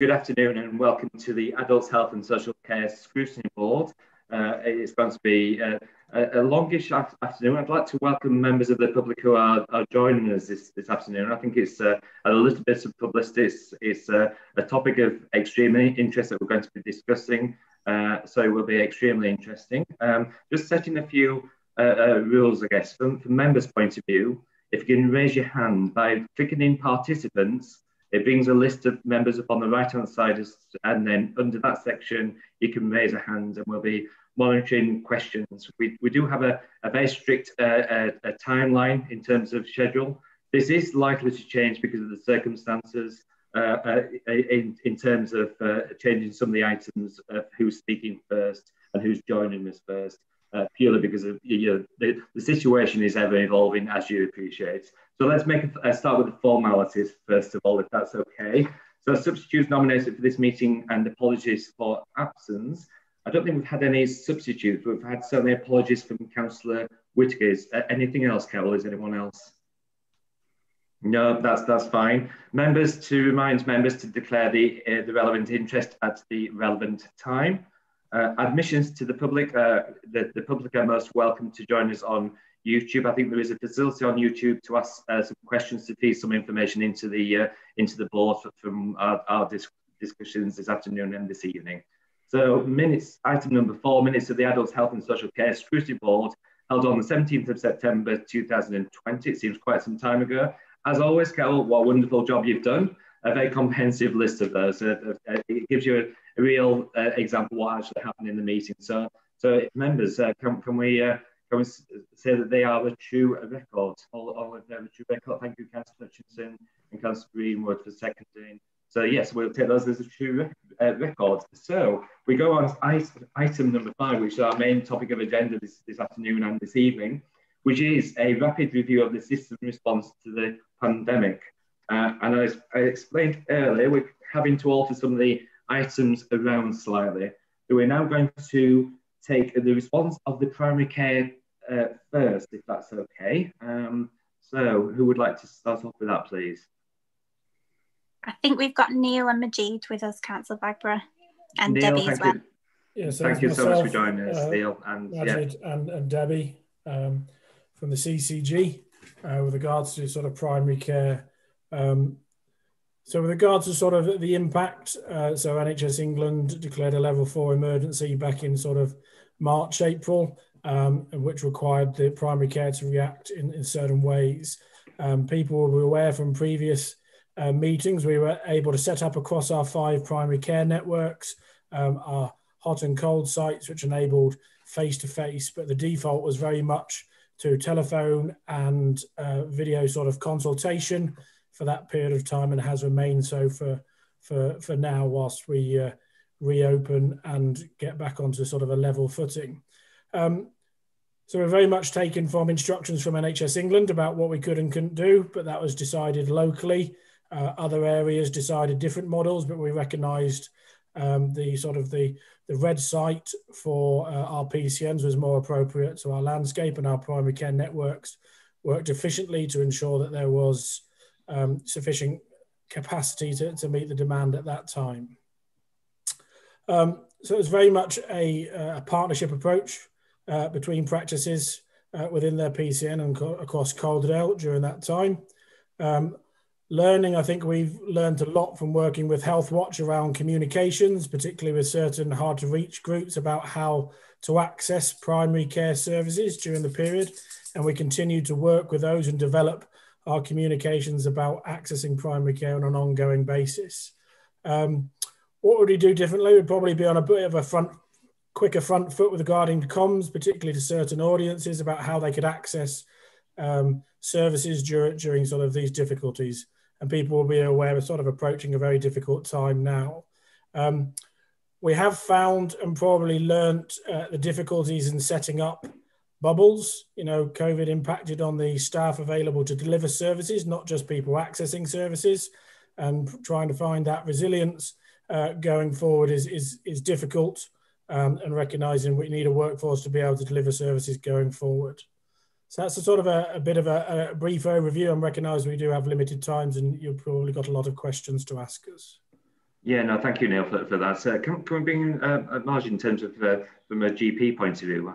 Good afternoon and welcome to the Adults Health and Social Care Scrutiny Board. It's going to be a longish afternoon. I'd like to welcome members of the public who are joining us this afternoon. I think it's a little bit of publicity. It's a topic of extreme interest that we're going to be discussing, so it will be extremely interesting. Just setting a few rules, I guess, from members' point of view. If you can raise your hand by clicking in participants, it brings a list of members up on the right-hand side, and then under that section, you can raise a hand and we'll be monitoring questions. We do have a very strict timeline in terms of schedule. This is likely to change because of the circumstances in terms of changing some of the items of who's speaking first and who's joining us first. Purely because of the situation is ever evolving, as you appreciate. So let's start with the formalities first of all, if that's okay. So substitutes nominated for this meeting, and apologies for absence. I don't think we've had any substitutes. We've had certainly apologies from Councillor Whittaker. Anything else, Carol? Is anyone else? No, that's fine. Members, to remind members to declare the relevant interest at the relevant time. Admissions to the public, the public are most welcome to join us on YouTube. I think there is a facility on YouTube to ask some questions, to feed some information into the board from our discussions this afternoon and this evening. So minutes, item number 4, minutes of the Adults Health and Social Care Scrutiny Board, held on the 17th of September 2020. It seems quite some time ago. As always, Carol, what a wonderful job you've done. A very comprehensive list of those. It gives you a real example of what actually happened in the meeting. So members, can we say that they are a true record? All of them a true record. Thank you, Councillor Hutchinson and Councillor Greenwood for seconding. So yes, we'll take those as a true record. So we go on to item number 5, which is our main topic of agenda this afternoon and this evening, which is a rapid review of the system response to the pandemic. And as I explained earlier, we're having to alter some of the items around slightly. So we're now going to take the response of the primary care first, if that's okay. So who would like to start off with that, please? I think we've got Neil and Majid with us, Councillor Bagborough, and Neil, Debbie as well. Yeah, so thank you so much for joining us, Neil. And Majid and Debbie from the CCG with regards to sort of primary care. So with regards to sort of the impact, so NHS England declared a level 4 emergency back in sort of March, April, which required the primary care to react in certain ways. People will be aware from previous meetings, we were able to set up across our 5 primary care networks, our hot and cold sites, which enabled face-to-face, but the default was very much to telephone and video sort of consultation for that period of time, and has remained so for now whilst we reopen and get back onto sort of a level footing. So we're very much taken from instructions from NHS England about what we could and couldn't do, but that was decided locally. Other areas decided different models, but we recognised the red site for our PCNs was more appropriate to our landscape, and our primary care networks worked efficiently to ensure that there was sufficient capacity to meet the demand at that time. So it's very much a partnership approach between practices within their PCN and across Calderdale during that time. Learning, I think we've learned a lot from working with Healthwatch around communications, particularly with certain hard to reach groups about how to access primary care services during the period. And we continue to work with those and develop our communications about accessing primary care on an ongoing basis. What would we do differently? We'd probably be on a bit of a quicker front foot with regarding comms, particularly to certain audiences about how they could access services during sort of these difficulties. And people will be aware we're sort of approaching a very difficult time now. We have found and probably learnt the difficulties in setting up bubbles. You know, COVID impacted on the staff available to deliver services, not just people accessing services, and trying to find that resilience going forward is difficult, and recognising we need a workforce to be able to deliver services going forward. So that's a sort of a bit of a brief overview. I recognise we do have limited times and you've probably got a lot of questions to ask us. Yeah, no, thank you, Neil, for that. Can we bring a margin in terms of from a GP point of view,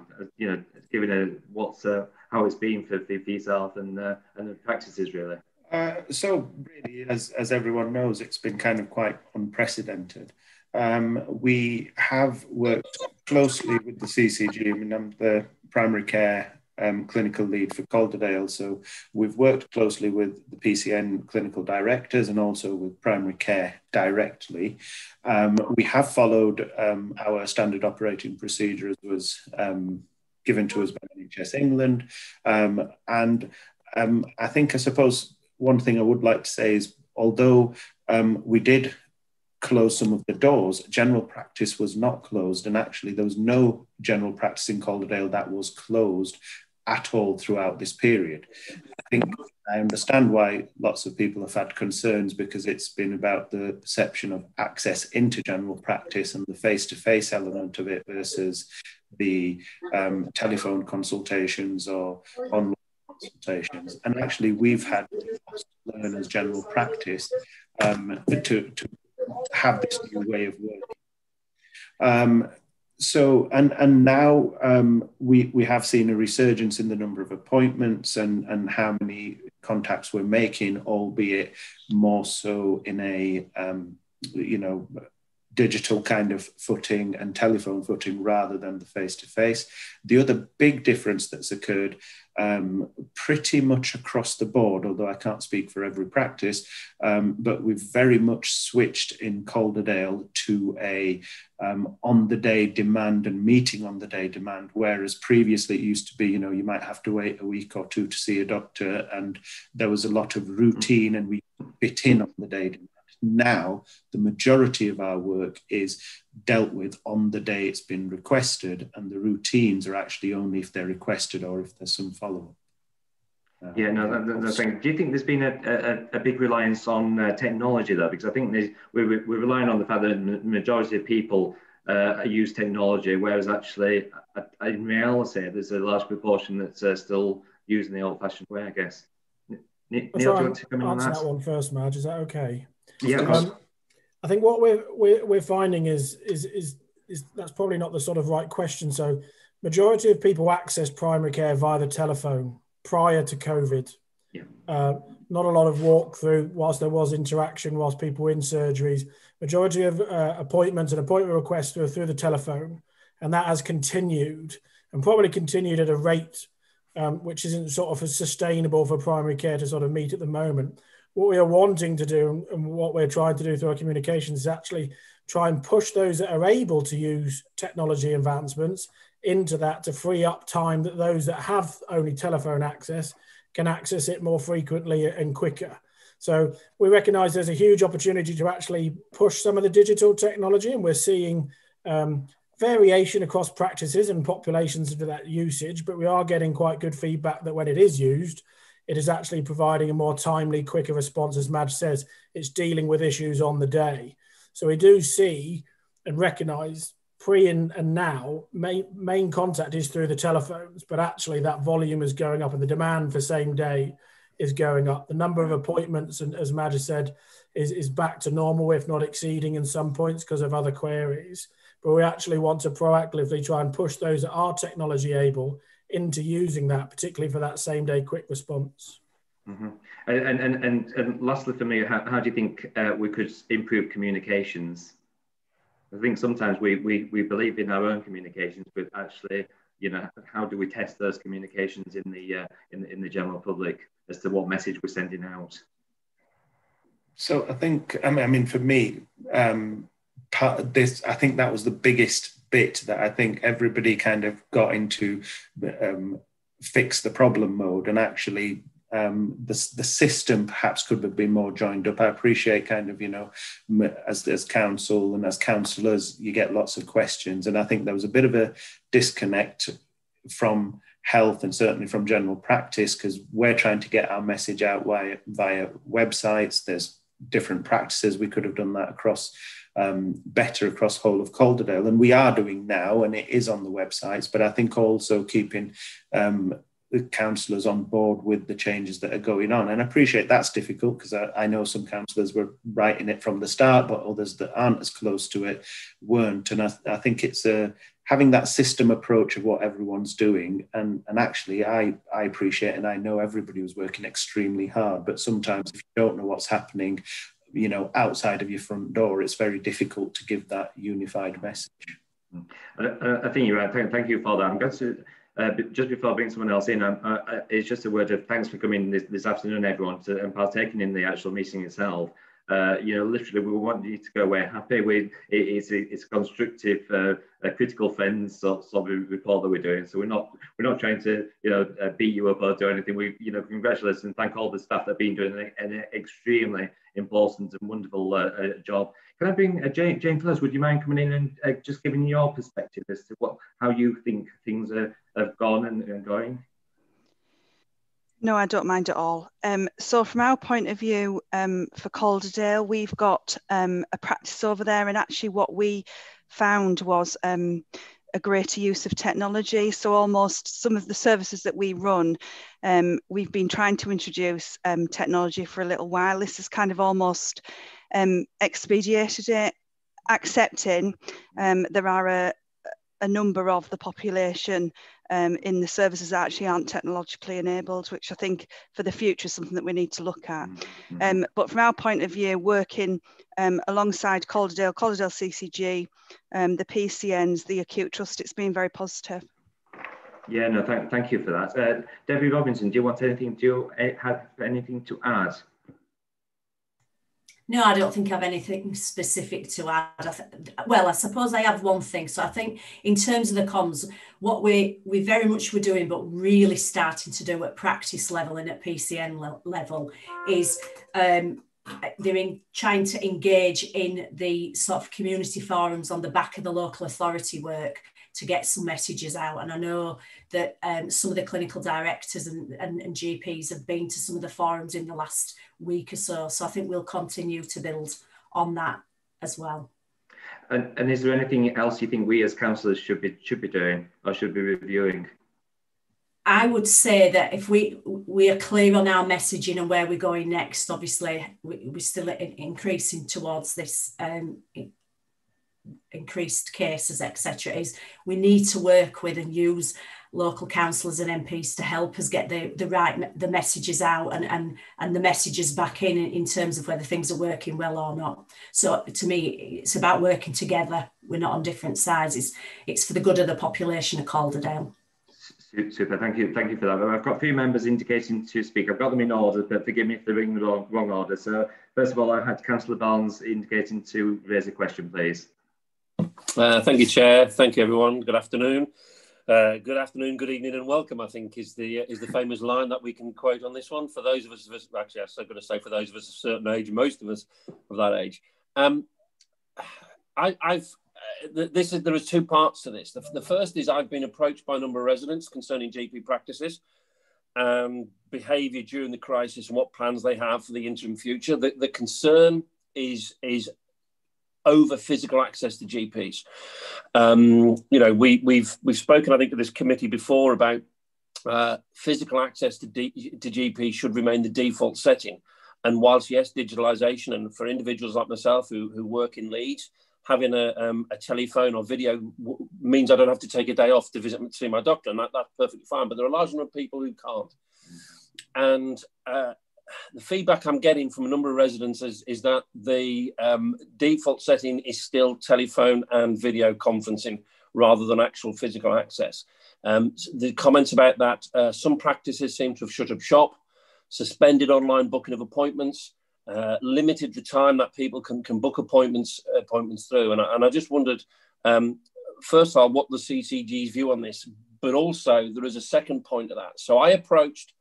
given how it's been for yourself and the practices really. So really, as everyone knows, it's been kind of quite unprecedented. We have worked closely with the CCG. I mean, I'm the primary care clinical lead for Calderdale, so we've worked closely with the PCN clinical directors and also with primary care directly. We have followed our standard operating procedure as was given to us by NHS England. I suppose one thing I would like to say is, although we did close some of the doors, general practice was not closed, and actually there was no general practice in Calderdale that was closed at all throughout this period. I understand why lots of people have had concerns, because it's been about the perception of access into general practice and the face-to-face element of it versus the telephone consultations or online consultations. And actually we've had to learn as general practice to have this new way of working. Now we have seen a resurgence in the number of appointments and how many contacts we're making, albeit more so in a digital kind of footing and telephone footing rather than the face-to-face. The other big difference that's occurred pretty much across the board, although I can't speak for every practice, but we've very much switched in Calderdale to a on-the-day demand and meeting on the day demand, whereas previously it used to be, you might have to wait a week or two to see a doctor, and there was a lot of routine and we fit in on the day demand. Now, the majority of our work is dealt with on the day it's been requested, and the routines are actually only if they're requested or if there's some follow-up. Yeah, no, that's thing. Do you think there's been a big reliance on technology though? Because I think we're relying on the fact that the majority of people use technology, whereas actually in reality there's a large proportion that's still using the old-fashioned way, I guess. Neil, do you want to come in on that? Answer that one first, Madge. Is that okay? Yeah. I think what we're finding is that's probably not the sort of right question. So, majority of people access primary care via the telephone prior to COVID. Yeah. Not a lot of walkthrough, whilst there was interaction, whilst people were in surgeries. Majority of appointments and appointment requests were through the telephone, and that has continued and probably continued at a rate which isn't sort of as sustainable for primary care to sort of meet at the moment. What we are wanting to do and what we're trying to do through our communications is actually try and push those that are able to use technology advancements into that to free up time that those that have only telephone access can access it more frequently and quicker. So we recognize there's a huge opportunity to actually push some of the digital technology, and we're seeing variation across practices and populations into that usage, but we are getting quite good feedback that when it is used, it is actually providing a more timely, quicker response. As Madge says, it's dealing with issues on the day. So we do see and recognise pre and now, main contact is through the telephones, but actually that volume is going up and the demand for same day is going up. The number of appointments, and as Madge said, is back to normal, if not exceeding in some points because of other queries. But we actually want to proactively try and push those that are technology able into using that, particularly for that same day quick response. Mm-hmm. And lastly for me, how do you think we could improve communications? I think sometimes we believe in our own communications, but actually, how do we test those communications in the general public as to what message we're sending out? So I think, for me, part of this, I think that was the biggest bit that I think everybody kind of got into fix the problem mode, and actually the system perhaps could have been more joined up. I appreciate kind of, as counsel and as counsellors, you get lots of questions, and I think there was a bit of a disconnect from health and certainly from general practice, because we're trying to get our message out via websites. There's different practices. We could have done that across better across whole of Calderdale, and we are doing now, and it is on the websites. But I think also keeping the councillors on board with the changes that are going on. And I appreciate that's difficult, because I know some councillors were writing it from the start, but others that aren't as close to it weren't. And I think it's having that system approach of what everyone's doing. And actually, I appreciate, and I know everybody was working extremely hard, but sometimes if you don't know what's happening, you know, outside of your front door, it's very difficult to give that unified message. I think you're right. Thank you for that. I'm going to, just before I bring someone else in, it's just a word of thanks for coming this afternoon, everyone, and partaking in the actual meeting itself. You know, literally, we want you to go away happy. It's a constructive, critical friends sort of report that we're doing. So we're not trying to, you know, beat you up or do anything. We, you know, congratulate and thank all the staff that have been doing an extremely important and wonderful job. Can I bring Jane first? Would you mind coming in and just giving your perspective as to how you think things have gone and going? No, I don't mind at all. So from our point of view, for Calderdale, we've got a practice over there, and actually what we found was a greater use of technology. So almost some of the services that we run, we've been trying to introduce technology for a little while. This has kind of almost expedited it, accepting there are a number of the population in the services that actually aren't technologically enabled, which I think for the future is something that we need to look at. But from our point of view, working alongside Calderdale CCG, the PCNs, the Acute Trust, it's been very positive. Yeah, no, thank you for that. Debbie Robinson, do you want anything? Do you have anything to add? No, I don't think I have anything specific to add. Well, I suppose I have one thing. So I think in terms of the comms, what we very much were doing, but really starting to do at practice level and at PCN level is they're trying to engage in the sort of community forums on the back of the local authority work to get some messages out. And I know that some of the clinical directors and GPs have been to some of the forums in the last week or so. So I think we'll continue to build on that as well. And is there anything else you think we as councillors should be doing or should be reviewing? I would say that if we are clear on our messaging and where we're going next, obviously we're still increasing towards this increased cases, etc., is we need to work with and use local councillors and MPs to help us get the messages out and the messages back in terms of whether things are working well or not. So to me, it's about working together. We're not on different sides. It's for the good of the population of Calderdale. Super, thank you for that. I've got a few members indicating to speak. I've got them in order, but forgive me if they're in the wrong order. So first of all, I had Councillor Barnes indicating to raise a question, please. Thank you, Chair. Thank you, everyone. Good afternoon. Good afternoon, good evening, and welcome, I think, is the famous line that we can quote on this one. For those of us, actually, I was going to say for those of us of a certain age, most of us of that age. There are two parts to this. The first is I've been approached by a number of residents concerning GP practices and behaviour during the crisis and what plans they have for the interim future. The concern is over physical access to GPs. You know, we've spoken, I think, to this committee before about physical access to GP should remain the default setting. And whilst, yes, digitalisation, and for individuals like myself who work in Leeds, having a telephone or video means I don't have to take a day off to see my doctor, and that's perfectly fine. But there are a large number of people who can't. And the feedback I'm getting from a number of residents is that the default setting is still telephone and video conferencing rather than actual physical access. The comments about that, some practices seem to have shut up shop, suspended online booking of appointments, limited the time that people can book appointments through. And I just wondered, first of all, what the CCG's view on this, but also there is a second point to that. So I approached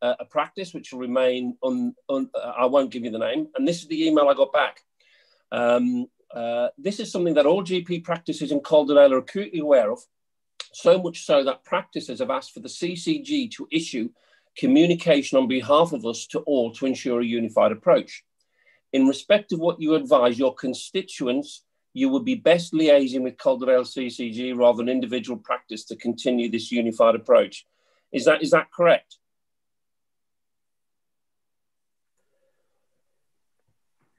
a practice which will remain I won't give you the name, and this is the email I got back. This is something that all GP practices in Calderdale are acutely aware of, so much so that practices have asked for the CCG to issue communication on behalf of us to all to ensure a unified approach. In respect of what you advise your constituents, you would be best liaising with Calderdale CCG rather than individual practice to continue this unified approach. Is that correct?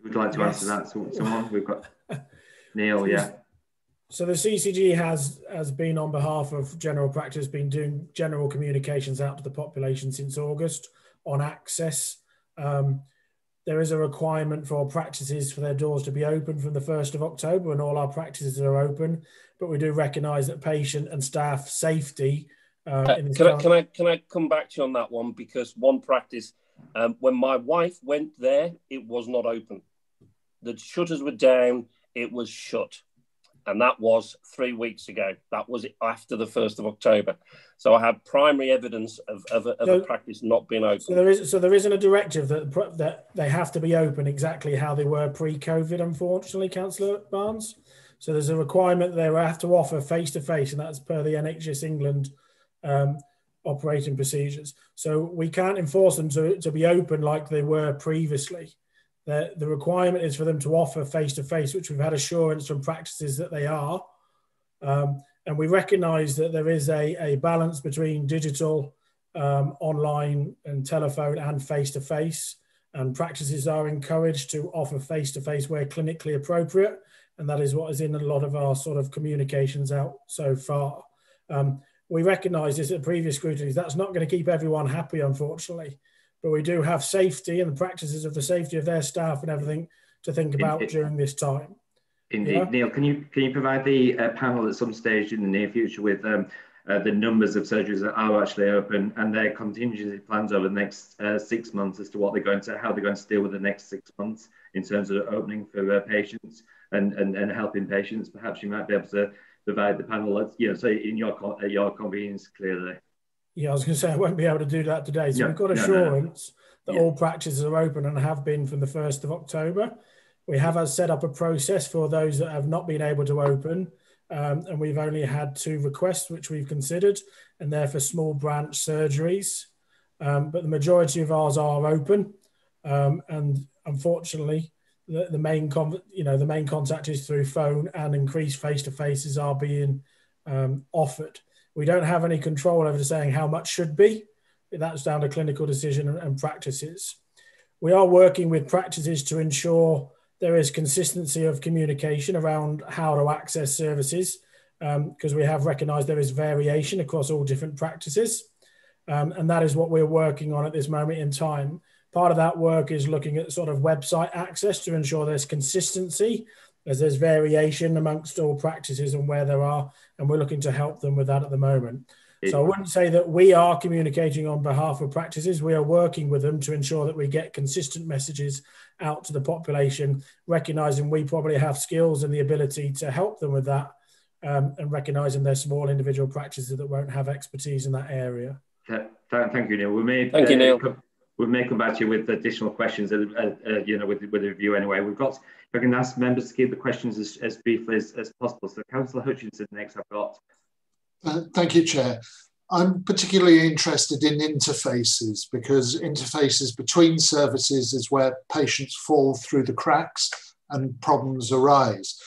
Would like to answer that? Someone? We've got Neil, yeah. So the CCG has been, on behalf of general practice, been doing general communications out to the population since August on access. There is a requirement for practices for their doors to be open from the 1st of October, and all our practices are open, but we do recognise that patient and staff safety. Can I come back to you on that one? Because one practice, when my wife went there, it was not open. The shutters were down, it was shut. And that was 3 weeks ago. That was after the 1st of October. So I have primary evidence of a practice not being open. So there isn't a directive that they have to be open exactly how they were pre-COVID, unfortunately, Councillor Barnes. So there's a requirement they have to offer face-to-face, and that's per the NHS England operating procedures. So we can't enforce them to be open like they were previously. The requirement is for them to offer face-to-face, which we've had assurance from practices that they are. And we recognise that there is a balance between digital, online and telephone and face-to-face. And practices are encouraged to offer face-to-face where clinically appropriate. And that is what is in a lot of our sort of communications out so far. We recognise this at previous scrutinies. That's not going to keep everyone happy, unfortunately. But we do have safety and the practices of the safety of their staff and everything to think about during this time. Indeed. Yeah? Neil, can you provide the panel at some stage in the near future with the numbers of surgeries that are actually open and their contingency plans over the next 6 months as to how they're going to deal with the next 6 months in terms of opening for patients and helping patients? Perhaps you might be able to provide the panel, so in your convenience, clearly. Yeah, I was going to say I won't be able to do that today. So we've got assurance that all practices are open and have been from the 1st of October. We have set up a process for those that have not been able to open. And we've only had 2 requests, which we've considered, and they're for small branch surgeries. But the majority of ours are open. And unfortunately, the main contact is through phone, and increased face-to-faces are being offered. We don't have any control over saying how much should be. That's down to clinical decision and practices. We are working with practices to ensure there is consistency of communication around how to access services, because we have recognised there is variation across all different practices. And that is what we're working on at this moment in time. Part of that work is looking at sort of website access to ensure there's consistency, as there's variation amongst all practices and where there are, and we're looking to help them with that at the moment. So I wouldn't say that we are communicating on behalf of practices. We are working with them to ensure that we get consistent messages out to the population, recognising we probably have skills and the ability to help them with that, and recognising they're small individual practices that won't have expertise in that area. Thank you, Neil. Thank you, Neil. We may come back to you with additional questions, with the review anyway. If I can ask members to keep the questions as briefly as possible. So Councillor Hutchinson next I've got. Thank you, Chair. I'm particularly interested in interfaces, because interfaces between services is where patients fall through the cracks and problems arise.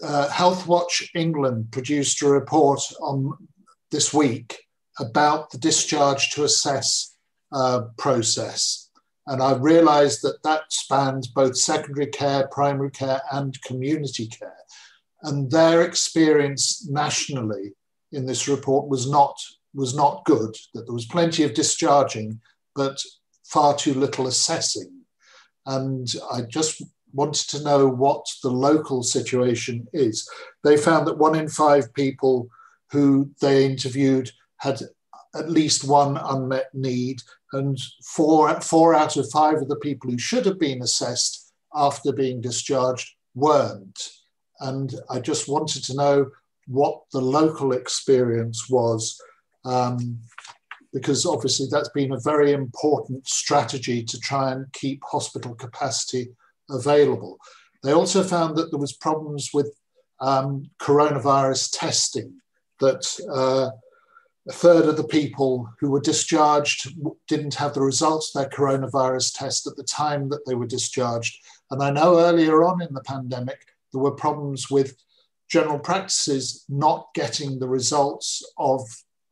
Healthwatch England produced a report on this week about the discharge to assess process. And I realised that spans both secondary care, primary care and community care. And their experience nationally in this report was not good, that there was plenty of discharging, but far too little assessing. And I just wanted to know what the local situation is. They found that 1 in 5 people who they interviewed had at least one unmet need, and 4 out of 5 of the people who should have been assessed after being discharged weren't. And I just wanted to know what the local experience was, because obviously that's been a very important strategy to try and keep hospital capacity available. They also found that there was problems with coronavirus testing, that a third of the people who were discharged didn't have the results of their coronavirus test at the time that they were discharged. And I know earlier on in the pandemic, there were problems with general practices not getting the results of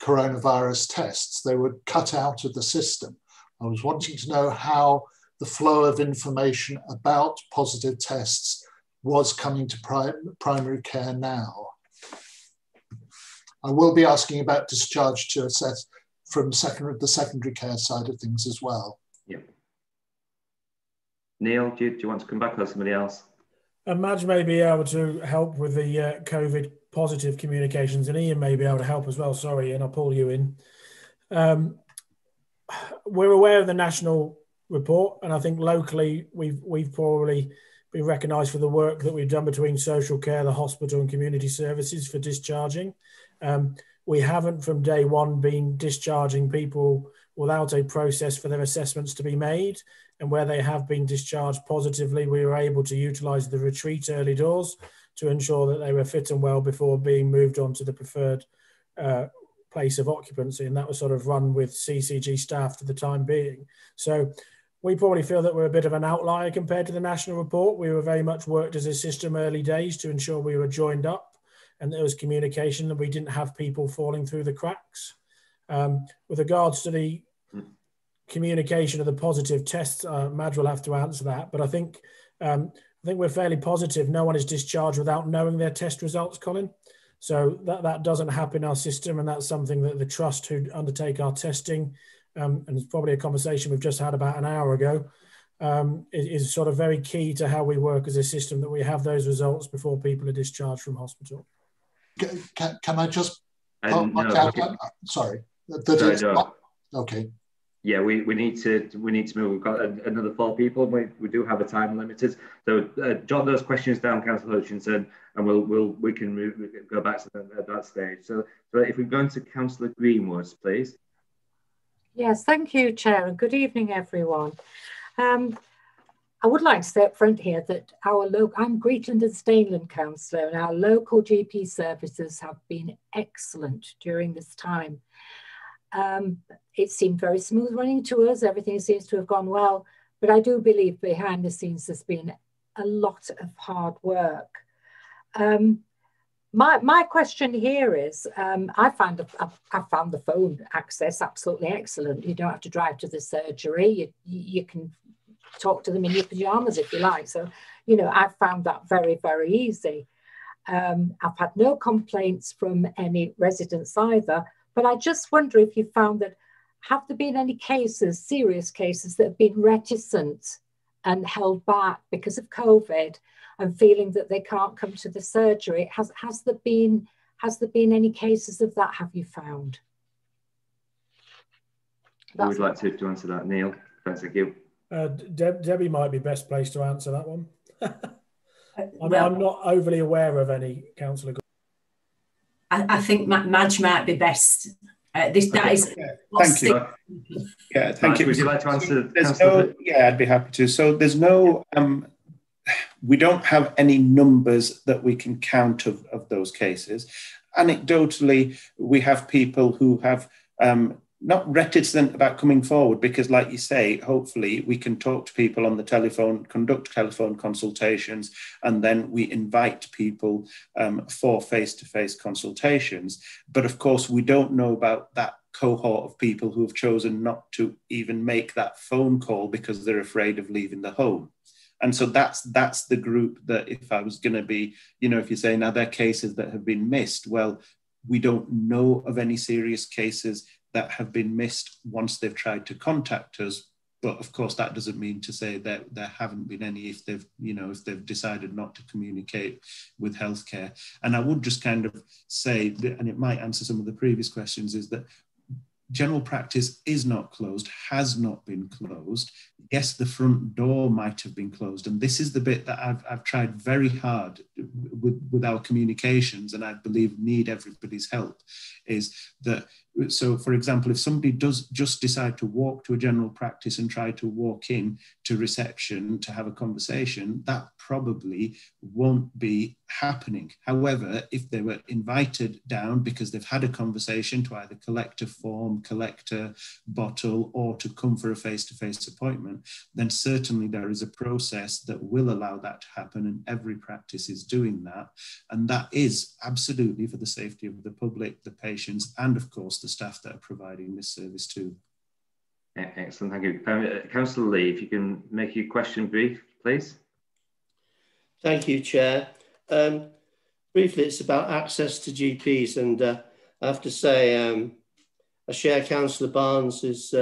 coronavirus tests. They were cut out of the system. I was wanting to know how the flow of information about positive tests was coming to primary care now. I will be asking about discharge to assess from the secondary care side of things as well. Yeah. Neil, do you want to come back or somebody else? Madge may be able to help with the COVID positive communications, and Ian may be able to help as well. Sorry, Ian, I'll pull you in. We're aware of the national report, and I think locally we've probably been recognised for the work that we've done between social care, the hospital and community services for discharging. We haven't from day one been discharging people without a process for their assessments to be made, and where they have been discharged positively, we were able to utilise the retreat early doors to ensure that they were fit and well before being moved on to the preferred place of occupancy, and that was sort of run with CCG staff for the time being. So we probably feel that we're a bit of an outlier compared to the national report. We were very much worked as a system early days to ensure we were joined up and there was communication and we didn't have people falling through the cracks. With regards to the communication of the positive tests, Madge will have to answer that, but I think we're fairly positive. No one is discharged without knowing their test results, Colin. So that doesn't happen in our system, and that's something that the trust who undertake our testing, and it's probably a conversation we've just had about an hour ago, is sort of very key to how we work as a system, that we have those results before people are discharged from hospital. Can I just... no, sorry. No. Okay. Yeah, we need to move. We've got another 4 people. We do have a time limited. So jot those questions down, Councillor Hutchinson, and we can go back to them at that stage. So if we go into Councillor Greenwood, please. Yes, thank you, Chair, and good evening, everyone. I would like to say up front here that I'm Greetland and Stainland councillor, and our local GP services have been excellent during this time. It seemed very smooth running to us. Everything seems to have gone well, but I do believe behind the scenes there's been a lot of hard work. My question here is, I found the phone access absolutely excellent. You don't have to drive to the surgery. You can talk to them in your pajamas if you like. So, you know, I found that very, very easy. I've had no complaints from any residents either, but I just wonder if you found that, have there been any cases, serious cases, that have been reticent and held back because of COVID and feeling that they can't come to the surgery? Has there been any cases of that, have you found? Who would like to answer that? Neil, thank you. Debbie might be best placed to answer that one. I'm not overly aware of any, Councillor. I think Madge might be best. Thank you. Yeah, thank you. Would you like to answer? Yeah, I'd be happy to. So there's no, we don't have any numbers that we can count of those cases. Anecdotally, we have people who have not reticent about coming forward because, like you say, hopefully we can talk to people on the telephone, conduct telephone consultations, and then we invite people for face-to-face consultations. But of course, we don't know about that cohort of people who have chosen not to even make that phone call because they're afraid of leaving the home. And so that's the group that, if I was going to be, you know, if you say now there are cases that have been missed, well, we don't know of any serious cases that have been missed once they've tried to contact us. But of course, that doesn't mean to say that there haven't been any if they've decided not to communicate with healthcare. And I would just kind of say, and it might answer some of the previous questions, is that general practice is not closed, has not been closed. Yes, the front door might have been closed. And this is the bit that I've tried very hard with our communications, and I believe need everybody's help, is that, so for example, if somebody does just decide to walk to a general practice and try to walk in to reception to have a conversation, that probably won't be happening. However, if they were invited down because they've had a conversation to either collect a form, collect a bottle, or to come for a face-to-face appointment, then certainly there is a process that will allow that to happen, and every practice is doing that. And that is absolutely for the safety of the public, the patients, and of course the staff that are providing this service too. Excellent, thank you. Councillor Lee, if you can make your question brief, please. Thank you, Chair. Briefly, it's about access to GPs, and I have to say, I share Councillor Barnes's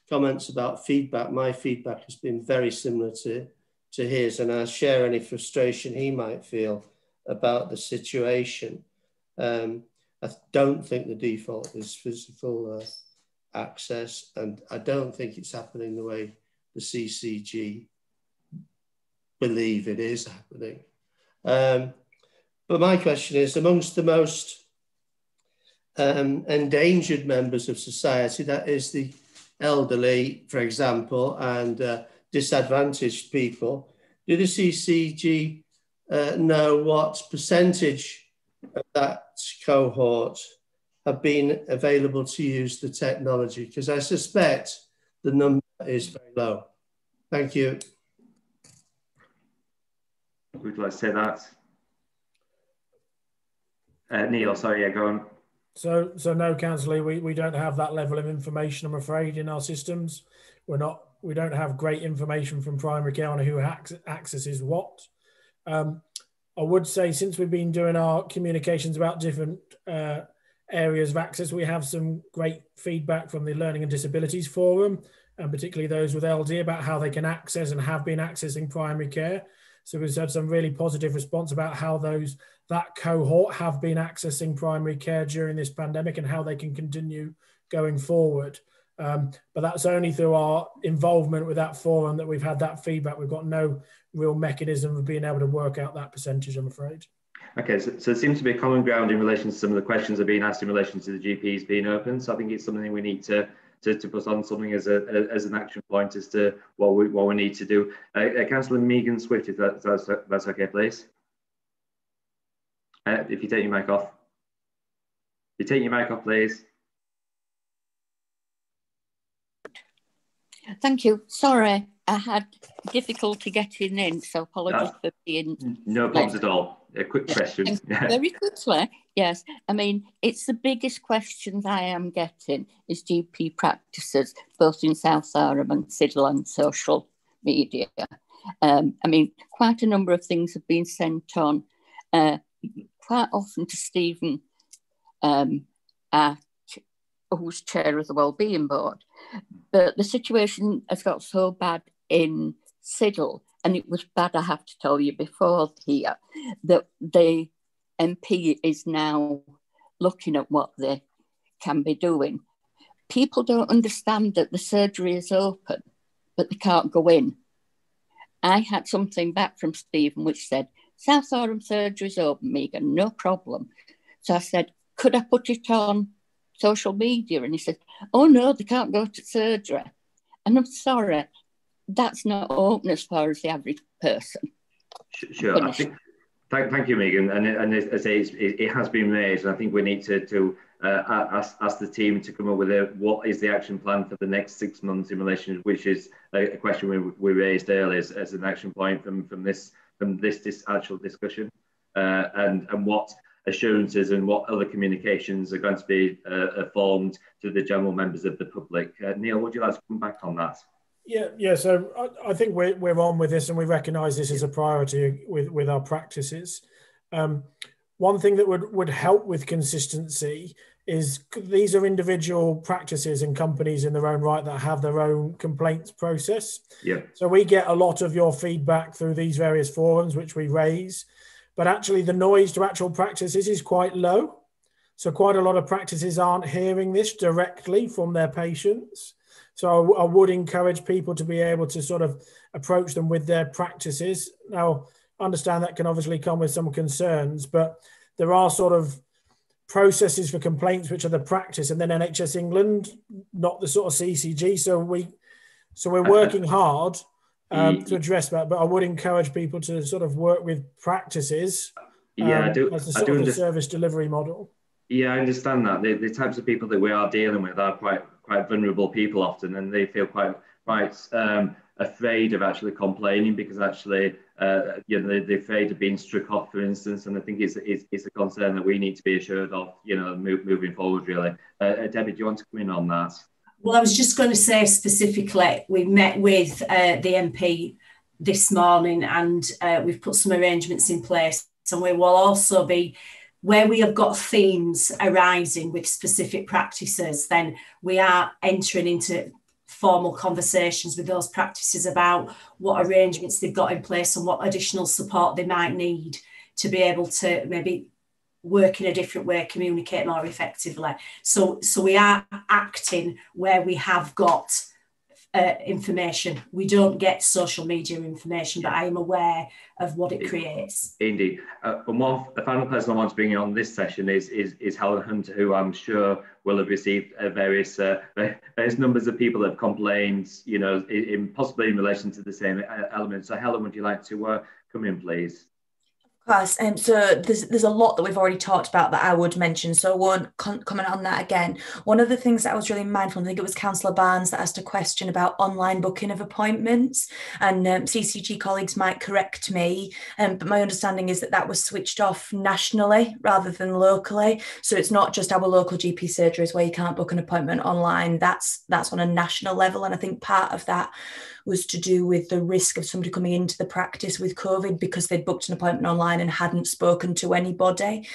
comments about feedback. My feedback has been very similar to his, and I share any frustration he might feel about the situation. I don't think the default is physical access, and I don't think it's happening the way the CCG believe it is happening. But my question is, amongst the most endangered members of society, that is the elderly, for example, and disadvantaged people, do the CCG know what percentage of that cohort have been available to use the technology? Because I suspect the number is very low. Thank you. Would you like to say that? Neil, sorry, yeah, go on. So no, Councillor, we don't have that level of information, I'm afraid, in our systems. We don't have great information from primary care on who accesses what. I would say, since we've been doing our communications about different areas of access, we have some great feedback from the Learning and Disabilities Forum, and particularly those with LD, about how they can access and have been accessing primary care. So we've had some really positive response about how that cohort have been accessing primary care during this pandemic and how they can continue going forward. But that's only through our involvement with that forum that we've had that feedback. We've got no real mechanism of being able to work out that percentage, I'm afraid. Okay, so there seems to be a common ground in relation to some of the questions that are being asked in relation to the GPs being open. So I think it's something we need to put on something as an action point as to what we need to do. Councillor Megan Swift, if that's okay, please. If you take your mic off. You take your mic off, please. Thank you. Sorry, I had difficulty getting in, so apologies for being... No problems at all. A quick question. Very quickly, yes. I mean, it's the biggest questions I am getting is GP practices, both in South Sarum and Siddle and social media. I mean, quite a number of things have been sent on, quite often to Stephen, who's chair of the Wellbeing Board. But the situation has got so bad in Siddle, and it was bad, I have to tell you, before here, that the MP is now looking at what they can be doing. People don't understand that the surgery is open, but they can't go in. I had something back from Stephen which said, South Sarum surgery is open, Megan, no problem. So I said, could I put it on social media? And he said, oh no, they can't go to surgery. And I'm sorry, that's not open as far as the average person. Sure, I think, thank you, Megan. And as I say, it has been raised, and I think we need to ask the team to come up with what is the action plan for the next 6 months in relation, which is a question we raised earlier as an action point from this actual discussion, and what assurances and what other communications are going to be formed to the general members of the public. Neil, would you like to come back on that? Yeah. So I think we're on with this, and we recognise this as a priority with our practices. One thing that would help with consistency is these are individual practices and companies in their own right that have their own complaints process. Yeah. So we get a lot of your feedback through these various forums which we raise, but actually the noise to actual practices is quite low. So quite a lot of practices aren't hearing this directly from their patients. So I would encourage people to be able to sort of approach them with their practices. Now, I understand that can obviously come with some concerns, but there are sort of processes for complaints which are the practice, and then NHS England, not the sort of CCG. So we're working hard to address that, but I would encourage people to sort of work with practices as the sort of the service delivery model. Yeah, I understand that. The types of people that we are dealing with are quite vulnerable people often, and they feel quite afraid of actually complaining, because actually they're afraid of being struck off, for instance, and I think it's a concern that we need to be assured of, moving forward, really. Debbie, do you want to come in on that? Well, I was just going to say specifically, we met with the MP this morning, and we've put some arrangements in place, and we will also be, where we have got themes arising with specific practices, then we are entering into formal conversations with those practices about what arrangements they've got in place and what additional support they might need to be able to maybe work in a different way, communicate more effectively. So we are acting where we have got information. We don't get social media information, but I am aware of what it creates. Indeed. The final person I want to bring in on this session is Helen Hunter, who I'm sure will have received various numbers of people that have complained, possibly in relation to the same element. So Helen, would you like to come in, please? So there's a lot that we've already talked about that I would mention, so I won't comment on that again. One of the things that I was really mindful, I think it was Councillor Barnes that asked a question about online booking of appointments, and CCG colleagues might correct me, but my understanding is that was switched off nationally rather than locally. So it's not just our local GP surgeries where you can't book an appointment online, that's on a national level, and I think part of that was to do with the risk of somebody coming into the practice with COVID because they'd booked an appointment online and hadn't spoken to anybody.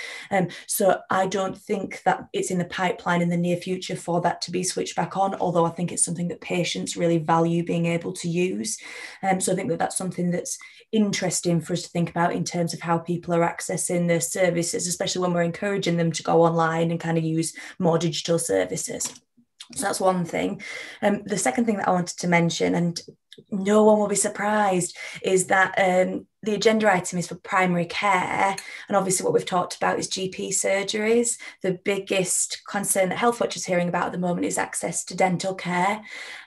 So I don't think that it's in the pipeline in the near future for that to be switched back on, although I think it's something that patients really value being able to use. So I think that that's something that's interesting for us to think about in terms of how people are accessing their services, especially when we're encouraging them to go online and kind of use more digital services. So that's one thing. The second thing that I wanted to mention, and no one will be surprised, is that the agenda item is for primary care, and obviously what we've talked about is GP surgeries. The biggest concern that Healthwatch is hearing about at the moment is access to dental care,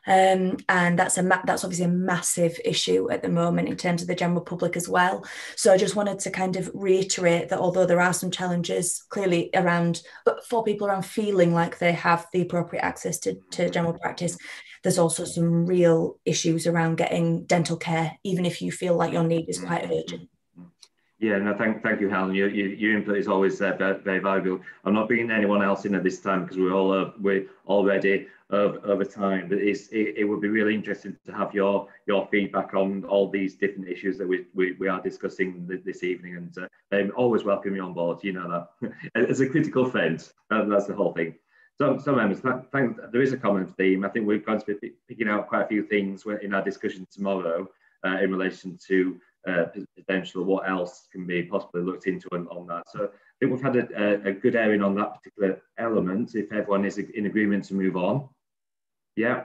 and that's obviously a massive issue at the moment in terms of the general public as well. So I just wanted to kind of reiterate that although there are some challenges clearly around, but for people around feeling like they have the appropriate access to general practice, there's also some real issues around getting dental care, even if you feel like your need is quite urgent. Yeah, no, thank you, Helen. Your input is always very valuable. I'm not bringing anyone else in at this time because we're already over time. But it would be really interesting to have your feedback on all these different issues that we are discussing this evening. And I'm always welcome you on board. You know that as a critical friend. That's the whole thing. So members, there is a common theme. I think we're going to be picking out quite a few things in our discussion tomorrow in relation to potential what else can be possibly looked into on that. So I think we've had a good airing on that particular element. If everyone is in agreement to move on, yeah.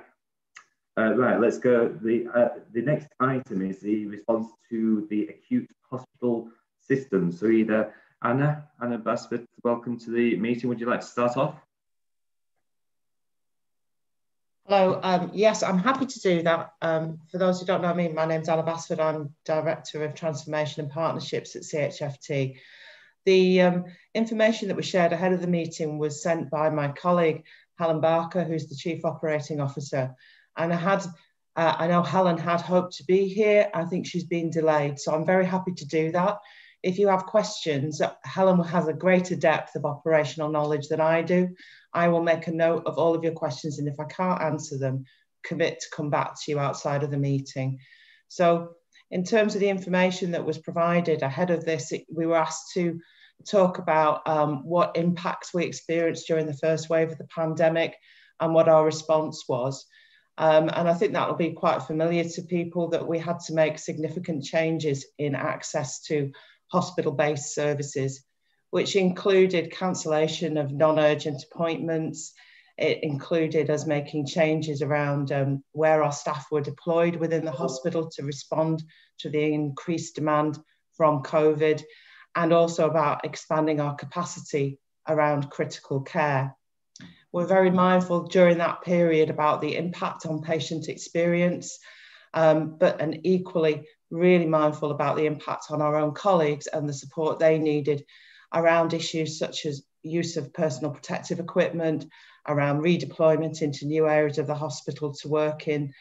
Right, let's go. The next item is the response to the acute hospital system. So either Anna Basford, welcome to the meeting. Would you like to start off? Hello, yes, I'm happy to do that. For those who don't know me, my name's Anna Basford. I'm Director of Transformation and Partnerships at CHFT. The information that was shared ahead of the meeting was sent by my colleague, Helen Barker, who's the Chief Operating Officer. And I know Helen had hoped to be here. I think she's been delayed, so I'm very happy to do that. If you have questions, Helen has a greater depth of operational knowledge than I do. I will make a note of all of your questions, and if I can't answer them, commit to come back to you outside of the meeting. So in terms of the information that was provided ahead of this, we were asked to talk about what impacts we experienced during the first wave of the pandemic and what our response was. And I think that will be quite familiar to people that we had to make significant changes in access to hospital-based services, which included cancellation of non-urgent appointments. It included us making changes around where our staff were deployed within the hospital to respond to the increased demand from COVID, and also about expanding our capacity around critical care. We're very mindful during that period about the impact on patient experience, and equally really mindful about the impact on our own colleagues and the support they needed around issues such as use of personal protective equipment, around redeployment into new areas of the hospital to work in,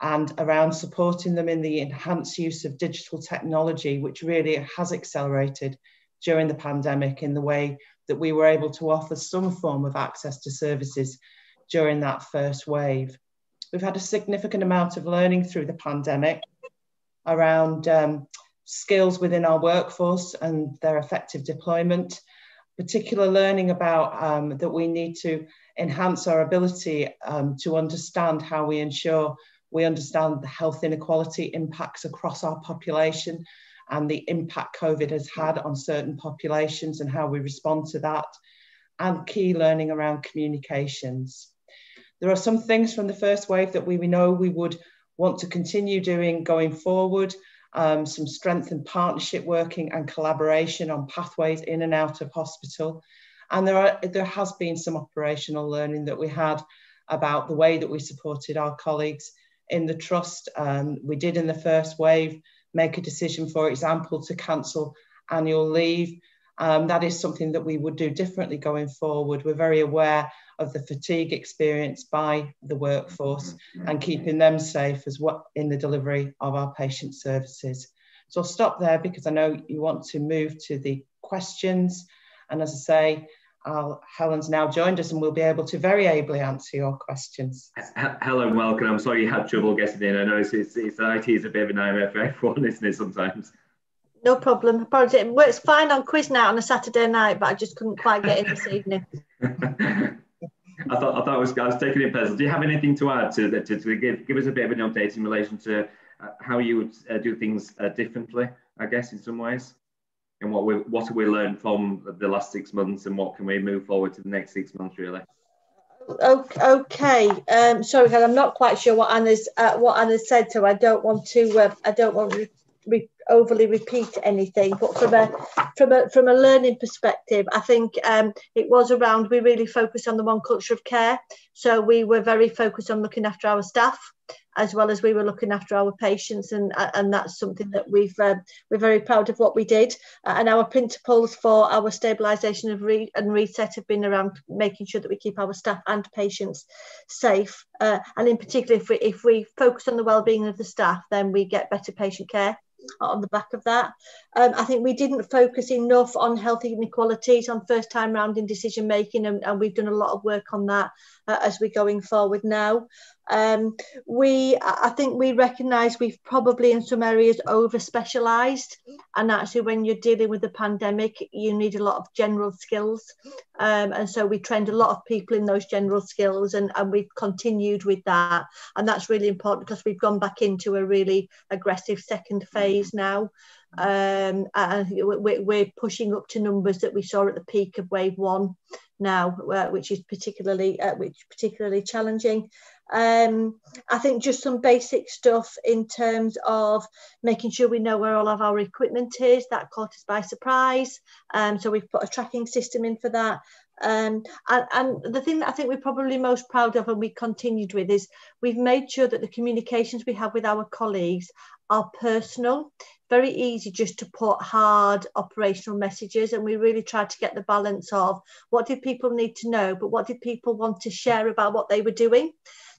and around supporting them in the enhanced use of digital technology, which really has accelerated during the pandemic in the way that we were able to offer some form of access to services during that first wave. We've had a significant amount of learning through the pandemic around skills within our workforce and their effective deployment, particular learning about that we need to enhance our ability to understand how we ensure we understand the health inequality impacts across our population and the impact COVID has had on certain populations and how we respond to that, and key learning around communications. There are some things from the first wave that we know we would want to continue doing going forward, some strengthened partnership working and collaboration on pathways in and out of hospital. And there has been some operational learning that we had about the way that we supported our colleagues in the trust. We did in the first wave make a decision, for example, to cancel annual leave. That is something that we would do differently going forward. We're very aware of the fatigue experienced by the workforce and keeping them safe as well in the delivery of our patient services. So I'll stop there because I know you want to move to the questions. And as I say, Helen's now joined us and we'll be able to very ably answer your questions. Helen, welcome. I'm sorry you had trouble getting in. I know it's IT is a bit of a nightmare for everyone, isn't it, sometimes? No problem. Apparently it works fine on quiz night on a Saturday night, but I just couldn't quite get in this evening. I thought I was taking it personal. Do you have anything to add to give us a bit of an update in relation to how you would do things differently, I guess, in some ways? And what have we learned from the last 6 months, and what can we move forward to the next 6 months, really? Okay. Sorry, I'm not quite sure what Anna's said, so I don't want to overly repeat anything. But from a learning perspective, I think it was around, we really focused on the one culture of care. So we were very focused on looking after our staff, as well as we were looking after our patients, and that's something that we're very proud of what we did. And our principles for our stabilisation and reset have been around making sure that we keep our staff and patients safe. And in particular, if we focus on the well-being of the staff, then we get better patient care on the back of that. I think we didn't focus enough on health inequalities on first time round in decision making, and we've done a lot of work on that as we're going forward now. I think we recognise we've probably in some areas over specialised, and actually when you're dealing with the pandemic you need a lot of general skills, and so we trained a lot of people in those general skills, and we've continued with that, and that's really important because we've gone back into a really aggressive second phase now. And we're pushing up to numbers that we saw at the peak of wave 1 now, which is particularly challenging. I think just some basic stuff in terms of making sure we know where all of our equipment is. That caught us by surprise, so we've put a tracking system in for that. And the thing that I think we're probably most proud of, and we continued with, is we've made sure that the communications we have with our colleagues are personal. Very easy just to put hard operational messages, and we really tried to get the balance of what did people need to know, but what did people want to share about what they were doing,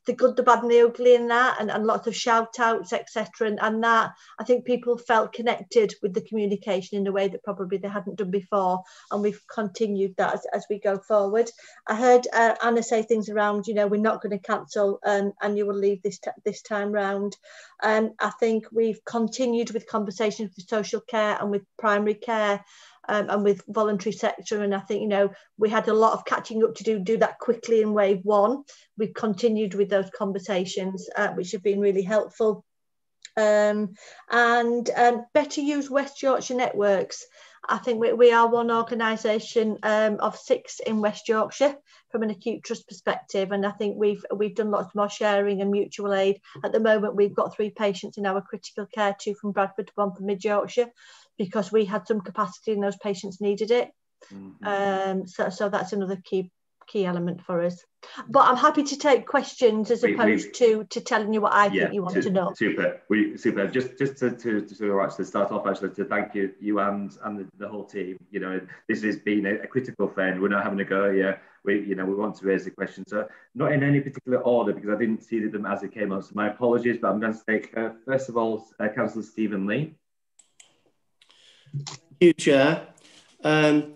the good, the bad and the ugly in that, and lots of shout outs, etc. And that, I think people felt connected with the communication in a way that probably they hadn't done before, and we've continued that as we go forward. I heard Anna say things around, we're not going to cancel annual leave this time round. I think we've continued with conversations with social care and with primary care, and with voluntary sector, and I think we had a lot of catching up to do that quickly in wave 1. We've continued with those conversations, which have been really helpful, and better use West Yorkshire networks. I think we are one organisation of 6 in West Yorkshire from an acute trust perspective, and I think we've done lots more sharing and mutual aid. At the moment we've got 3 patients in our critical care, 2 from Bradford, 1 from Mid Yorkshire, because we had some capacity and those patients needed it. So that's another key key element for us. But I'm happy to take questions as opposed to telling you what I think you want to know. Super. Just to actually start off, actually, to thank you and the whole team. You know, this has been a critical thing. We're not having a go here. We want to raise the question. So not in any particular order, because I didn't see them as it came on. So my apologies, but I'm going to take first of all, Councillor Stephen Lee. Thank you, Chair. I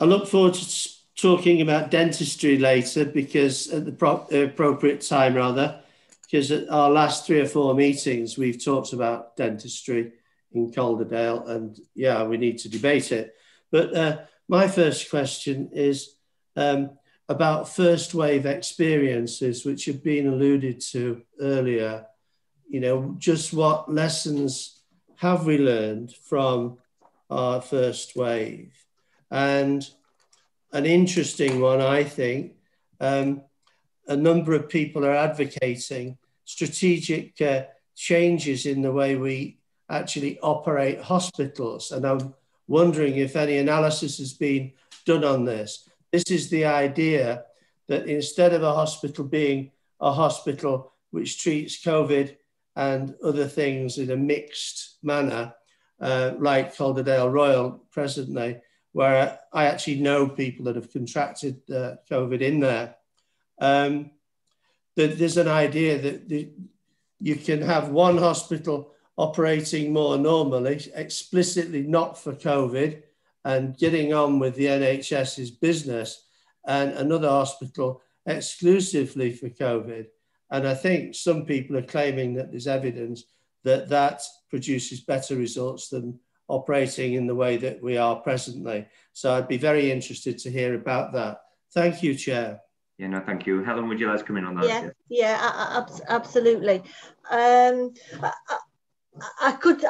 look forward to talking about dentistry later, because at the appropriate time, rather, because at our last 3 or 4 meetings, we've talked about dentistry in Calderdale, and yeah, we need to debate it. But my first question is about first wave experiences, which have been alluded to earlier. You know, just what lessons have we learned from our first wave? And an interesting one, I think, a number of people are advocating strategic changes in the way we actually operate hospitals. And I'm wondering if any analysis has been done on this. This is the idea that instead of a hospital being a hospital which treats COVID and other things in a mixed manner, like Calderdale Royal presently, where I actually know people that have contracted COVID in there, that there's an idea that you can have one hospital operating more normally, explicitly not for COVID, and getting on with the NHS's business, and another hospital exclusively for COVID. And I think some people are claiming that there's evidence that that produces better results than operating in the way that we are presently. So I'd be very interested to hear about that. Thank you, Chair. Yeah, no, thank you. Helen, would you like to come in on that? Yeah, absolutely. I could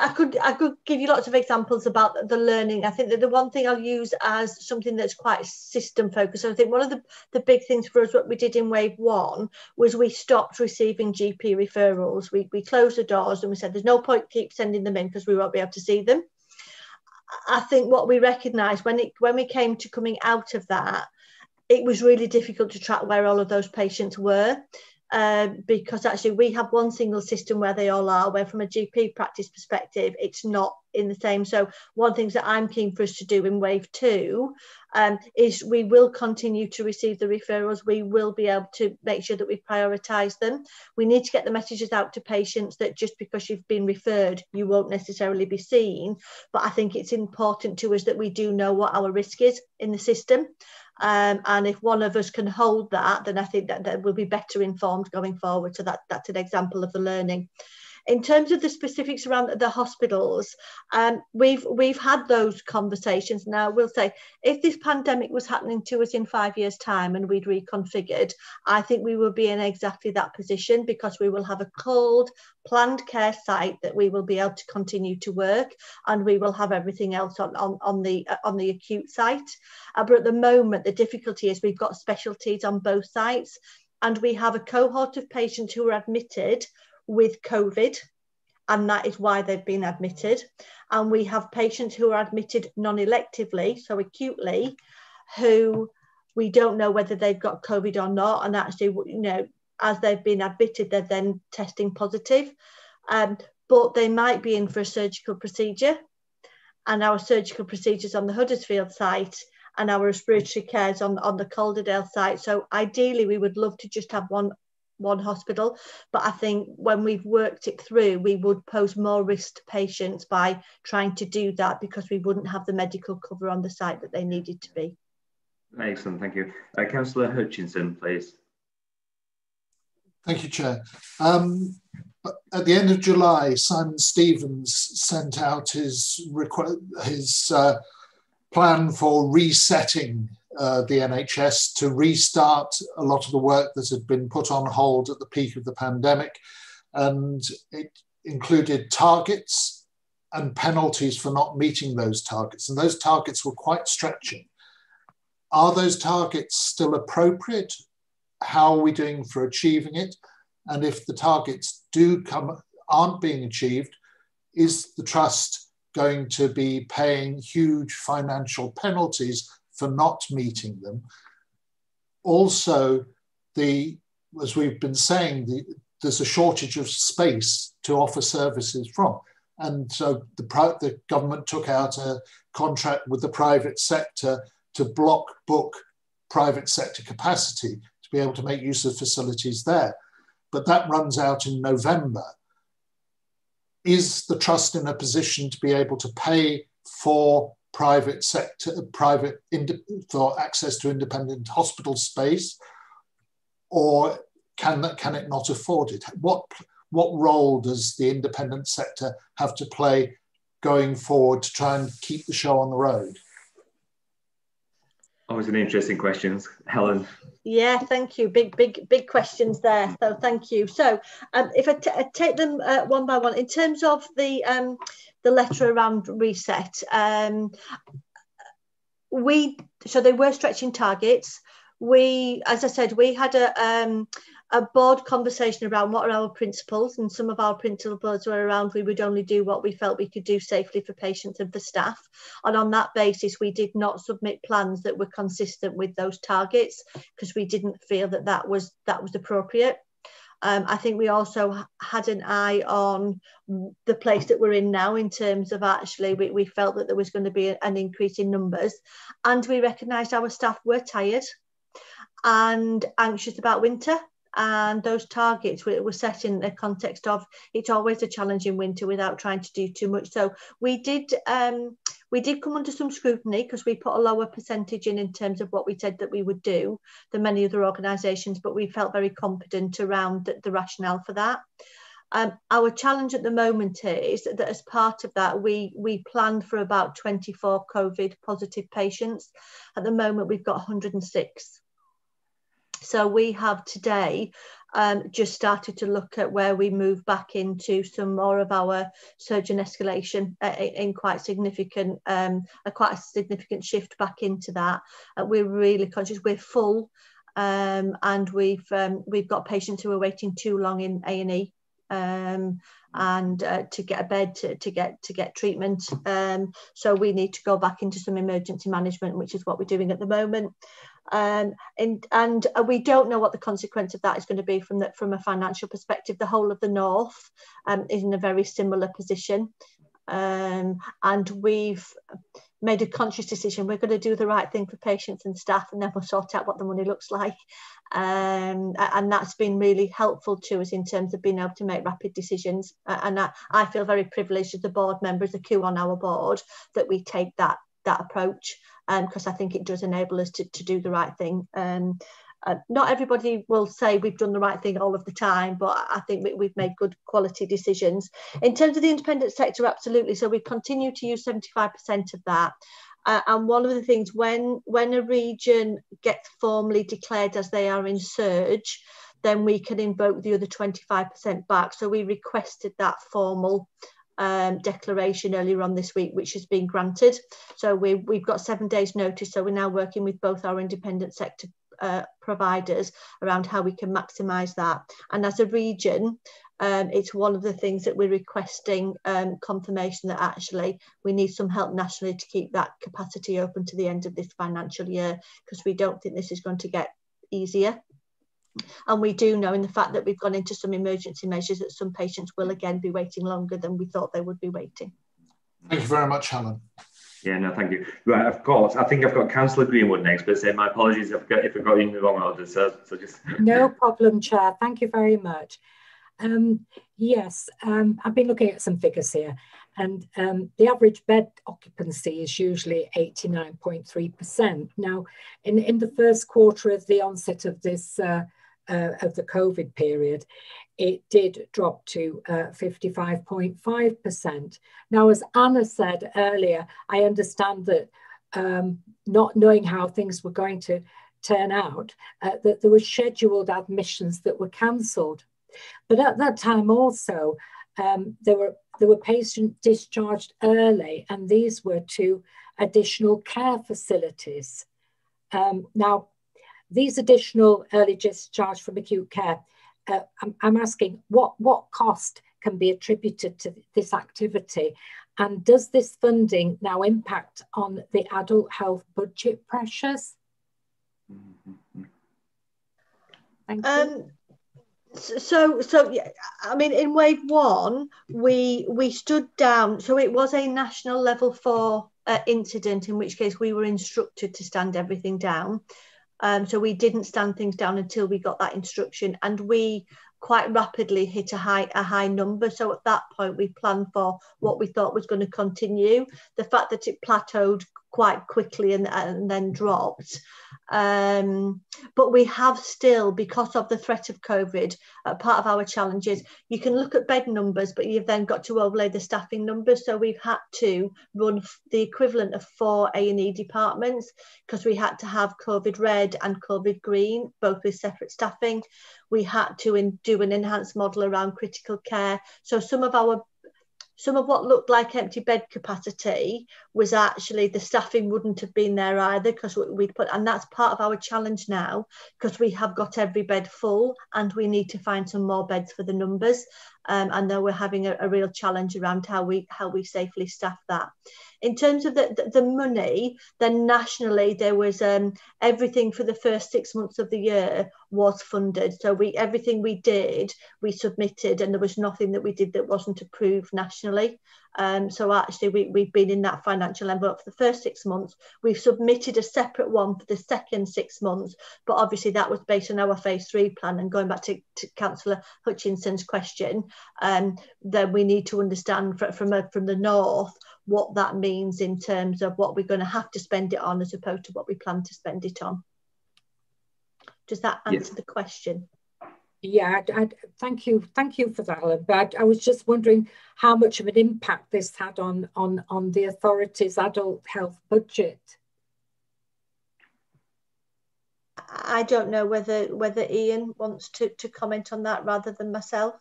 give you lots of examples about the learning. I think that the one thing I'll use as something that's quite system focused. I think one of the big things for us, what we did in wave 1, was we stopped receiving GP referrals. We closed the doors and we said there's no point keep sending them in because we won't be able to see them. I think what we recognised when we came to coming out of that, it was really difficult to track where all of those patients were. Because actually we have one single system where they all are, where from a GP practice perspective, it's not in the same. So one of the things that I'm keen for us to do in wave 2 is we will continue to receive the referrals. We will be able to make sure that we prioritise them. We need to get the messages out to patients that just because you've been referred, you won't necessarily be seen. But I think it's important to us that we do know what our risk is in the system. And if one of us can hold that, then I think that we'll be better informed going forward. So that's an example of the learning. In terms of the specifics around the hospitals, we've had those conversations. Now, we'll say, if this pandemic was happening to us in 5 years' time and we'd reconfigured, I think we will be in exactly that position, because we will have a cold, planned care site that we will be able to continue to work, and we will have everything else on the acute site. But at the moment, the difficulty is we've got specialties on both sites, and we have a cohort of patients who are admitted with COVID, and that is why they've been admitted. And we have patients who are admitted non-electively, so acutely, who we don't know whether they've got COVID or not. And actually, you know, as they've been admitted, they're then testing positive. But they might be in for a surgical procedure, and our surgical procedures on the Huddersfield site and our respiratory cares on the Calderdale site. So ideally, we would love to just have one hospital, but I think when we've worked it through, we would pose more risk to patients by trying to do that, because we wouldn't have the medical cover on the site that they needed to be. Excellent, thank you. Councillor Hutchinson, please. Thank you, Chair. At the end of July, Simon Stevens sent out his plan for resetting the NHS to restart a lot of the work that had been put on hold at the peak of the pandemic. And it included targets and penalties for not meeting those targets. And those targets were quite stretching. Are those targets still appropriate? How are we doing for achieving it? And if the targets aren't being achieved, is the Trust going to be paying huge financial penalties for not meeting them? also, as we've been saying, there's a shortage of space to offer services from. And so the government took out a contract with the private sector to block book private sector capacity to be able to make use of facilities there. But that runs out in November. Is the trust in a position to be able to pay for private sector, for access to independent hospital space, or can it not afford it? What role does the independent sector have to play going forward to try and keep the show on the road? Always an interesting questions, Helen. Yeah, thank you. Big questions there. So thank you. So if I take them one by one, in terms of the letter around reset, so they were stretching targets. As I said, we had a board conversation around what are our principles, and some of our principles were around we would only do what we felt we could do safely for patients and for staff. And on that basis, we did not submit plans that were consistent with those targets because we didn't feel that was appropriate. I think we also had an eye on the place that we're in now in terms of actually we felt that there was going to be an increase in numbers, and we recognised our staff were tired and anxious about winter. And those targets were set in the context of it's always a challenge in winter without trying to do too much. So we did come under some scrutiny because we put a lower percentage in terms of what we said that we would do than many other organisations, but we felt very confident around the rationale for that. Our challenge at the moment is that as part of that, we planned for about 24 COVID positive patients. At the moment, we've got 106. So we have today just started to look at where we move back into some more of our surgeon escalation in quite a significant shift back into that. We're really conscious. We're full, and we've got patients who are waiting too long in A&E. And to get a bed to get treatment, so we need to go back into some emergency management, which is what we're doing at the moment. And we don't know what the consequence of that is going to be from a financial perspective. The whole of the north is in a very similar position, and we've made a conscious decision. We're going to do the right thing for patients and staff, and then we'll sort out what the money looks like. And that's been really helpful to us in terms of being able to make rapid decisions. And I feel very privileged as the board member, as a coup on our board, that we take that approach, because I think it does enable us to do the right thing. Not everybody will say we've done the right thing all of the time, but I think we've made good quality decisions. In terms of the independent sector, absolutely. So we continue to use 75% of that. And one of the things, when a region gets formally declared as they are in surge, then we can invoke the other 25% back. So we requested that formal declaration earlier on this week, which has been granted. So we've got 7 days notice. So we're now working with both our independent sector providers around how we can maximise that. And as a region, it's one of the things that we're requesting confirmation that actually we need some help nationally to keep that capacity open to the end of this financial year, because we don't think this is going to get easier. And we do know, in the fact that we've gone into some emergency measures, that some patients will again be waiting longer than we thought they would be waiting. Thank you very much, Helen. Yeah, no, thank you. Right, of course. I think I've got Councillor Greenwood next, but say my apologies if I've got you in the wrong order. So just no problem, Chair. Thank you very much. Yes, I've been looking at some figures here, and the average bed occupancy is usually 89.3%. Now, in the first quarter of the onset of this of the COVID period, it did drop to 55.5%. Now, as Anna said earlier, I understand that not knowing how things were going to turn out, that there were scheduled admissions that were cancelled. But at that time also, there were patients discharged early, and these were to additional care facilities. Now, these additional early discharge from acute care, I'm asking what cost can be attributed to this activity, and does this funding now impact on the adult health budget pressures? Thank you. So yeah, I mean, in wave one, we stood down. So it was a national level 4 incident, in which case we were instructed to stand everything down. So we didn't stand things down until we got that instruction, and we quite rapidly hit a high number. So at that point, we planned for what we thought was going to continue. The fact that it plateaued quite quickly and then dropped. But we have still, because of the threat of COVID, part of our challenges, you can look at bed numbers, but you've then got to overlay the staffing numbers. So we've had to run the equivalent of 4 A&E departments, because we had to have COVID red and COVID green, both with separate staffing. We had to do an enhanced model around critical care. So some of what looked like empty bed capacity was actually the staffing wouldn't have been there either, because we'd put, and that's part of our challenge now, because we have got every bed full and we need to find some more beds for the numbers. And then we're having a real challenge around how we safely staff that. In terms of the money, then nationally there was everything for the first 6 months of the year was funded. So everything we did, we submitted, and there was nothing that we did that wasn't approved nationally. So actually we've been in that financial envelope for the first 6 months. We've submitted a separate one for the second 6 months, but obviously that was based on our phase 3 plan. And going back to Councillor Hutchinson's question, then we need to understand from the north what that means in terms of what we're going to have to spend it on as opposed to what we plan to spend it on. Does that answer the question? Yeah, thank you for that, Alan. But I was just wondering how much of an impact this had on the authority's adult health budget. I don't know whether Ian wants to comment on that rather than myself.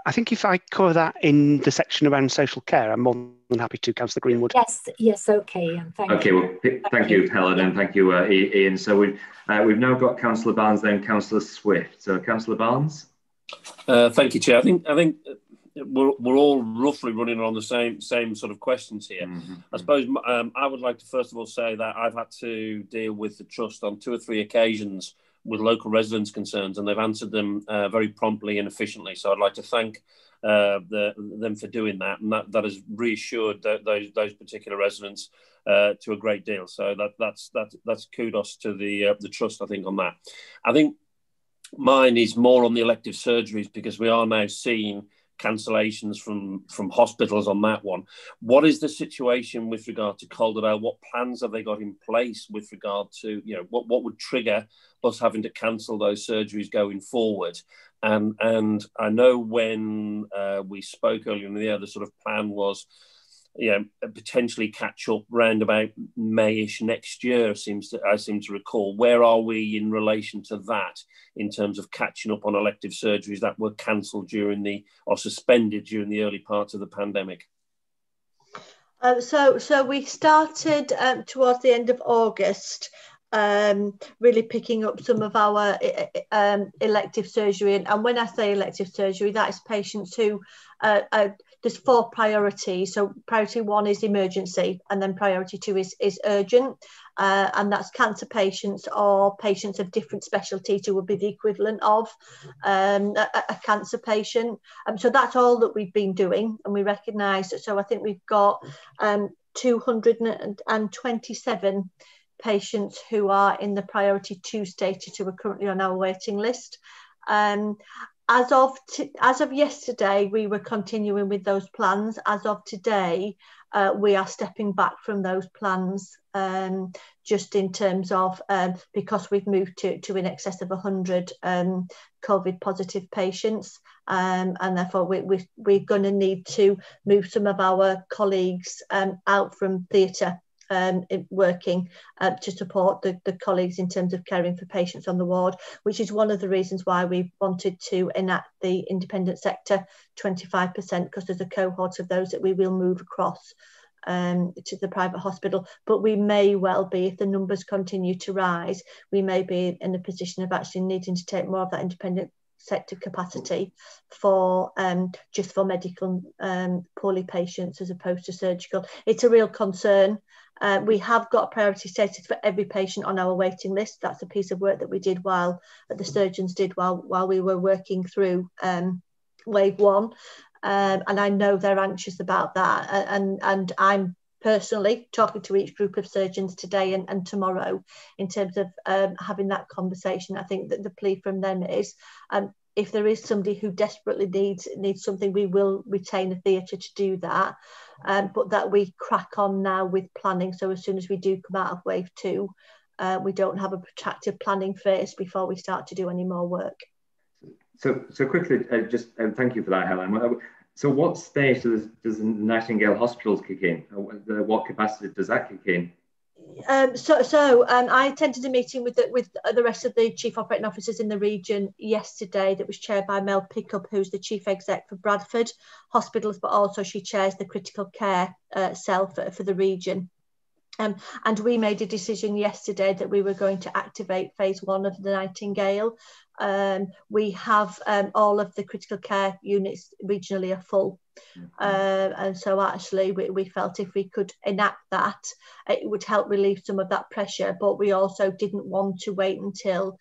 I think if I cover that in the section around social care, I'm more than happy to, Councillor Greenwood. Yes, okay, and thank you. Okay, well, thank you, Helen, and thank you, Ian. So we've now got Councillor Barnes, then Councillor Swift. So Councillor Barnes. Thank you, Chair. I think we're all roughly running on the same sort of questions here. I suppose I would like to first of all say that I've had to deal with the Trust on 2 or 3 occasions with local residents' concerns, and they've answered them very promptly and efficiently. So I'd like to thank them for doing that, and that has reassured those particular residents to a great deal. So that's kudos to the Trust, I think, on that. I think mine is more on the elective surgeries, because we are now seeing cancellations from hospitals on that one. What is the situation with regard to Calderdale? What plans have they got in place with regard to, what would trigger us having to cancel those surgeries going forward? And I know when we spoke earlier in the year, the sort of plan was, potentially catch up round about May-ish next year, I seem to recall. Where are we in relation to that in terms of catching up on elective surgeries that were cancelled or suspended during the early parts of the pandemic? So we started towards the end of August, really picking up some of our elective surgery. And when I say elective surgery, that is patients who there's 4 priorities. So priority 1 is emergency, and then priority 2 is urgent. And that's cancer patients or patients of different specialties who would be the equivalent of a cancer patient. So that's all that we've been doing, and we recognise that. So I think we've got 227 patients who are in the priority 2 status who are currently on our waiting list. As of yesterday, we were continuing with those plans. As of today, we are stepping back from those plans, just in terms of because we've moved to in excess of 100 COVID positive patients, and therefore we're going to need to move some of our colleagues out from theatre. Working to support the colleagues in terms of caring for patients on the ward, which is one of the reasons why we wanted to enact the independent sector 25%, because there's a cohort of those that we will move across to the private hospital. But we may well be, if the numbers continue to rise, we may be in a position of actually needing to take more of that independent sector capacity for just for medical poorly patients as opposed to surgical. It's a real concern. We have got priority status for every patient on our waiting list. That's a piece of work that we did while the surgeons did while we were working through wave one. And I know they're anxious about that. And I'm personally talking to each group of surgeons today and tomorrow in terms of having that conversation. I think that the plea from them is if there is somebody who desperately needs something, we will retain a theatre to do that. But that we crack on now with planning. So as soon as we do come out of wave two, we don't have a protracted planning phase before we start to do any more work. So quickly, thank you for that, Helen. So what stage does the Nightingale hospitals kick in? What capacity does that kick in? I attended a meeting with the rest of the chief operating officers in the region yesterday that was chaired by Mel Pickup, who's the chief exec for Bradford Hospitals, but also she chairs the critical care cell for the region. And we made a decision yesterday that we were going to activate phase one of the Nightingale. We have all of the critical care units regionally are full. And so actually we felt if we could enact that, it would help relieve some of that pressure. But we also didn't want to wait until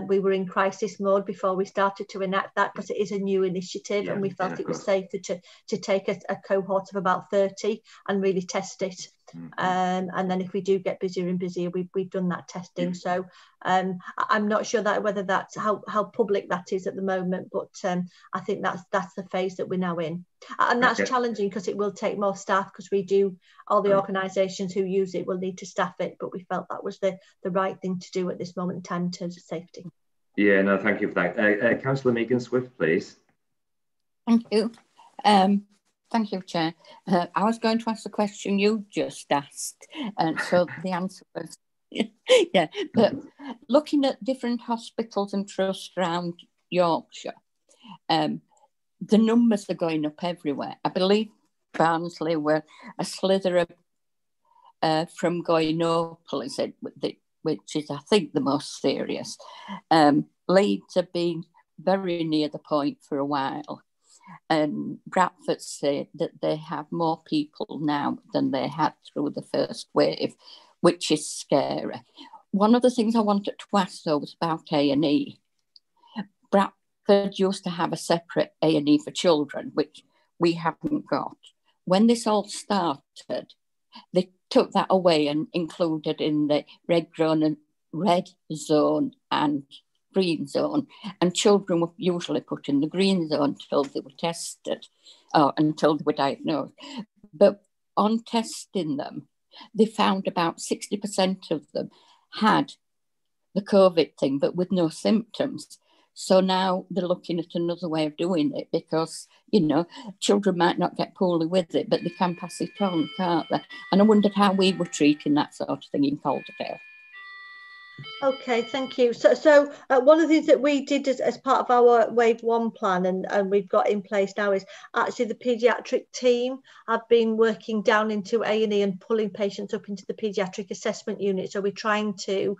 we were in crisis mode before we started to enact that, because it is a new initiative, and we felt it was safer to take a cohort of about 30 and really test it. And then if we do get busier and busier, we've done that testing. So I'm not sure whether that's how public that is at the moment, but I think that's the phase that we're now in. And that's challenging because it will take more staff, because all the organisations who use it will need to staff it, but we felt that was the right thing to do at this moment in time in terms of safety. Yeah, no, thank you for that. Councillor Megan Swift, please. Thank you. Thank you, Chair. I was going to ask the question you just asked, and so the answer was, yeah, but looking at different hospitals and trusts around Yorkshire, the numbers are going up everywhere. I believe Barnsley were a slither from going up, which is, I think, the most serious. Leeds have been very near the point for a while. And Bradford said that they have more people now than they had through the first wave, which is scary. One of the things I wanted to ask, though, was about A&E. Bradford used to have a separate A&E for children, which we haven't got. When this all started, they took that away and included in the red zone and green zone, and children were usually put in the green zone until they were tested, or until they were diagnosed. But on testing them, they found about 60% of them had the COVID thing, but with no symptoms. So now they're looking at another way of doing it, because, children might not get poorly with it, but they can pass it on, can't they? And I wondered how we were treating that sort of thing in Calderdale. Okay, thank you. So one of the things that we did as part of our wave one plan and we've got in place now is actually the paediatric team have been working down into A&E and pulling patients up into the paediatric assessment unit. So we're trying to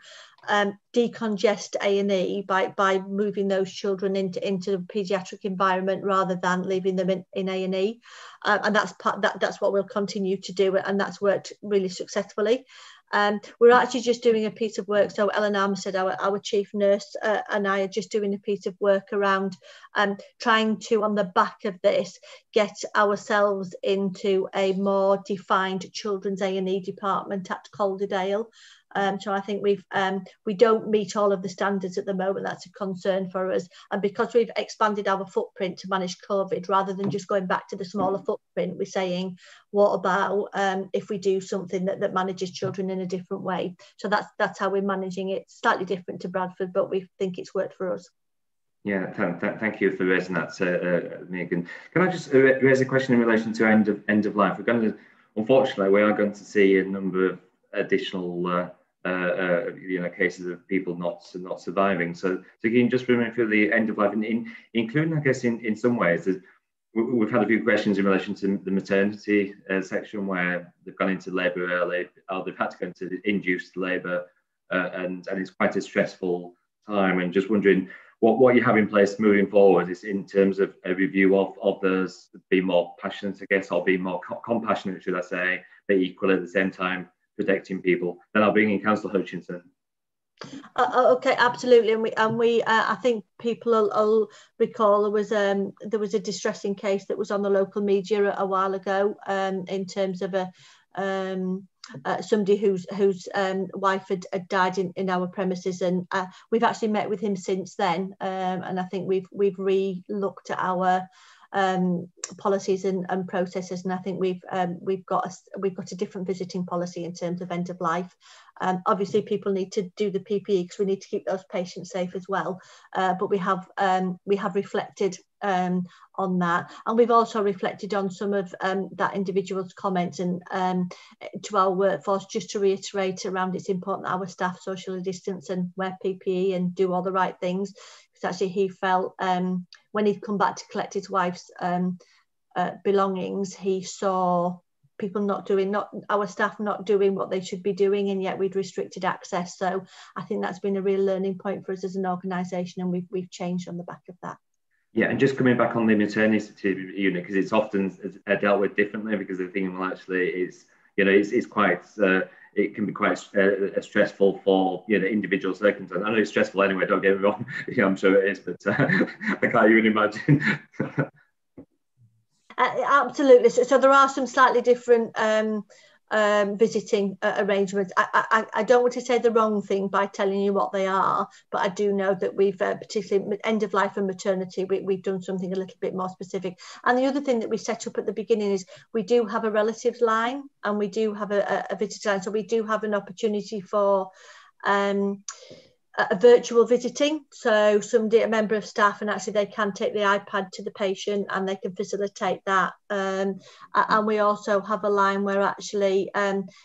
decongest A&E by moving those children into the paediatric environment rather than leaving them in A&E. And that's what we'll continue to do, and that's worked really successfully. We're actually just doing a piece of work. So Ellen Armistead, our chief nurse, and I are just doing a piece of work around trying to, on the back of this, get ourselves into a more defined children's A&E department at Calderdale. So I think we don't meet all of the standards at the moment. That's a concern for us. And because we've expanded our footprint to manage COVID, rather than just going back to the smaller footprint, we're saying, what about if we do something that manages children in a different way? So that's how we're managing it. Slightly different to Bradford, but we think it's worked for us. Yeah, thank you for raising that, Megan. Can I just raise a question in relation to end of life? Unfortunately, we are going to see a number of additional cases of people not surviving. So can you just run through the end of life, including, I guess, in some ways, we've had a few questions in relation to the maternity section where they've gone into labour early, or they've had to go into induced labour, and it's quite a stressful time. And just wondering what you have in place moving forward is in terms of a review of those, be more passionate, I guess, or be more compassionate, should I say, but equally at the same time protecting people. Then I'll bring in Councillor Hutchinson. Okay, absolutely, and we I think people will recall there was a distressing case that was on the local media a while ago in terms of somebody whose wife had died in our premises, and we've actually met with him since then, and I think we've re-looked at our policies and processes, and I think we've got a different visiting policy in terms of end of life. Obviously, people need to do the PPE because we need to keep those patients safe as well. But we have reflected on that, and we've also reflected on some of that individual's comments and to our workforce, just to reiterate around it's important that our staff socially distance and wear PPE and do all the right things. Because actually, he felt when he'd come back to collect his wife's belongings, he saw people our staff not doing what they should be doing, and yet we'd restricted access. So I think that's been a real learning point for us as an organisation, and we've changed on the back of that. Yeah, and just coming back on the maternity unit, because it's often dealt with differently, because the thing, well, actually, it's quite it can be quite stressful for individual circumstances. I know it's stressful anyway, don't get me wrong. I'm sure it is, but I can't even imagine. Absolutely. So there are some slightly different visiting arrangements. I don't want to say the wrong thing by telling you what they are, but I do know that we've particularly end of life and maternity, we've done something a little bit more specific. And the other thing that we set up at the beginning is we do have a relatives line, and we do have a visitor line, so we do have an opportunity for a virtual visiting. So a member of staff, and actually they can take the iPad to the patient and they can facilitate that. And we also have a line where actually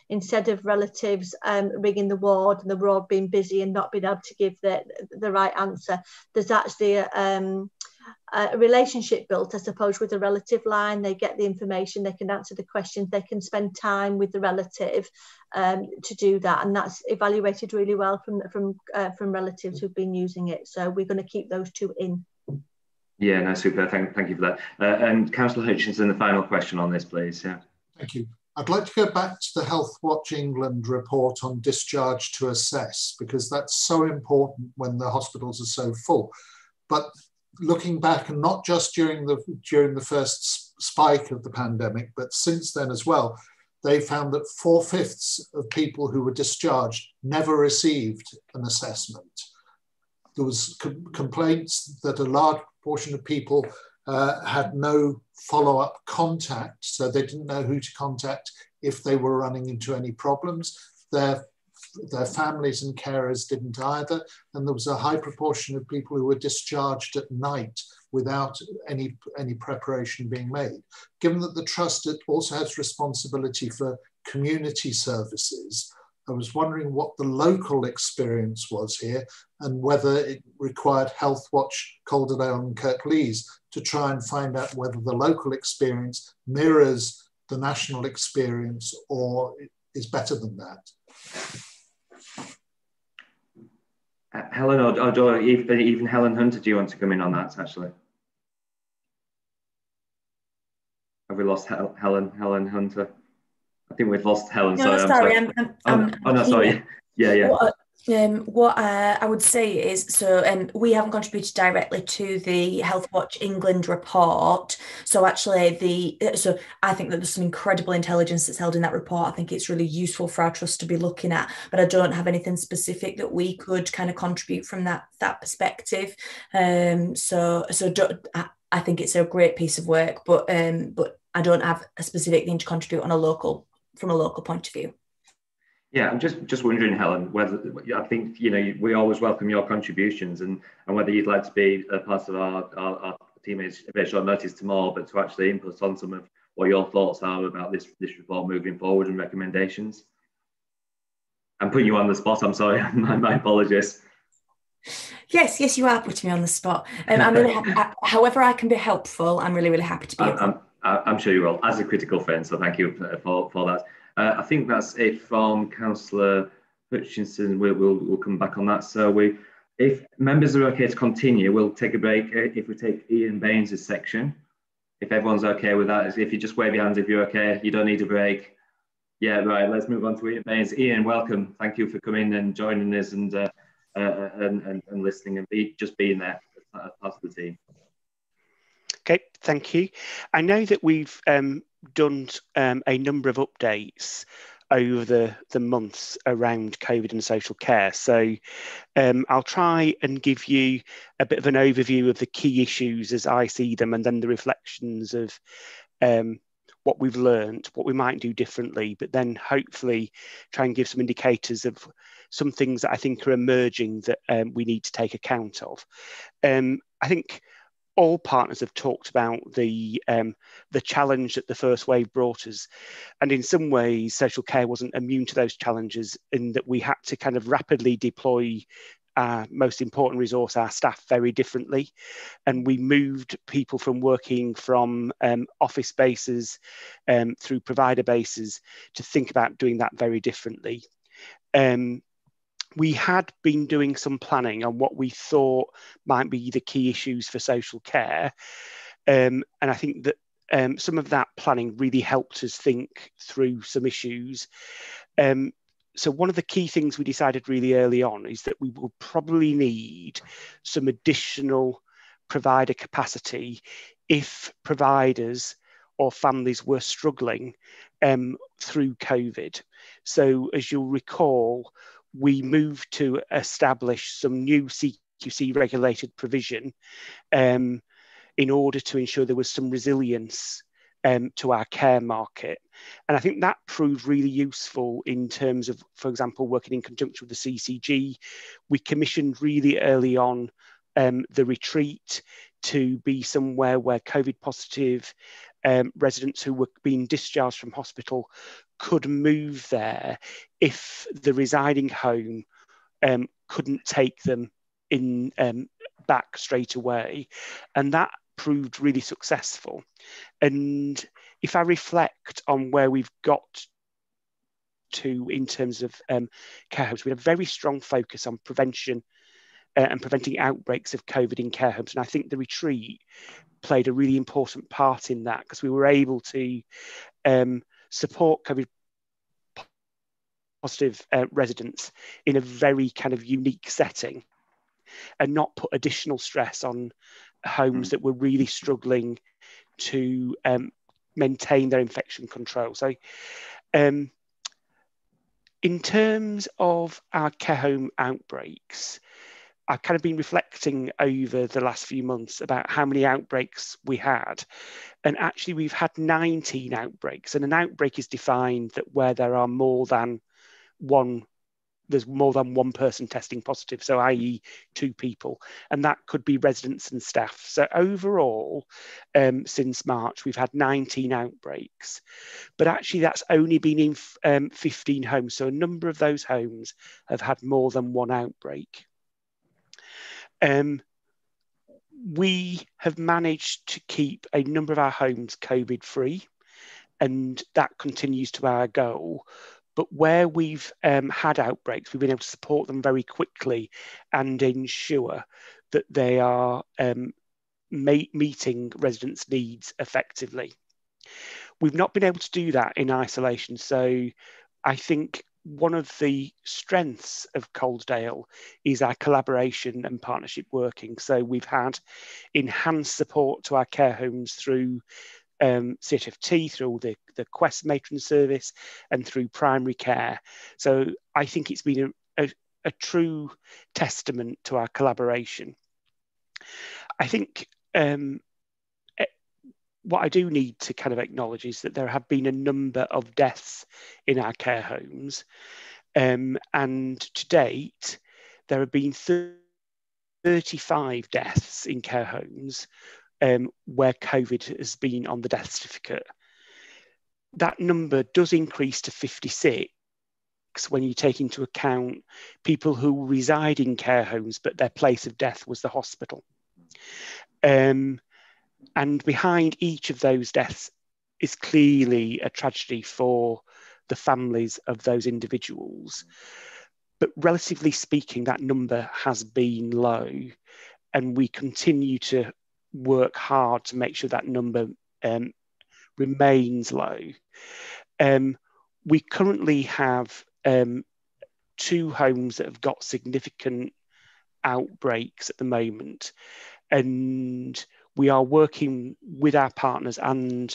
instead of relatives ringing the ward and the ward being busy and not being able to give the right answer, there's actually a relationship built, I suppose, with the relative line. They get the information, they can answer the questions, they can spend time with the relative to do that, and that's evaluated really well from relatives who've been using it. So we're going to keep those two in. Yeah, no, super. Thank you for that. And Councillor Hutchinson, the final question on this, please. Yeah. Thank you. I'd like to go back to the Health Watch England report on discharge to assess, because that's so important when the hospitals are so full. But looking back, and not just during the first spike of the pandemic, but since then as well, they found that 4/5 of people who were discharged never received an assessment. There was complaints that a large portion of people had no follow-up contact, so they didn't know who to contact if they were running into any problems. Their families and carers didn't either, and there was a high proportion of people who were discharged at night without any preparation being made. Given that the Trust also has responsibility for community services, I was wondering what the local experience was here and whether it required Health Watch Calderdale and Kirklees to try and find out whether the local experience mirrors the national experience or is better than that. Helen or even Helen Hunter, do you want to come in on that, actually? Have we lost Helen Hunter? I think we've lost Helen. No, sorry. Oh, no, sorry. Yeah. What I would say is, we haven't contributed directly to the Health Watch England report. So actually, I think that there's some incredible intelligence that's held in that report. I think it's really useful for our trust to be looking at, but I don't have anything specific that we could kind of contribute from that perspective. I think it's a great piece of work, but I don't have a specific thing to contribute from a local point of view. Yeah, I'm just wondering, Helen, whether I think we always welcome your contributions, and whether you'd like to be a part of our team is a bit short notice tomorrow, but to actually input on some of what your thoughts are about this report moving forward and recommendations. I'm putting you on the spot. I'm sorry, my apologies. Yes, you are putting me on the spot. I'm really however I can be helpful, I'm really happy to be. I'm sure you will, as a critical friend. So thank you for that. I think that's it from Councillor Hutchinson. We'll come back on that. So if members are okay to continue, we'll take a break. If we take Ian Baines' section, if everyone's okay with that, if you just wave your hands if you're okay, you don't need a break. Yeah, right. Let's move on to Ian Baines. Ian, welcome. Thank you for coming and joining us and listening and being there as part of the team. Okay, thank you. I know that we've done a number of updates over the months around COVID and social care. So I'll try and give you a bit of an overview of the key issues as I see them, and then the reflections of what we've learned, what we might do differently, but then hopefully try and give some indicators of some things that I think are emerging that we need to take account of. I think all partners have talked about the challenge that the first wave brought us. And in some ways, social care wasn't immune to those challenges, in that we had to kind of rapidly deploy our most important resource, our staff, very differently. And we moved people from working from office bases through provider bases to think about doing that very differently. We had been doing some planning on what we thought might be the key issues for social care. And I think that some of that planning really helped us think through some issues. So one of the key things we decided really early on is that we will probably need some additional provider capacity if providers or families were struggling through COVID. So as you'll recall, we moved to establish some new CQC regulated provision in order to ensure there was some resilience to our care market. And I think that proved really useful in terms of, for example, working in conjunction with the CCG. We commissioned really early on the retreat to be somewhere where COVID positive residents who were being discharged from hospital could move there if the residing home couldn't take them in back straight away. And that proved really successful. And if I reflect on where we've got to in terms of care homes, we had a very strong focus on prevention and preventing outbreaks of COVID in care homes. And I think the retreat played a really important part in that, because we were able to support COVID positive residents in a very kind of unique setting and not put additional stress on homes that were really struggling to maintain their infection control. So in terms of our care home outbreaks, I've kind of been reflecting over the last few months about how many outbreaks we had. And actually we've had 19 outbreaks. And an outbreak is defined that where there are more than one person testing positive, so i.e. 2 people, and that could be residents and staff. So overall, since March, we've had 19 outbreaks, but actually that's only been in 15 homes. So a number of those homes have had more than one outbreak. We have managed to keep a number of our homes COVID free, and that continues to our goal. But where we've had outbreaks, we've been able to support them very quickly and ensure that they are meeting residents' needs effectively. We've not been able to do that in isolation. So I think one of the strengths of Calderdale is our collaboration and partnership working. So we've had enhanced support to our care homes through CHFT, through the Quest matron service, and through primary care. So I think it's been a true testament to our collaboration. I think what I do need to kind of acknowledge is that there have been a number of deaths in our care homes. And to date, there have been 35 deaths in care homes where COVID has been on the death certificate. That number does increase to 56 when you take into account people who reside in care homes, but their place of death was the hospital. And behind each of those deaths is clearly a tragedy for the families of those individuals. But relatively speaking, that number has been low, and we continue to work hard to make sure that number remains low. we currently have 2 homes that have got significant outbreaks at the moment, and we are working with our partners and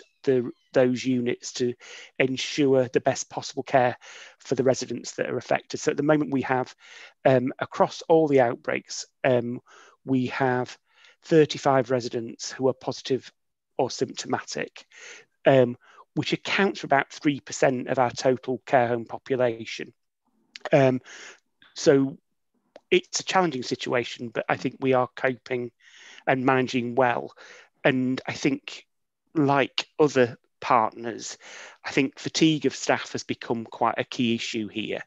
those units to ensure the best possible care for the residents that are affected. So at the moment we have, across all the outbreaks, we have 35 residents who are positive or symptomatic, which accounts for about 3% of our total care home population. So it's a challenging situation, but I think we are coping and managing well. And I think, like other partners, I think fatigue of staff has become quite a key issue here.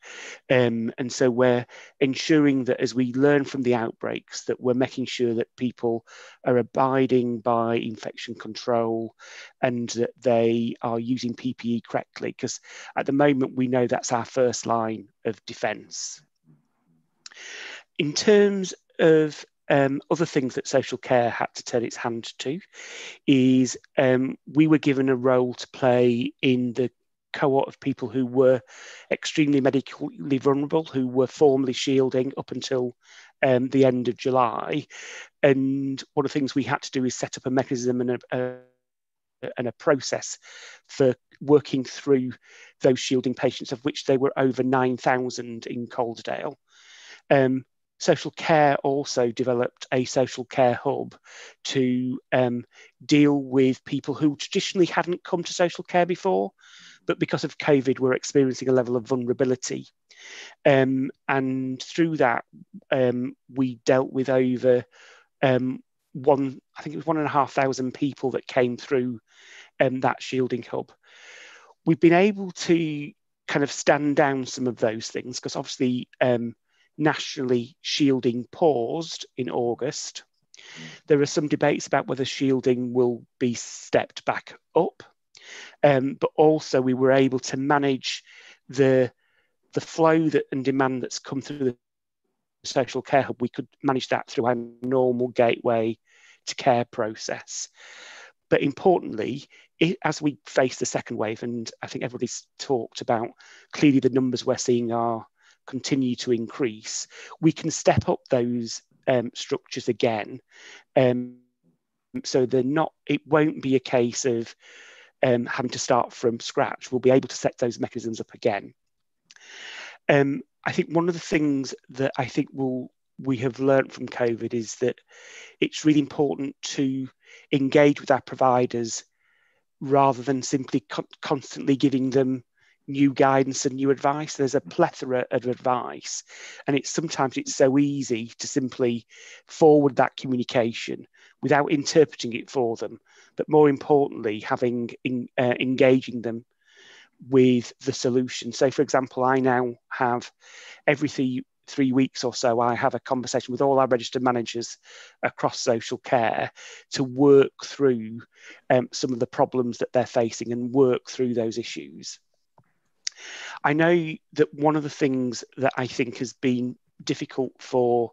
And so we're ensuring that as we learn from the outbreaks, that we're making sure that people are abiding by infection control and that they are using PPE correctly, because at the moment we know that's our first line of defence. In terms of other things that social care had to turn its hand to is we were given a role to play in the cohort of people who were extremely medically vulnerable, who were formally shielding up until the end of July. And one of the things we had to do is set up a mechanism and a process for working through those shielding patients, of which there were over 9,000 in Calderdale. Social Care also developed a social care hub to deal with people who traditionally hadn't come to social care before, but because of COVID were experiencing a level of vulnerability. And through that, we dealt with over I think it was 1,500 people that came through that shielding hub. We've been able to kind of stand down some of those things because obviously nationally shielding paused in August. There are some debates about whether shielding will be stepped back up, but also we were able to manage the flow and demand that's come through the social care hub. We could manage that through our normal gateway to care process. But importantly, as we face the second wave, and I think everybody's talked about, clearly the numbers we're seeing continue to increase, we can step up those structures again. So it won't be a case of having to start from scratch. We'll be able to set those mechanisms up again. I think one of the things that I think we have learned from COVID is that it's really important to engage with our providers rather than simply constantly giving them new guidance and new advice. There's a plethora of advice, and sometimes it's so easy to simply forward that communication without interpreting it for them, but more importantly, engaging them with the solution. So for example, I now have every 3 weeks or so, I have a conversation with all our registered managers across social care to work through some of the problems that they're facing and work through those issues. I know that one of the things that I think has been difficult for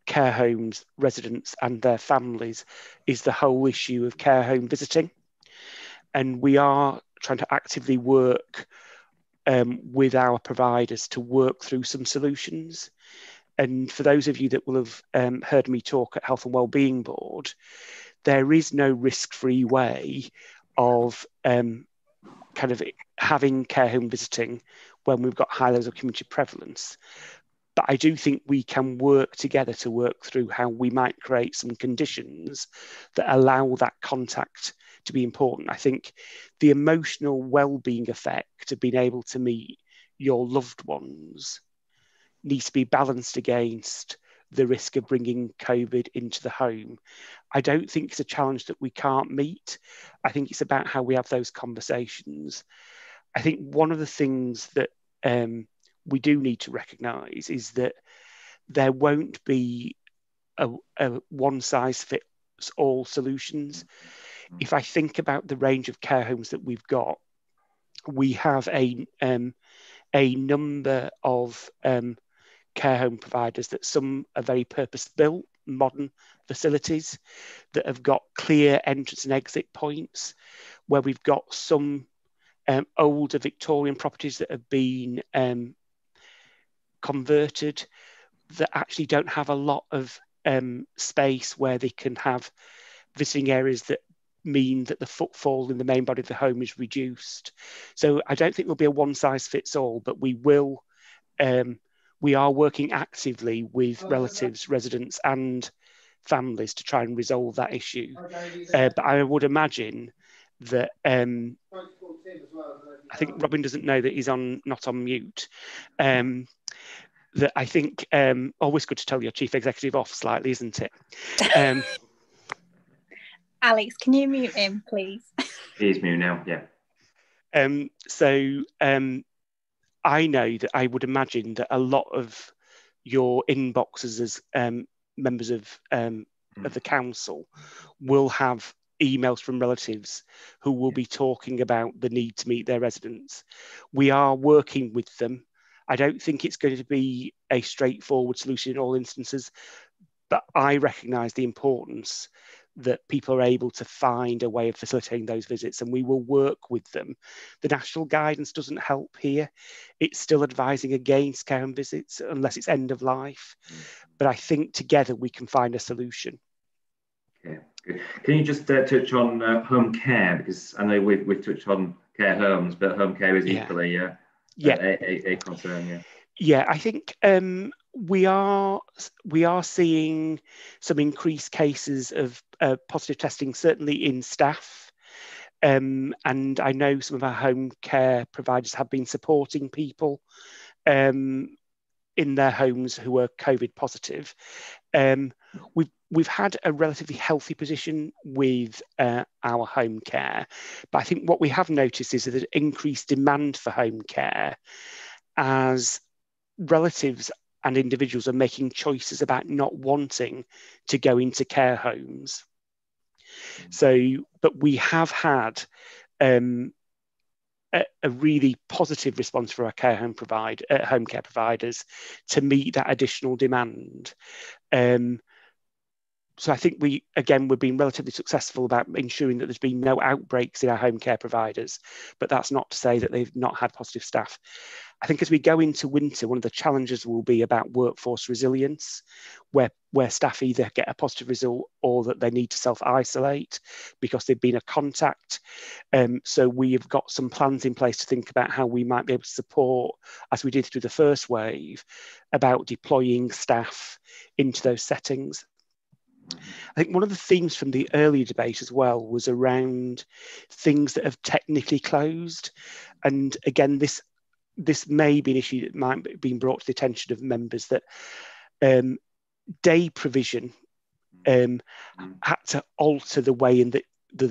care homes residents and their families is the whole issue of care home visiting. And we are trying to actively work with our providers to work through some solutions. And for those of you that will have heard me talk at Health and Wellbeing Board, there is no risk-free way of kind of having care home visiting when we've got high levels of community prevalence. But I do think we can work together to work through how we might create some conditions that allow that contact to be important. I think the emotional well-being effect of being able to meet your loved ones needs to be balanced against the risk of bringing COVID into the home. I don't think it's a challenge that we can't meet. I think it's about how we have those conversations. I think one of the things that we do need to recognise is that there won't be a one-size-fits-all solutions. If I think about the range of care homes that we've got, we have a number of care home providers that some are very purpose-built, modern facilities that have got clear entrance and exit points, where we've got some older Victorian properties that have been converted that actually don't have a lot of space where they can have visiting areas that mean that the footfall in the main body of the home is reduced. So I don't think there'll be a one size fits all, but we are working actively with relatives, residents and families to try and resolve that issue. But I would imagine that I think Robin doesn't know that he's not on mute. That I think always good to tell your chief executive off slightly, isn't it? Alex, can you mute him, please? He's mute now, yeah. So I know that I would imagine that a lot of your inboxes as members of the council will have emails from relatives who will be talking about the need to meet their residents. We are working with them. I don't think it's going to be a straightforward solution in all instances, but I recognise the importance that people are able to find a way of facilitating those visits, and we will work with them. The national guidance doesn't help here. It's still advising against care home visits unless it's end of life. But I think together we can find a solution. Okay, good. Can you just touch on home care? Because I know we've touched on care homes, but home care is equally a concern. Yeah, I think we are seeing some increased cases of positive testing, certainly in staff. And I know some of our home care providers have been supporting people in their homes who are COVID positive. We've had a relatively healthy position with our home care, but I think what we have noticed is that there's increased demand for home care as relatives and individuals are making choices about not wanting to go into care homes. So, but we have had a really positive response for our home care providers to meet that additional demand. So I think we've been relatively successful about ensuring that there's been no outbreaks in our home care providers, but that's not to say that they've not had positive staff. I think as we go into winter, one of the challenges will be about workforce resilience, where staff either get a positive result or that they need to self-isolate because they've been a contact. So we have got some plans in place to think about how we might be able to support, as we did through the first wave, about deploying staff into those settings. I think one of the themes from the earlier debate as well was around things that have technically closed. And again, this may be an issue that might be being brought to the attention of members, that day provision had to alter the way in that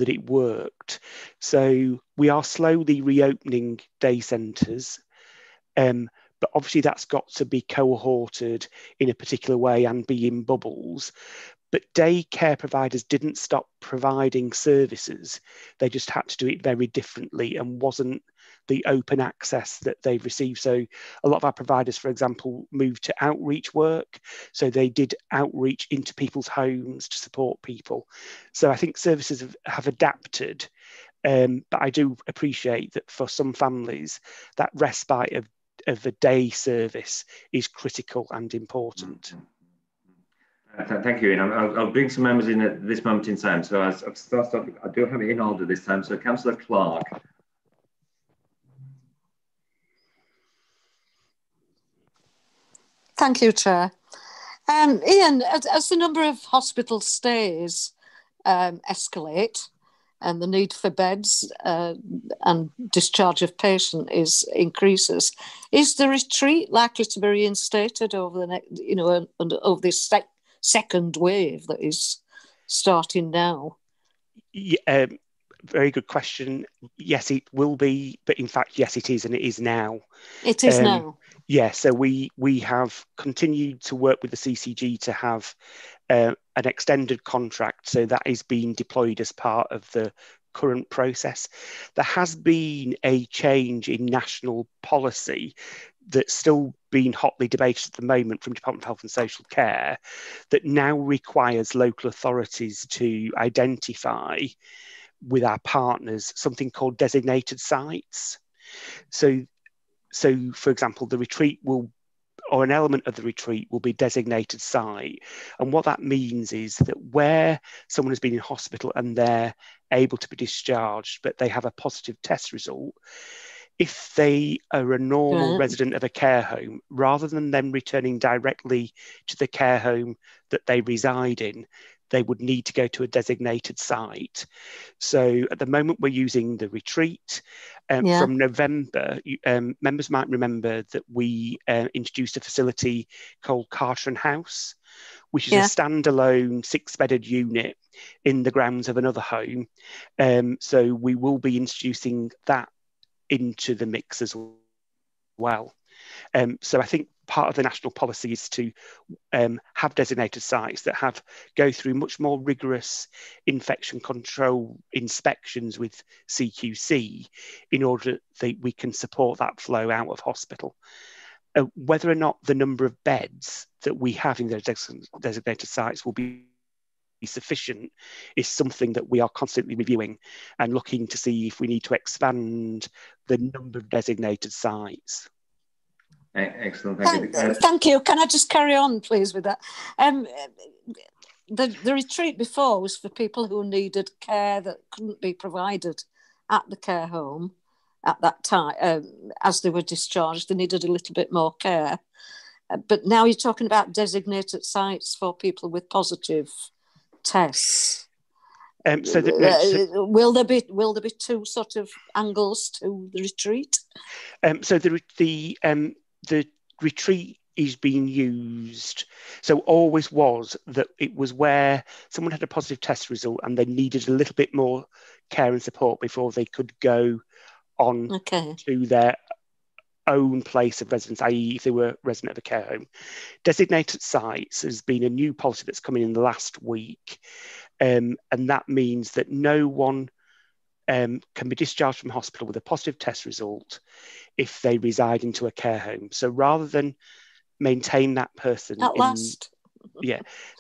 it worked. So we are slowly reopening day centres, but obviously that's got to be cohorted in a particular way and be in bubbles. But day care providers didn't stop providing services. They just had to do it very differently and wasn't the open access that they've received. So a lot of our providers, for example, moved to outreach work. So they did outreach into people's homes to support people. So I think services have adapted. But I do appreciate that for some families, that respite of a day service is critical and important. Thank you, Ian. I'll bring some members in at this moment in time. So I do have it in order this time. So Councillor Clark. Thank you, Chair. Ian, as the number of hospital stays escalate and the need for beds and discharge of patient increases, is the retreat likely to be reinstated over the next, over this second wave that is starting now? Yeah, very good question. Yes, it will be, but in fact, yes, it is, and it is now. It is now. Yeah, so we have continued to work with the CCG to have an extended contract, so that is being deployed as part of the current process. There has been a change in national policy that's still being hotly debated at the moment from Department of Health and Social Care, that now requires local authorities to identify with our partners something called designated sites. So for example, the retreat will, or an element of the retreat will be designated site. And what that means is that where someone has been in hospital and they're able to be discharged, but they have a positive test result, if they are a normal resident of a care home, rather than them returning directly to the care home that they reside in, they would need to go to a designated site. So at the moment we're using the retreat. From November, members might remember that we introduced a facility called Cartron House, which is a standalone 6-bedded unit in the grounds of another home. So we will be introducing that into the mix as well. So I think part of the national policy is to have designated sites that go through much more rigorous infection control inspections with CQC in order that we can support that flow out of hospital. Whether or not the number of beds that we have in those designated sites will be sufficient is something that we are constantly reviewing and looking to see if we need to expand the number of designated sites. Excellent. Thank you. Can I just carry on, please, with that? The retreat before was for people who needed care that couldn't be provided at the care home at that time. As they were discharged, they needed a little bit more care. But now you're talking about designated sites for people with positive tests. Will there be two sort of angles to the retreat? So the retreat is being used. So always was that it was where someone had a positive test result and they needed a little bit more care and support before they could go on to their own place of residence, i.e. if they were resident of a care home. Designated sites has been a new policy that's come in the last week. And that means that no one can be discharged from hospital with a positive test result if they reside into a care home. So rather than maintain that person at last,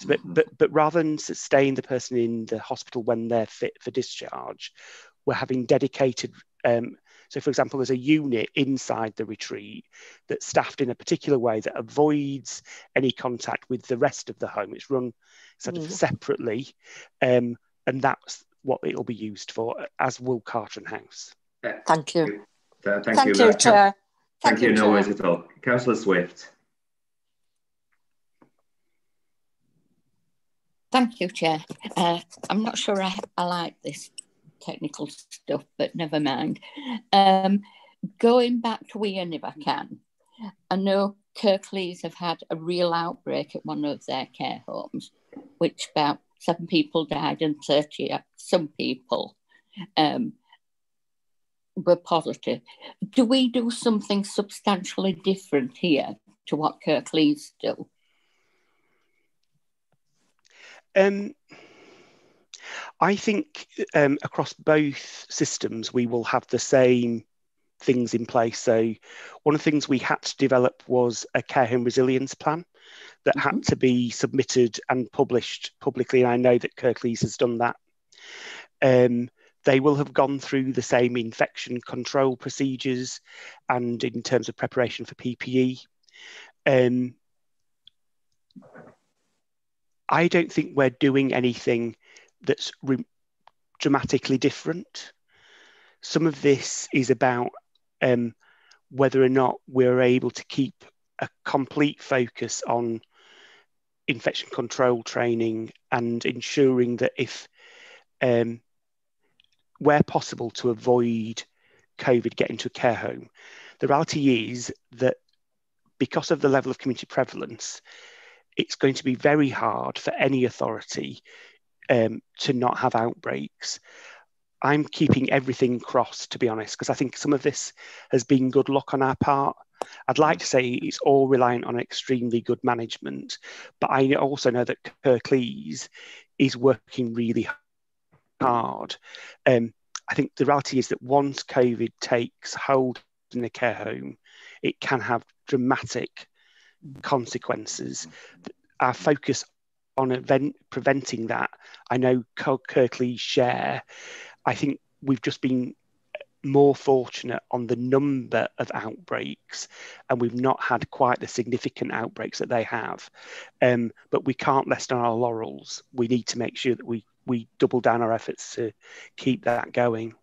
but rather than sustain the person in the hospital when they're fit for discharge, we're having dedicated. So, for example, there's a unit inside the retreat that's staffed in a particular way that avoids any contact with the rest of the home. It's run sort of separately, and that's what it'll be used for, as will Cartron House. Thank you. Thank you, Chair. Thank you, no worries at all. Councillor Swift. Thank you, Chair. I'm not sure I like this technical stuff, but never mind. Going back to Wian if I can, I know Kirklees have had a real outbreak at one of their care homes, which about 7 people died and 30, some people were positive. Do we do something substantially different here to what Kirklees do? I think across both systems we will have the same things in place. So one of the things we had to develop was a care home resilience plan that had to be submitted and published publicly, and I know that Kirklees has done that. They will have gone through the same infection control procedures and in terms of preparation for PPE. I don't think we're doing anything that's dramatically different. Some of this is about whether or not we're able to keep a complete focus on infection control training and ensuring that if where possible to avoid COVID getting to a care home. The reality is that because of the level of community prevalence, it's going to be very hard for any authority to not have outbreaks. I'm keeping everything crossed, to be honest, because I think some of this has been good luck on our part. I'd like to say it's all reliant on extremely good management, but I also know that Kirklees is working really hard. I think the reality is that once COVID takes hold in the care home, it can have dramatic consequences. Our focus on preventing that, I know Kirklees share, I think we've just been more fortunate on the number of outbreaks, and we've not had quite the significant outbreaks that they have. But we can't rest on our laurels. We need to make sure that we double down our efforts to keep that going.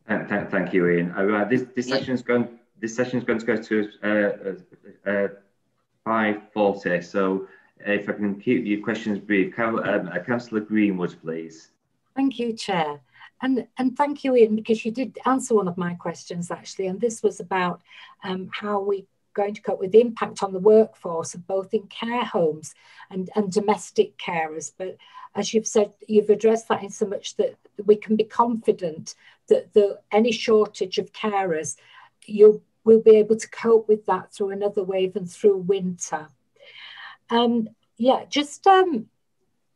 Thank you, Ian. This session is going to go to 5:40. So if I can keep your questions brief, Councillor Greenwood, please. Thank you, Chair. And thank you, Ian, because you did answer one of my questions, actually, and this was about how we're going to cope with the impact on the workforce, both in care homes and domestic carers. But as you've said, you've addressed that in so much that we can be confident that any shortage of carers, we'll be able to cope with that through another wave and through winter. I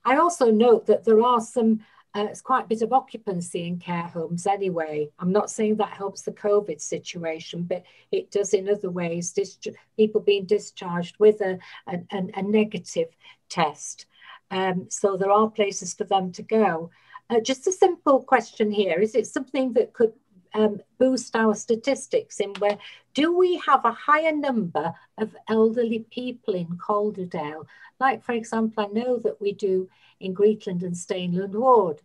also note that there are some it's quite a bit of occupancy in care homes anyway. I'm not saying that helps the COVID situation, but it does in other ways, people being discharged with a negative test. So there are places for them to go. Just a simple question here. Is it something that could boost our statistics in where do we have a higher number of elderly people in Calderdale? Like, for example, I know that we do in Greetland and Stainland Ward.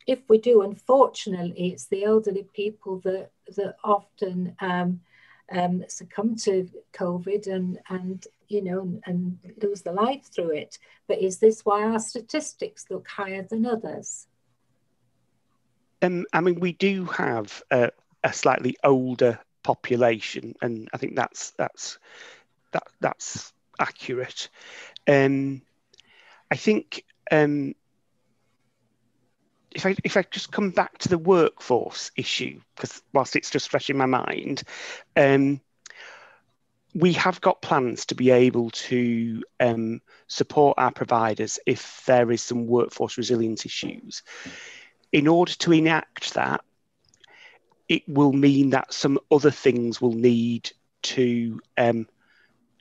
If we do, unfortunately, it's the elderly people that often succumb to COVID and lose their life through it. But is this why our statistics look higher than others? I mean, we do have a slightly older population, and I think that's accurate. I think if I just come back to the workforce issue, because whilst it's just fresh in my mind, we have got plans to be able to support our providers if there is some workforce resilience issues. In order to enact that, it will mean that some other things will need to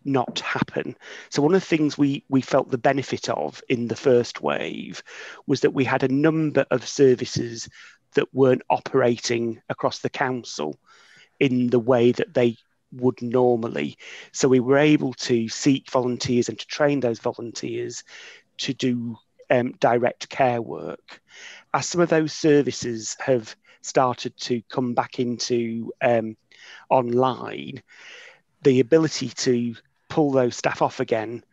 not happen. So one of the things we felt the benefit of in the first wave was that we had a number of services that weren't operating across the council in the way that they would normally. So we were able to seek volunteers and to train those volunteers to do direct care work. As some of those services have started to come back into online, the ability to pull those staff off again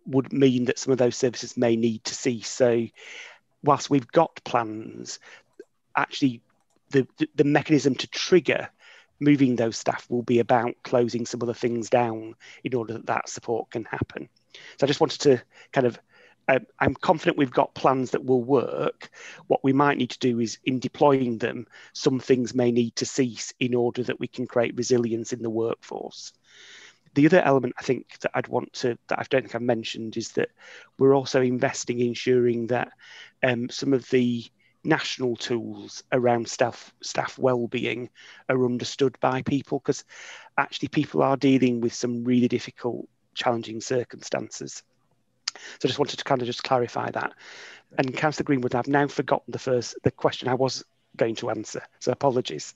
would mean that some of those services may need to cease. So whilst we've got plans, actually the mechanism to trigger moving those staff will be about closing some other things down in order that support can happen. So I just wanted to kind of, I'm confident we've got plans that will work. What we might need to do is, in deploying them, some things may need to cease in order that we can create resilience in the workforce. The other element I think that I don't think I've mentioned is that we're also investing in ensuring that some of the national tools around staff well-being are understood by people, because actually people are dealing with some really difficult, challenging circumstances. So I just wanted to kind of just clarify that. And Councillor Greenwood, I've now forgotten the question I was going to answer, so apologies.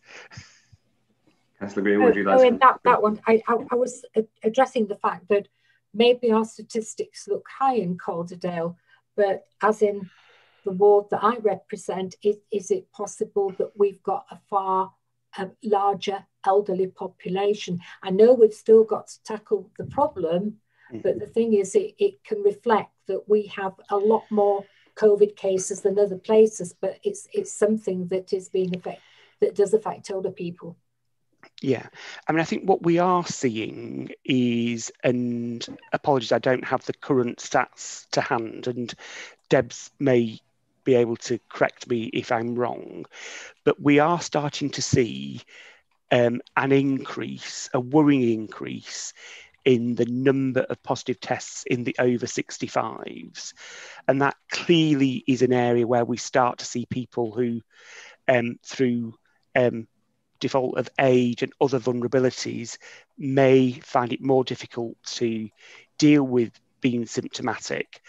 Councillor Greenwood, would you like to... that one, I was addressing the fact that maybe our statistics look high in Calderdale, but as in the ward that I represent, is it possible that we've got a far larger elderly population? I know we've still got to tackle the problem, but the thing is it can reflect that we have a lot more COVID cases than other places, but it's something that is that does affect older people. Yeah, I mean, I think what we are seeing is, and apologies, I don't have the current stats to hand, and Debs may be able to correct me if I'm wrong, but we are starting to see an increase, a worrying increase in the number of positive tests in the over 65s. And that clearly is an area where we start to see people who, through default of age and other vulnerabilities, may find it more difficult to deal with being symptomatic.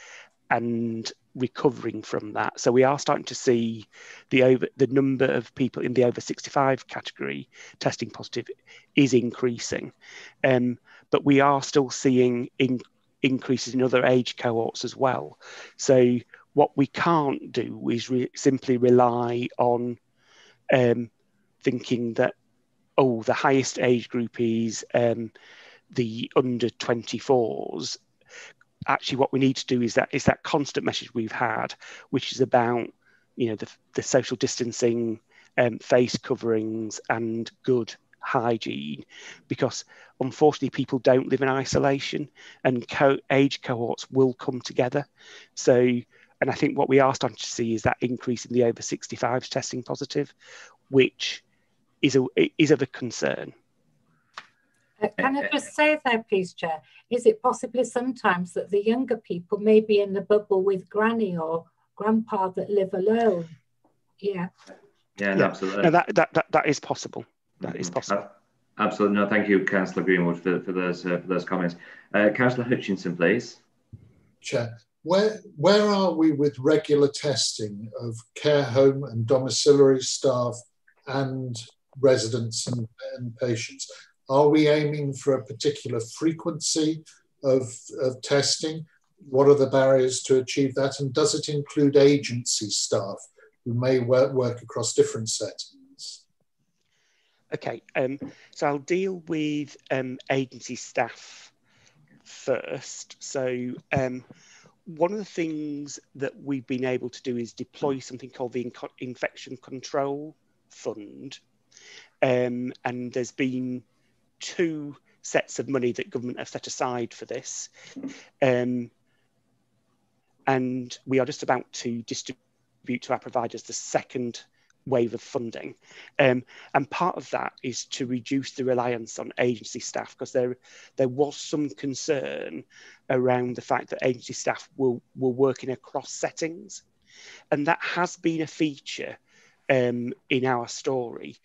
And recovering from that. So we are starting to see the number of people in the over 65 category testing positive is increasing, but we are still seeing increases in other age cohorts as well. So what we can't do is simply rely on thinking that, oh, the highest age group is the under 24s. Actually, what we need to do is that constant message we've had, which is about, you know, the social distancing, face coverings, and good hygiene, because unfortunately people don't live in isolation, and age cohorts will come together. So, and I think what we are starting to see is that increase in the over 65s testing positive, which is of a concern. Can I just say there, please, Chair, is it possibly sometimes that the younger people may be in the bubble with granny or grandpa that live alone? Yeah. Yeah, no, absolutely. No, that is possible. That is possible. Absolutely. No, thank you, Councillor Greenwood, for those comments. Councillor Hutchinson, please. Chair, where are we with regular testing of care home and domiciliary staff and residents and patients? Are we aiming for a particular frequency of testing? What are the barriers to achieve that? And does it include agency staff who may work across different settings? Okay, so I'll deal with agency staff first. So one of the things that we've been able to do is deploy something called the Infection Control Fund. And there's been 2 sets of money that government have set aside for this. And we are just about to distribute to our providers the second wave of funding. And part of that is to reduce the reliance on agency staff, because there was some concern around the fact that agency staff were working across settings. And that has been a feature in our story.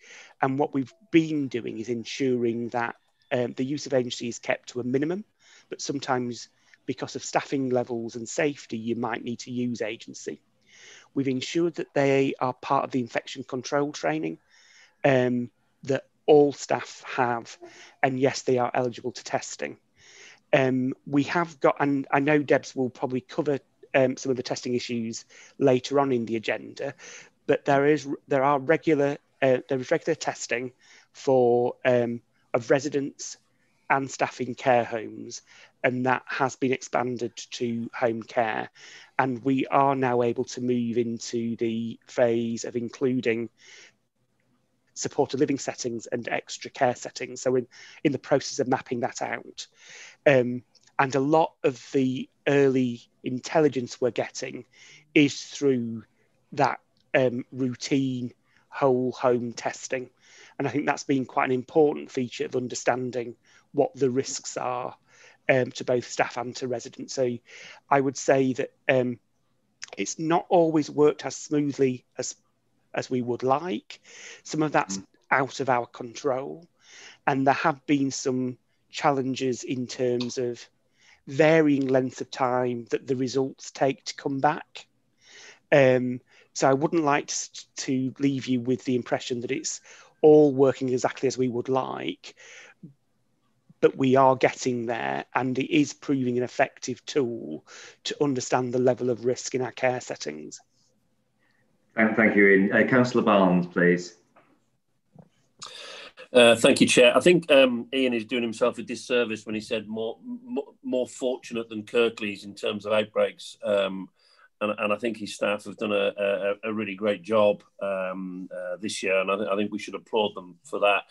And what we've been doing is ensuring that the use of agency is kept to a minimum, but sometimes because of staffing levels and safety, you might need to use agency. We've ensured that they are part of the infection control training that all staff have, and yes, they are eligible to testing. We have got, and I know Debs will probably cover some of the testing issues later on in the agenda, but there is regular testing for of residents and staff in care homes, and that has been expanded to home care. And we are now able to move into the phase of including supported living settings and extra care settings. So in the process of mapping that out. And a lot of the early intelligence we're getting is through that routine whole home testing. And I think that's been quite an important feature of understanding what the risks are to both staff and to residents. So I would say that it's not always worked as smoothly as we would like. Some of that's out of our control. And there have been some challenges in terms of varying lengths of time that the results take to come back. So I wouldn't like to leave you with the impression that it's all working exactly as we would like, but we are getting there, and it is proving an effective tool to understand the level of risk in our care settings. Thank you, Ian. Councillor Barnes, please. Thank you, Chair. I think Ian is doing himself a disservice when he said more fortunate than Kirklees in terms of outbreaks. And I think his staff have done a really great job this year, and I think we should applaud them for that.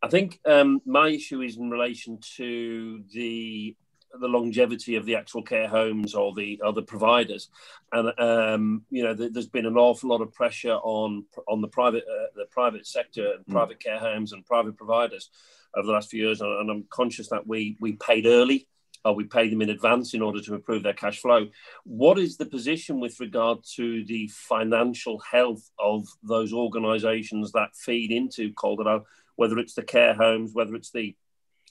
I think my issue is in relation to the longevity of the actual care homes or the other providers, and you know, there's been an awful lot of pressure on the private sector and private care homes and private providers over the last few years, and I'm conscious that we paid early. We pay them in advance in order to improve their cash flow. What is the position with regard to the financial health of those organisations that feed into Calderwood, whether it's the care homes, whether it's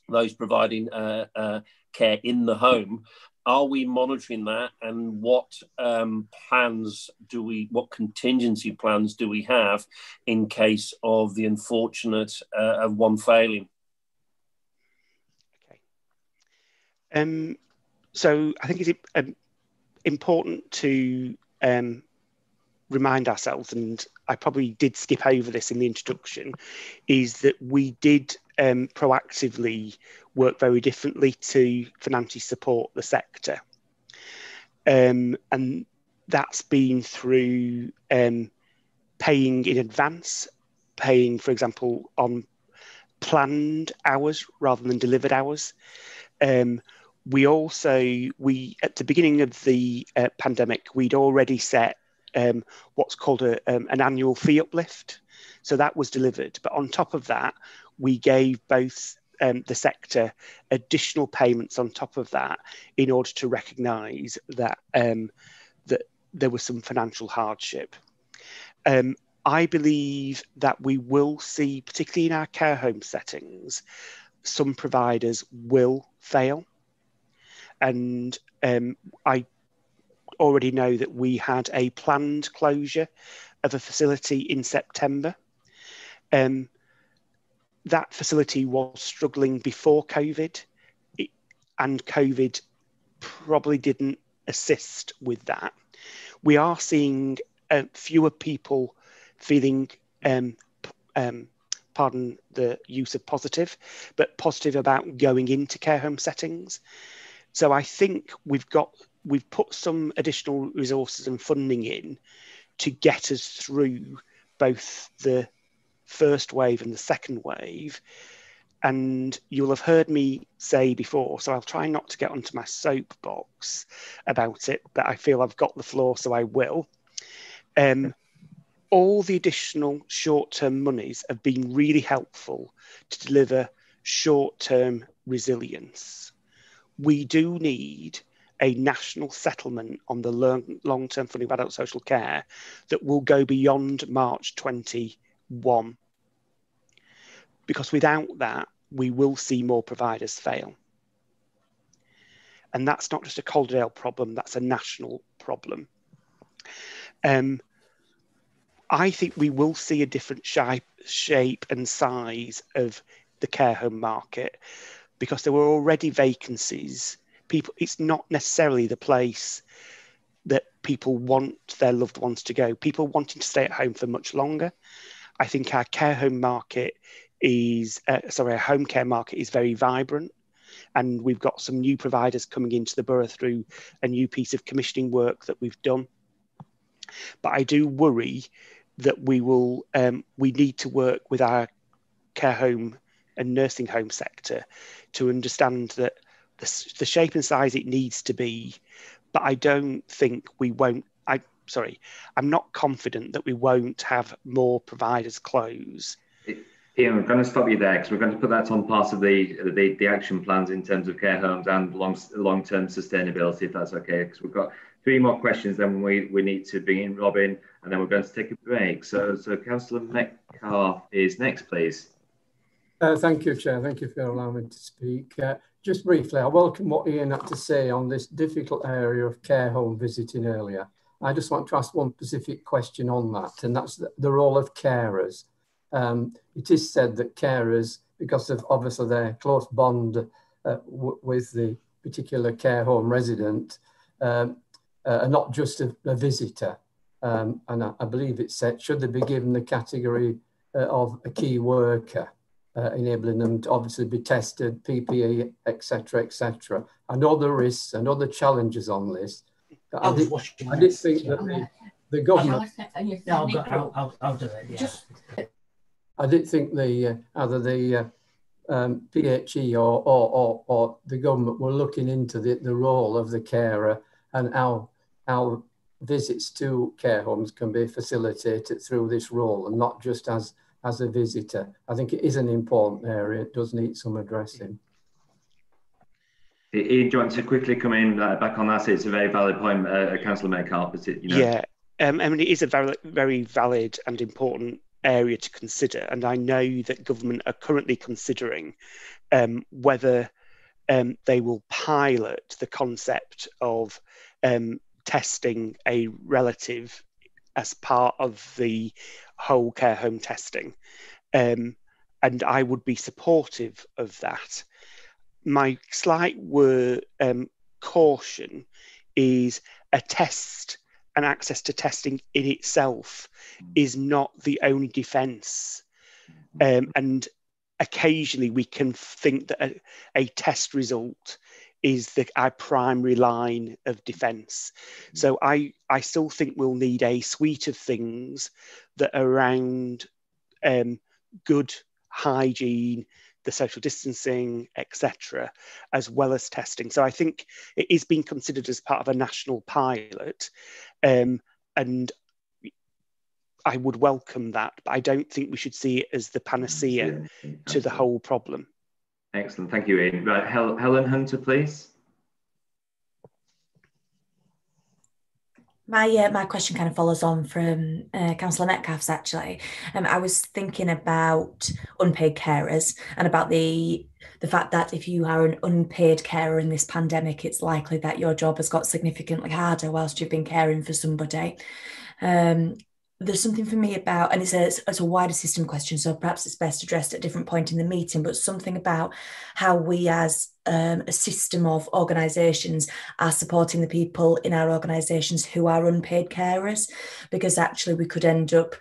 those providing care in the home? Are we monitoring that, and what what contingency plans do we have in case of the unfortunate of one failing? Okay. So I think it's important to remind ourselves, and I probably did skip over this in the introduction, is that we did proactively work very differently to financially support the sector. And that's been through paying in advance, paying, for example, on planned hours rather than delivered hours. We at the beginning of the pandemic, we'd already set what's called an annual fee uplift. So that was delivered. But on top of that, we gave both the sector additional payments on top of that in order to recognise that, that there was some financial hardship. I believe that we will see, particularly in our care home settings, some providers will fail. And I already know that we had a planned closure of a facility in September. That facility was struggling before COVID, and COVID probably didn't assist with that. We are seeing fewer people feeling, pardon the use of positive, but positive about going into care home settings. So I think we've put some additional resources and funding in to get us through both the first wave and the second wave. And you'll have heard me say before, so I'll try not to get onto my soapbox about it, but I feel I've got the floor, so I will. All the additional short-term monies have been really helpful to deliver short-term resilience. We do need a national settlement on the long-term funding of adult social care that will go beyond March 21. Because without that, we will see more providers fail. And that's not just a Calderdale problem, that's a national problem. I think we will see a different shape and size of the care home market because there were already vacancies. It's not necessarily the place that people want their loved ones to go. People wanting to stay at home for much longer. I think our care home market our home care market is very vibrant, and we've got some new providers coming into the borough through a new piece of commissioning work that we've done. But I do worry that we need to work with our care home and nursing home sector to understand that the shape and size it needs to be, but I don't think I'm not confident that we won't have more providers close. Ian, I'm going to stop you there because we're going to put that on part of the action plans in terms of care homes and long-term sustainability, if that's okay, because we've got 3 more questions, then we need to bring in Robin, and then we're going to take a break. So Councillor Metcalfe is next, please. Thank you, Chair. Thank you for allowing me to speak. Just briefly, I welcome what Ian had to say on this difficult area of care home visiting earlier. I just want to ask one specific question on that, and that's the role of carers. It is said that carers, because of obviously their close bond with the particular care home resident, are not just a visitor. And I believe it's said, should they be given the category of a key worker, enabling them to obviously be tested, PPE, etc., etc. I know the risks, I know the challenges on this. But I did think that the government... I'll do it, yeah. I did think either the PHE or the government were looking into the role of the carer and how visits to care homes can be facilitated through this role and not just as a visitor. I think it is an important area. It does need some addressing. Ian, do you want to quickly come in back on that? It's a very valid point, Councillor Metcalfe. Yeah, I mean, it is a very valid and important area to consider, and I know that government are currently considering whether they will pilot the concept of testing a relative as part of the whole care home testing. And I would be supportive of that. My slight caution is a test and access to testing in itself is not the only defence. And occasionally we can think that a test result is our primary line of defence. So I still think we'll need a suite of things that are around good hygiene, the social distancing, etc., as well as testing. So I think it is being considered as part of a national pilot, and I would welcome that, but I don't think we should see it as the panacea to the whole problem. Excellent, thank you, Ian. Right, Helen Hunter, please. My question kind of follows on from Councillor Metcalfe's actually. I was thinking about unpaid carers and about the fact that if you are an unpaid carer in this pandemic, it's likely that your job has got significantly harder whilst you've been caring for somebody. There's something for me about, and it's a wider system question, so perhaps it's best addressed at a different point in the meeting, but something about how we as a system of organisations are supporting the people in our organisations who are unpaid carers, because actually we could end up,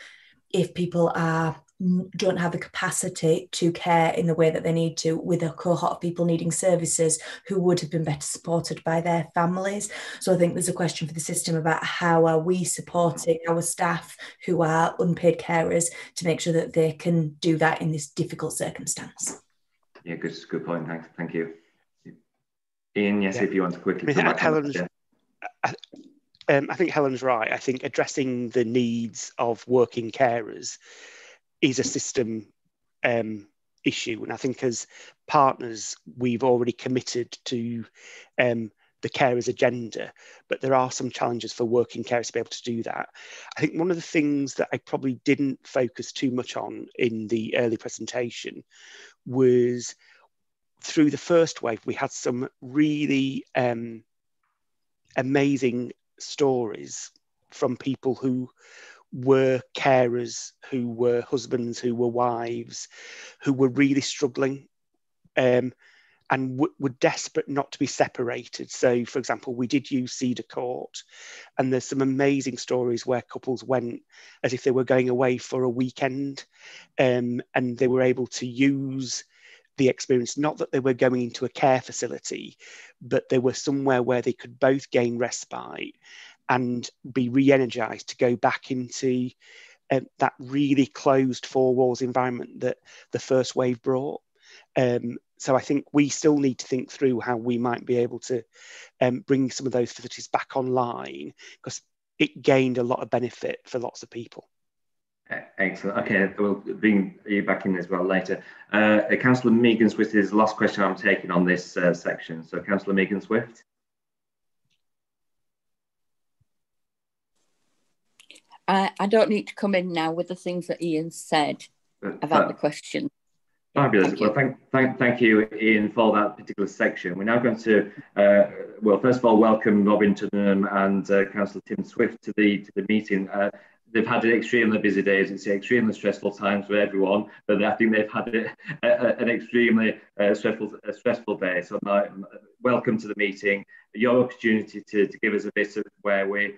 if people don't have the capacity to care in the way that they need to, with a cohort of people needing services who would have been better supported by their families. So I think there's a question for the system about how are we supporting our staff who are unpaid carers to make sure that they can do that in this difficult circumstance. Yeah, good point. Thank you. Ian, yes, if you want to quickly come back. I think Helen's right. I think addressing the needs of working carers is a system issue. And I think as partners, we've already committed to the carers agenda, but there are some challenges for working carers to be able to do that. I think one of the things that I probably didn't focus too much on in the early presentation was through the first wave, we had some really amazing stories from people who were carers, who were husbands, who were wives, who were really struggling and were desperate not to be separated. So, for example, we did use Cedar Court, and there's some amazing stories where couples went as if they were going away for a weekend, and they were able to use the experience, not that they were going into a care facility, but they were somewhere where they could both gain respite and be re-energized to go back into that really closed four walls environment that the first wave brought. So I think we still need to think through how we might be able to bring some of those facilities back online, because it gained a lot of benefit for lots of people. Excellent. Okay, we'll bring you back in as well later. Councillor Megan Swift is the last question I'm taking on this section. So Councillor Megan Swift. I don't need to come in now with the things that Ian said about the question. Fabulous. Well, thank you, Ian, for that particular section. We're now going to, well, first of all, welcome Robin Tuddenham and Councillor Tim Swift to the meeting. They've had an extremely busy day. It's extremely stressful times for everyone, but I think they've had an extremely stressful day. So welcome to the meeting. Your opportunity to give us a bit of where we've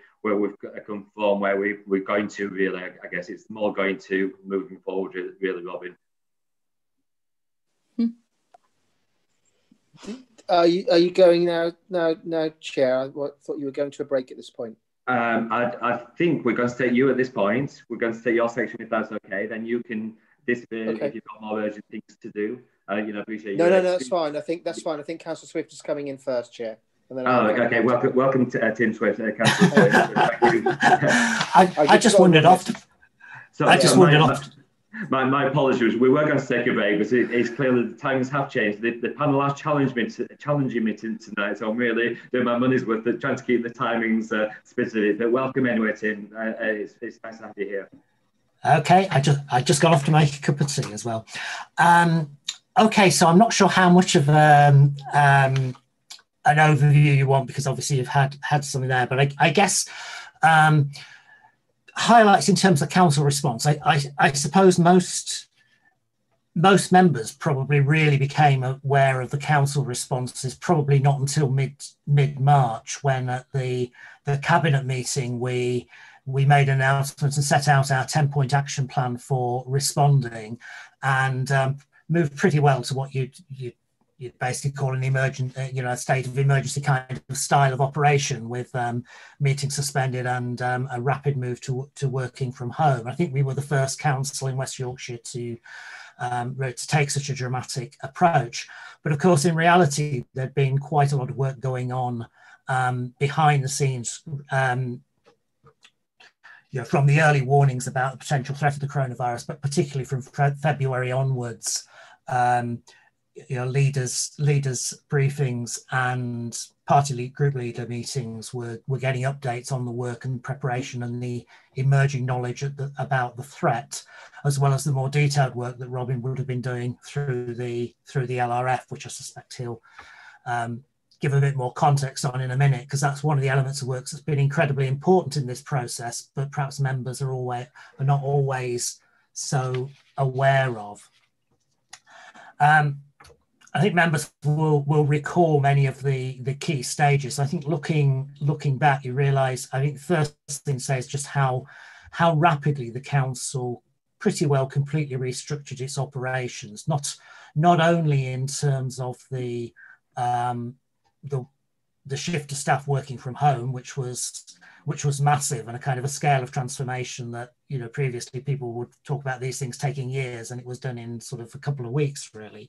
come from, where we're going to really. I guess it's more going to moving forward, really, Robin. Are you going now, Chair? I thought you were going to a break at this point. I think we're going to take you at this point. We're going to take your section if that's okay. Then you can disappear if you've got more urgent things to do. Appreciate you. No, that's fine. I think that's fine. I think Councillor Swift is coming in first, Chair. And then okay. Welcome to Tim Swift, Councillor Swift. I just wandered off. My apologies. We were going to take a break, but it's clear that the times have changed. The panel has challenging me tonight, so I'm really doing my money's worth at trying to keep the timings specific. But welcome anyway, Tim. It's nice to have you here. Okay, I just got off to make a cup of tea as well. Okay, so I'm not sure how much of an overview you want, because obviously you've had something there, but I guess highlights in terms of council response. I suppose most members probably really became aware of the council responses probably not until mid-March, when at the cabinet meeting we made announcements and set out our 10-point action plan for responding, and moved pretty well to what you'd basically call an emergent, a state of emergency kind of style of operation, with meetings suspended and a rapid move to working from home. I think we were the first council in West Yorkshire to take such a dramatic approach. But of course, in reality, there'd been quite a lot of work going on behind the scenes, from the early warnings about the potential threat of the coronavirus, but particularly from February onwards. Leaders briefings and group leader meetings were getting updates on the work and preparation and the emerging knowledge about the threat, as well as the more detailed work that Robin would have been doing through the LRF, which I suspect he'll give a bit more context on in a minute, because that's one of the elements of work that's been incredibly important in this process, but perhaps members are not always so aware of. I think members will recall many of the key stages. I think looking back, you realise, I think the first thing to say is just how rapidly the council pretty well completely restructured its operations, not only in terms of the shift to staff working from home, which was massive, and a kind of a scale of transformation that previously people would talk about these things taking years, and it was done in sort of a couple of weeks, really.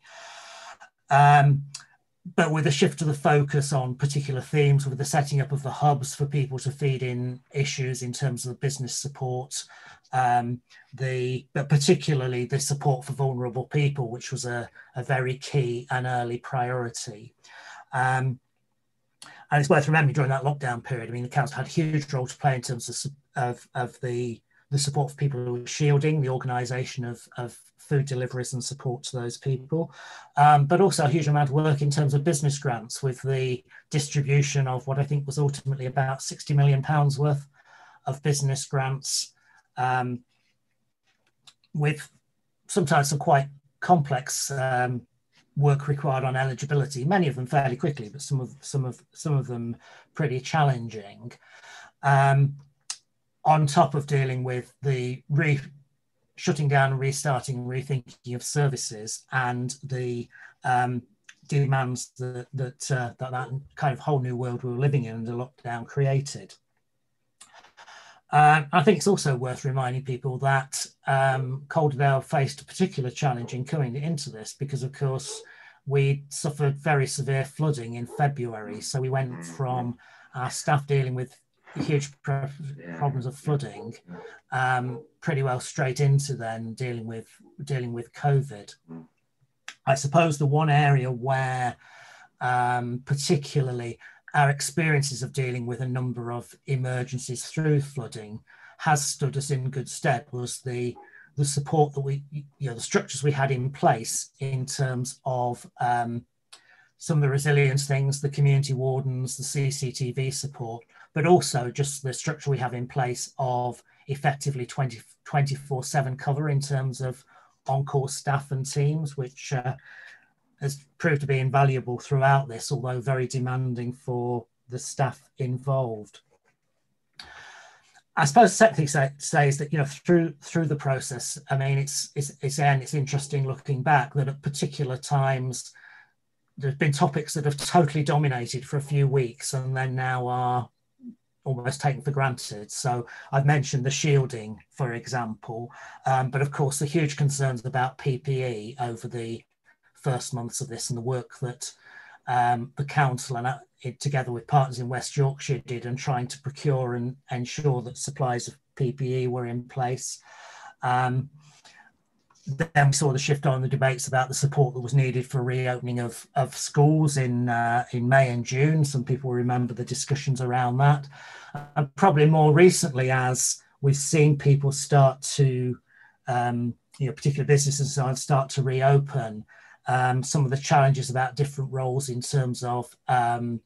But with a shift to the focus on particular themes, with the setting up of the hubs for people to feed in issues in terms of business support, but particularly the support for vulnerable people, which was a very key and early priority. And it's worth remembering, during that lockdown period, I mean, the council had a huge role to play in terms of the support for people who were shielding, the organisation of food deliveries and support to those people, but also a huge amount of work in terms of business grants, with the distribution of what I think was ultimately about £60 million worth of business grants, with sometimes some quite complex work required on eligibility, many of them fairly quickly, but some of them pretty challenging. On top of dealing with the shutting down, restarting, rethinking of services, and the demands that kind of whole new world we were living in under lockdown created. I think it's also worth reminding people that Calderdale faced a particular challenge in coming into this, because of course we suffered very severe flooding in February. So we went from our staff dealing with huge problems of flooding pretty well straight into then dealing with COVID. I suppose the one area where particularly our experiences of dealing with a number of emergencies through flooding has stood us in good stead was the support that the structures we had in place in terms of some of the resilience things, the community wardens, the CCTV support, but also just the structure we have in place of effectively 24/7 cover in terms of on-call staff and teams, which has proved to be invaluable throughout this, although very demanding for the staff involved. I suppose the second thing to say is that through the process, I mean, it's interesting looking back that at particular times there's been topics that have totally dominated for a few weeks and then now are almost taken for granted. So I've mentioned the shielding, for example, but of course the huge concerns about PPE over the first months of this, and the work that the council and together with partners in West Yorkshire did in trying to procure and ensure that supplies of PPE were in place. Then we saw the shift on the debates about the support that was needed for reopening of schools in May and June. Some people remember the discussions around that. And probably more recently, as we've seen people start to, particular businesses start to reopen, some of the challenges about different roles in terms of, I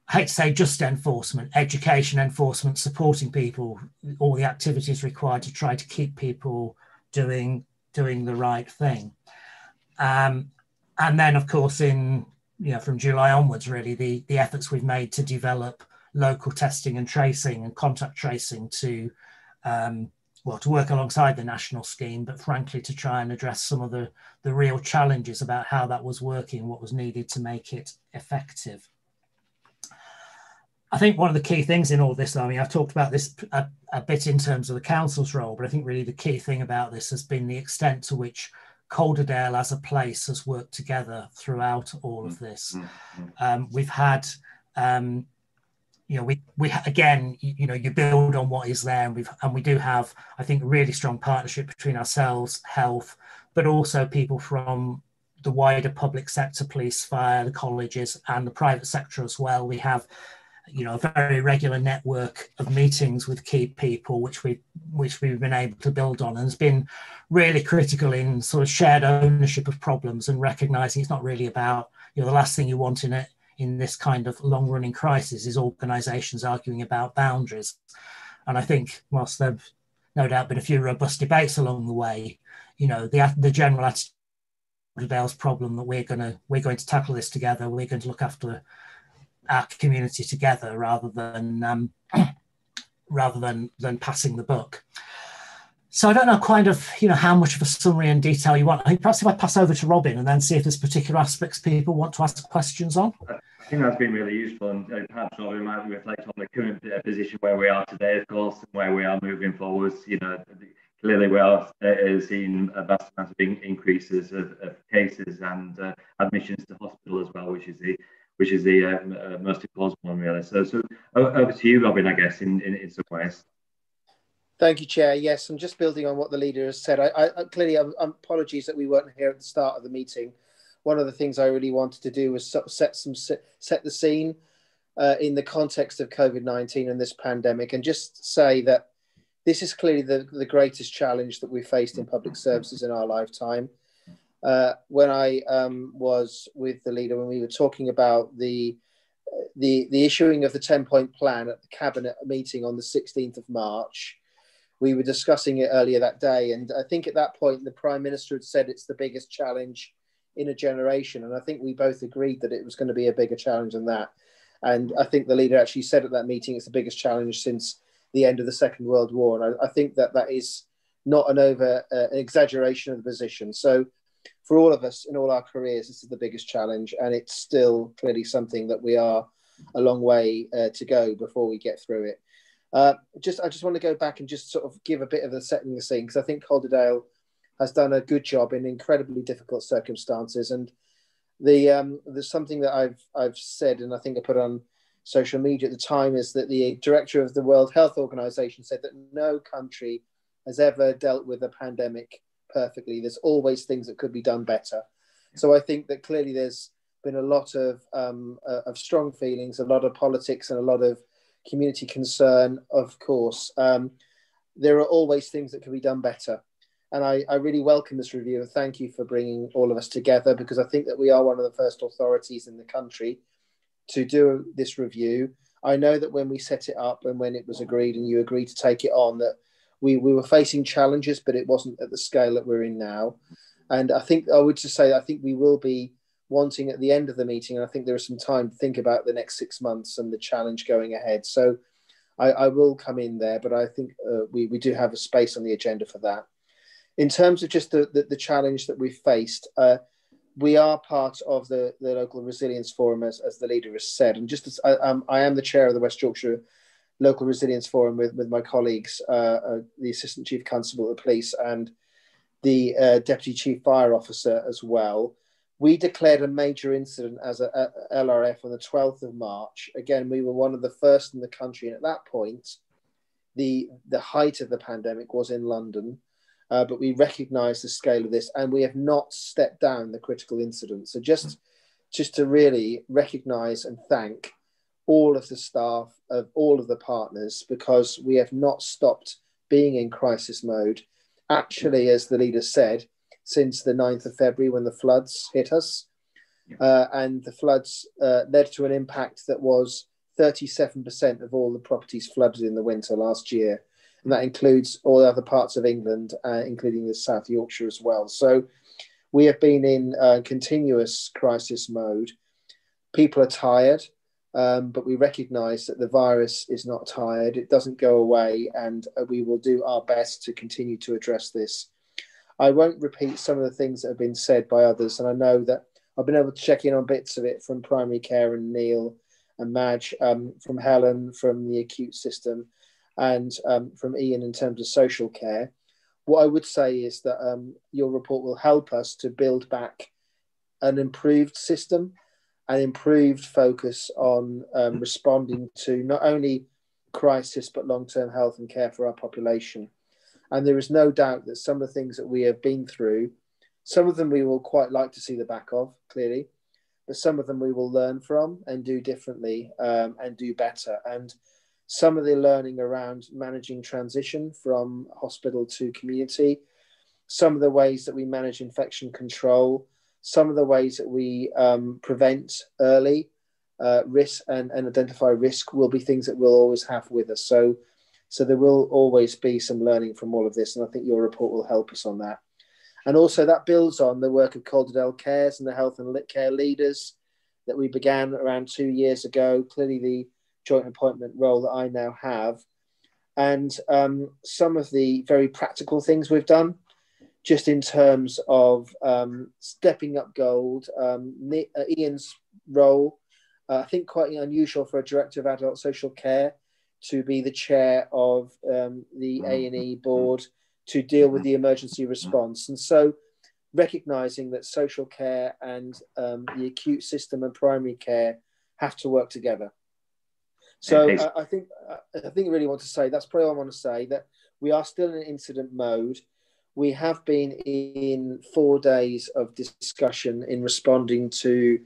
hate to say just enforcement, education, enforcement, supporting people, all the activities required to try to keep people doing the right thing. And then, of course, from July onwards, really, the efforts we've made to develop local testing and tracing and contact tracing to work alongside the national scheme, but frankly, to try and address some of the real challenges about how that was working, what was needed to make it effective. I think one of the key things in all this, I mean, I've talked about this a bit in terms of the council's role, but I think really the key thing about this has been the extent to which Calderdale as a place has worked together throughout all of this. We've had, we again, you build on what is there, and we do have, I think, a really strong partnership between ourselves, health, but also people from the wider public sector, police, fire, the colleges, and the private sector as well. We have, a very regular network of meetings with key people, which we've been able to build on, and it's been really critical in sort of shared ownership of problems and recognizing it's not really about, the last thing you want in this kind of long-running crisis is organisations arguing about boundaries. And I think, whilst there have no doubt been a few robust debates along the way, the general attitude of Calderdale's problem that we're going to tackle this together, we're going to look after our community together rather than passing the buck. So I don't know kind of, how much of a summary and detail you want. I think perhaps if I pass over to Robin and then see if there's particular aspects people want to ask questions on. I think that's been really useful, and perhaps Robin might reflect on the current position where we are today, of course, and where we are moving forwards. Clearly we are seeing a vast amount of increases of cases and admissions to hospital as well, which is the most important one, really. So over to you, Robin, I guess, in some ways. Thank you, Chair. Yes, I'm just building on what the leader has said. I clearly, apologies that we weren't here at the start of the meeting. One of the things I really wanted to do was set the scene in the context of COVID-19 and this pandemic, and just say that this is clearly the greatest challenge that we faced in public services in our lifetime. When I was with the leader, when we were talking about the issuing of the 10-point plan at the cabinet meeting on the 16th of March, we were discussing it earlier that day. And I think at that point, the Prime Minister had said it's the biggest challenge in a generation. And I think we both agreed that it was going to be a bigger challenge than that. And I think the leader actually said at that meeting, it's the biggest challenge since the end of the Second World War. And I think that is not an exaggeration of the position. So for all of us in all our careers, this is the biggest challenge, and it's still clearly something that we are a long way to go before we get through it. I just want to go back and just sort of give a bit of the setting the scene, because I think Calderdale has done a good job in incredibly difficult circumstances. And there's something that I've said, and I think I put on social media at the time, is that the director of the World Health Organization said that no country has ever dealt with a pandemic perfectly. There's always things that could be done better. So I think that clearly there's been a lot of strong feelings, a lot of politics, and a lot of community concern, of course. There are always things that can be done better. And I really welcome this review, and thank you for bringing all of us together, because I think that we are one of the first authorities in the country to do this review. I know that when we set it up and when it was agreed and you agreed to take it on, that we were facing challenges, but it wasn't at the scale that we're in now. And I think I would just say, I think we will be wanting at the end of the meeting, and I think there is some time to think about the next 6 months and the challenge going ahead. So I will come in there, but I think we do have a space on the agenda for that. In terms of just the challenge that we've faced, we are part of the Local Resilience Forum, as the leader has said. And just as I am the chair of the West Yorkshire Local Resilience Forum with my colleagues, the Assistant Chief Constable of the Police and the Deputy Chief Fire Officer as well. We declared a major incident as a LRF on the 12th of March. Again, we were one of the first in the country. And at that point, the height of the pandemic was in London. But we recognise the scale of this, and we have not stepped down the critical incident. So just to really recognise and thank all of the staff of all of the partners, because we have not stopped being in crisis mode. Actually, as the leader said, since the 9th of February when the floods hit us. And the floods led to an impact that was 37% of all the properties flooded in the winter last year. And that includes all the other parts of England, including the South Yorkshire as well. So we have been in continuous crisis mode. People are tired, but we recognise that the virus is not tired. It doesn't go away, and we will do our best to continue to address this. I won't repeat some of the things that have been said by others, and I know that I've been able to check in on bits of it from primary care and Neil and Madge, from Helen, from the acute system, and from Ian in terms of social care. What I would say is that your report will help us to build back an improved system, an improved focus on responding to not only crisis, but long-term health and care for our population. And there is no doubt that some of the things that we have been through, some of them we will quite like to see the back of, clearly, but some of them we will learn from and do differently and do better. And some of the learning around managing transition from hospital to community, some of the ways that we manage infection control, some of the ways that we prevent early risk and identify risk will be things that we'll always have with us. So there will always be some learning from all of this, and I think your report will help us on that. And also that builds on the work of Calderdale Cares and the health and care leaders that we began around 2 years ago, clearly the joint appointment role that I now have, and some of the very practical things we've done, just in terms of stepping up gold. Ian's role, I think quite unusual for a director of adult social care to be the chair of the A&E board to deal with the emergency response. And so recognising that social care and the acute system and primary care have to work together. So I think I really want to say, that's probably all I want to say, that we are still in incident mode. We have been in 4 days of discussion in responding to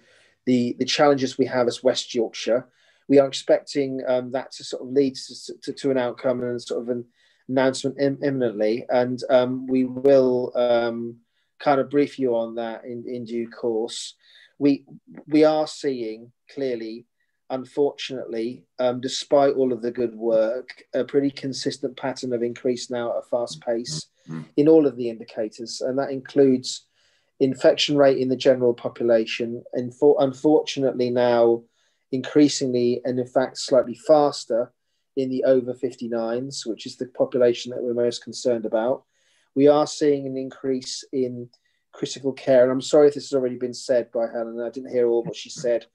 the challenges we have as West Yorkshire. We are expecting that to sort of lead to an outcome and sort of an announcement imminently. And we will kind of brief you on that in due course. We are seeing clearly, unfortunately, despite all of the good work, a pretty consistent pattern of increase now at a fast pace in all of the indicators, and that includes infection rate in the general population, and unfortunately now increasingly, and in fact slightly faster, in the over 59s, which is the population that we're most concerned about. We are seeing an increase in critical care, and I'm sorry if this has already been said by Helen, I didn't hear all what she said.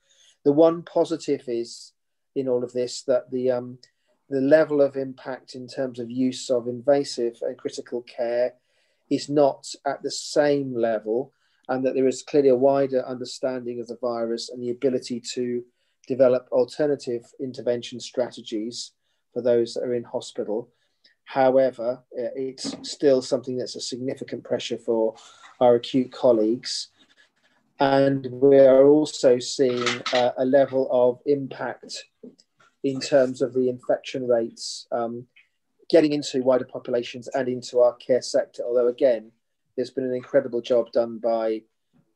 The one positive is in all of this that the level of impact in terms of use of invasive and critical care is not at the same level, and that there is clearly a wider understanding of the virus and the ability to develop alternative intervention strategies for those that are in hospital. However, it's still something that's a significant pressure for our acute colleagues. And we are also seeing a level of impact in terms of the infection rates getting into wider populations and into our care sector. Although, again, there's been an incredible job done by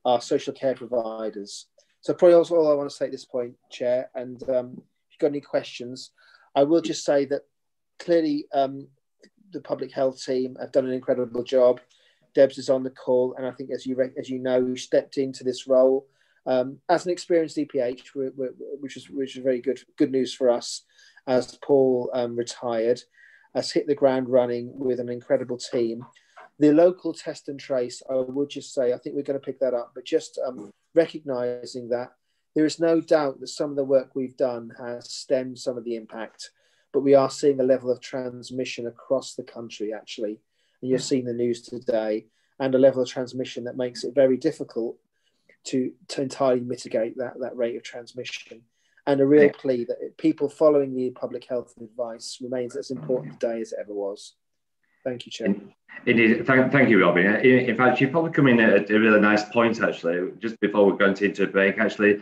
our social care providers. So probably also all I want to say at this point, Chair, and if you've got any questions, I will just say that clearly the public health team have done an incredible job. Debs is on the call, and I think, as you know, stepped into this role as an experienced DPH, which is very good news for us, as Paul retired, has hit the ground running with an incredible team. The local test and trace, I would just say, I think we're going to pick that up, but just recognising that there is no doubt that some of the work we've done has stemmed some of the impact, but we are seeing a level of transmission across the country, actually. And you're seeing the news today, and a level of transmission that makes it very difficult to entirely mitigate that rate of transmission. And a real plea that people following the public health advice remains as important today as it ever was. Thank you, Chair. Indeed. Thank you, Robin. In fact, you probably come in at a really nice point, actually, just before we're going into a break, actually,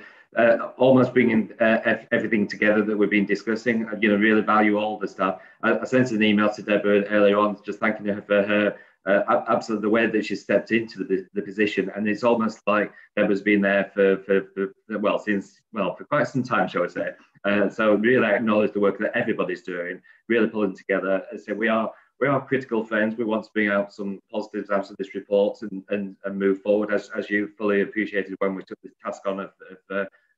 almost bringing everything together that we've been discussing. Really value all the stuff. I sent an email to Deborah earlier on, just thanking her for her absolutely the way that she stepped into the position, and it's almost like Deborah's been there for quite some time, shall I say. So really acknowledge the work that everybody's doing, really pulling together. As I say, we are critical friends. We want to bring out some positives out of this report and move forward, as you fully appreciated when we took this task on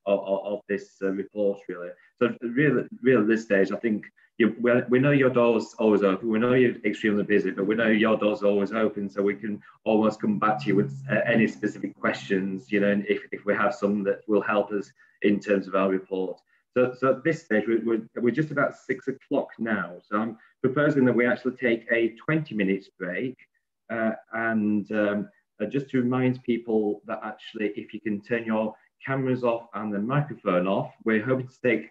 of this report, really. So really at this stage, I think we know your door's always open. We know you're extremely busy, but we know your door's always open, so we can always come back to you with any specific questions, you know, and if we have some that will help us in terms of our report. So at this stage, we're just about 6 o'clock now. So I'm proposing that we actually take a 20-minute break. Just to remind people that actually, if you can turn your cameras off and the microphone off, we're hoping to take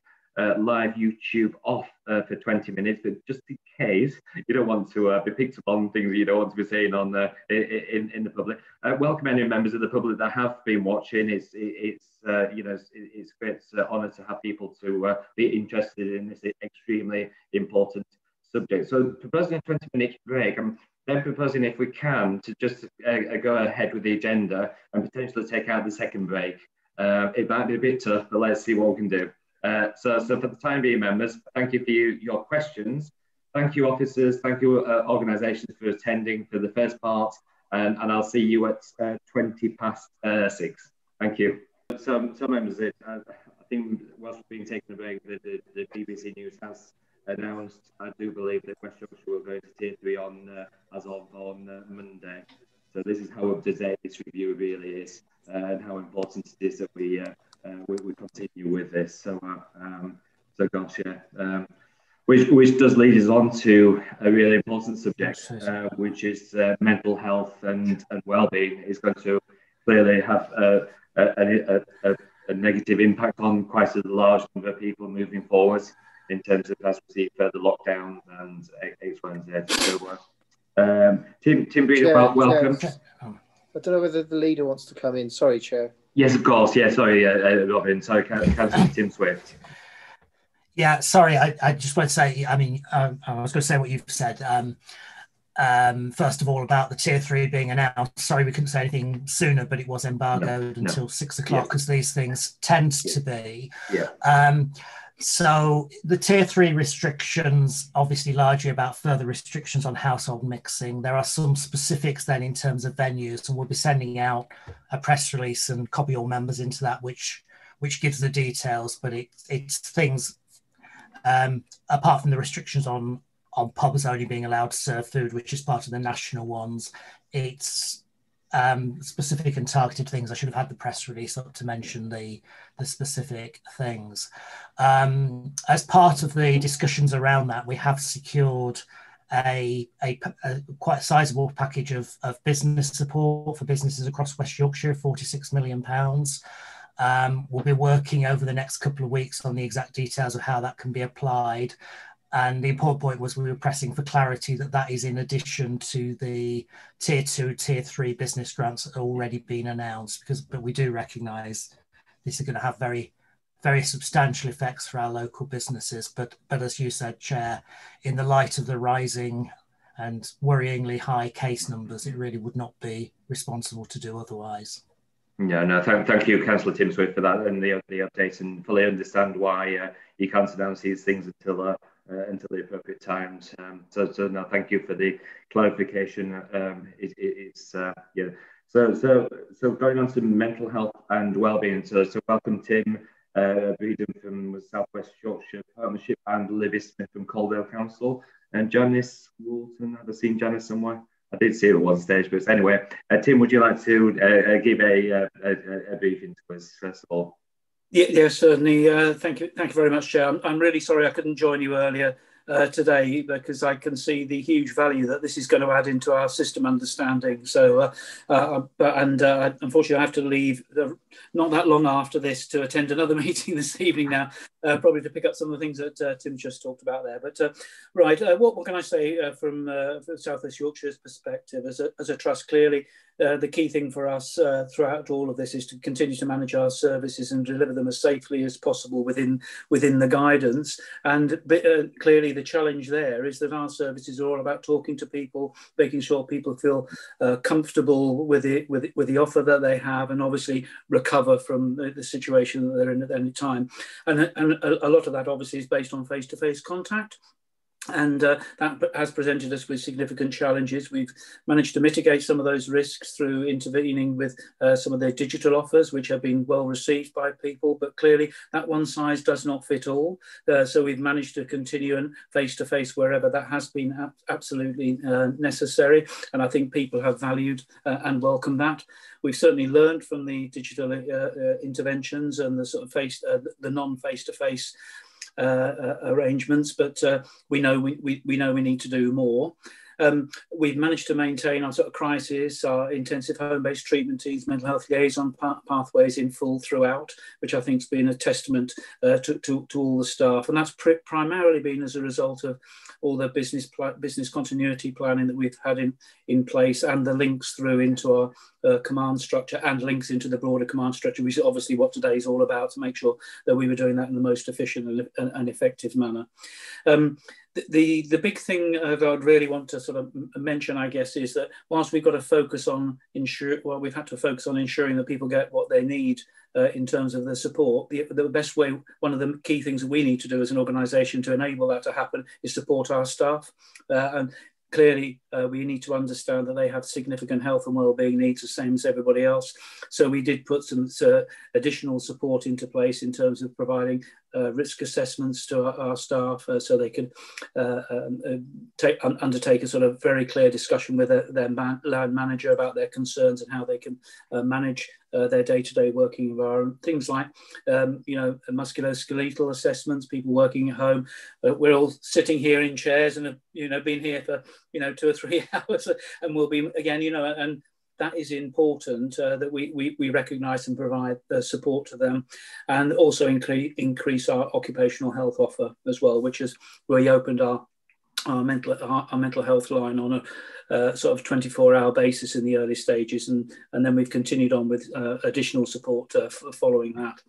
live YouTube off for 20 minutes, but just in case you don't want to be picked up on things that you don't want to be saying on in the public. Welcome any members of the public that have been watching. It's you know, it's a great honour to have people to be interested in this extremely important subject. So proposing a 20-minute break. I'm then proposing, if we can, to just go ahead with the agenda and potentially take out the second break. It might be a bit tough, but let's see what we can do. So for the time being, members, thank you for your questions. Thank you, officers. Thank you, organisations, for attending for the first part. And I'll see you at 6:20. Thank you. Some members, I think, whilst we've been taking a break, the BBC News has announced, I do believe, that West Yorkshire will go into Tier 3 as of Monday. So this is how up to date this review really is, and how important it is that we continue with this. So gosh, yeah. Which does lead us on to a really important subject, which is mental health and well-being. Is going to clearly have a negative impact on quite a large number of people moving forward in terms of as we see further lockdowns and X, Y, and Z. So, Tim Breeder, welcome. I don't know whether the leader wants to come in. Sorry, Chair. Yes, of course. Yeah, sorry, Robin. Sorry, Councillor Tim Swift. Yeah, sorry. I just want to say, I mean, I was going to say what you've said. First of all, about the Tier 3 being announced. Sorry, we couldn't say anything sooner, but it was embargoed until 6 o'clock, as these things tend to be. Yeah. So the Tier 3 restrictions, obviously largely about further restrictions on household mixing. There are some specifics then in terms of venues, and we'll be sending out a press release and copy all members into that, which gives the details. But it's things apart from the restrictions on pubs only being allowed to serve food, which is part of the national ones. It's specific and targeted things. I should have had the press release up to mention the specific things. As part of the discussions around that, we have secured a quite sizable package of business support for businesses across West Yorkshire, £46 million. We'll be working over the next couple of weeks on the exact details of how that can be applied. And the important point was we were pressing for clarity that is in addition to the Tier 2, Tier 3 business grants that have already been announced, but we do recognise this is going to have very, very substantial effects for our local businesses. But as you said, Chair, in the light of the rising and worryingly high case numbers, it really would not be responsible to do otherwise. Yeah, no, thank you, Councillor Tim Swift, for that and the update, and fully understand why you can't announce these things until the appropriate times. So no, thank you for the clarification. Yeah. So going on to mental health and wellbeing. So welcome Tim Breeden from South West Yorkshire Partnership and Libby Smith from Caldale Council, and Janice Woolton. Have I seen Janice somewhere? I did see it at one stage, but anyway, Tim, would you like to give a briefing to us first of all? Yeah, certainly. Thank you very much, Chair. I'm really sorry I couldn't join you earlier today, because I can see the huge value that this is going to add into our system understanding. So, unfortunately, I have to leave not that long after this to attend another meeting this evening now. probably to pick up some of the things that Tim just talked about there. But right, what can I say from South West Yorkshire's perspective as a trust? Clearly, the key thing for us throughout all of this is to continue to manage our services and deliver them as safely as possible within the guidance. And clearly, the challenge there is that our services are all about talking to people, making sure people feel comfortable with the offer that they have, and obviously recover from the situation that they're in at any time. And a lot of that obviously is based on face-to-face contact. And that has presented us with significant challenges. We've managed to mitigate some of those risks through intervening with some of their digital offers, which have been well received by people, but clearly that one size does not fit all. So we've managed to continue and face-to-face wherever that has been absolutely necessary. And I think people have valued and welcomed that. We've certainly learned from the digital interventions and the sort of the non-face-to-face arrangements, but we know we need to do more. We've managed to maintain our sort of crisis, our intensive home-based treatment teams, mental health liaison pathways in full throughout, which I think has been a testament to all the staff. And that's primarily been as a result of all the business continuity planning that we've had in place, and the links through into our command structure and links into the broader command structure, which is obviously what today is all about, to make sure that we were doing that in the most efficient and effective manner. The big thing that I'd really want to sort of mention, I guess, is that whilst we've got to focus on we've had to focus on ensuring that people get what they need in terms of the support, the best way, one of the key things that we need to do as an organisation to enable that to happen is support our staff. And clearly, we need to understand that they have significant health and wellbeing needs, the same as everybody else. So we did put some additional support into place in terms of providing risk assessments to our staff, so they could undertake a sort of very clear discussion with their land manager about their concerns and how they can manage their day-to-day working environment. Things like, musculoskeletal assessments, people working at home. We're all sitting here in chairs and have, been here for, 2 or 3 hours, and we'll be again, and that is important that we recognise and provide the support to them, and also increase our occupational health offer as well, which is where we opened our mental health line on a sort of 24-hour basis in the early stages, and then we've continued on with additional support following that.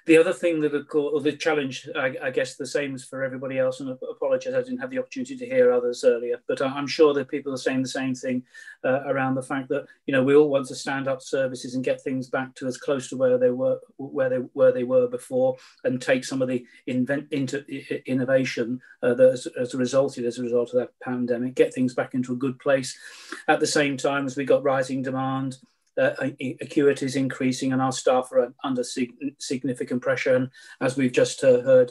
The other thing that, or the challenge, I guess the same as for everybody else, and I apologise I didn't have the opportunity to hear others earlier, but I'm sure that people are saying the same thing around the fact that, we all want to stand up services and get things back to as close to where they were before, and take some of the innovation that has resulted as a result of that pandemic, get things back into a good place. At the same time as we got rising demand, acuity is increasing, and our staff are under significant pressure. And as we've just heard,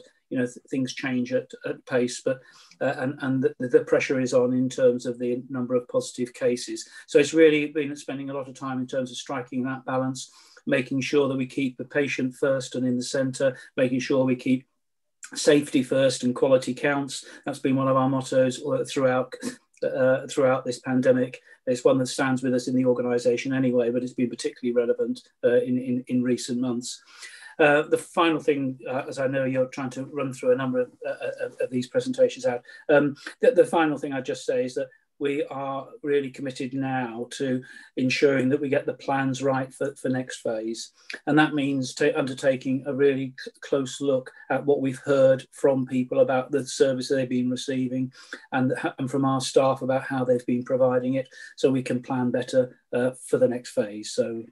things change at pace, but and the pressure is on in terms of the number of positive cases. So it's really been spending a lot of time in terms of striking that balance, making sure that we keep the patient first and in the centre, making sure we keep safety first and quality counts. That's been one of our mottos throughout this pandemic. It's one that stands with us in the organisation anyway, but it's been particularly relevant in recent months. The final thing, as I know you're trying to run through a number of these presentations out, the final thing I'd just say is that we are really committed now to ensuring that we get the plans right for next phase. And that means undertaking a really close look at what we've heard from people about the service they've been receiving, and from our staff about how they've been providing it, so we can plan better for the next phase. So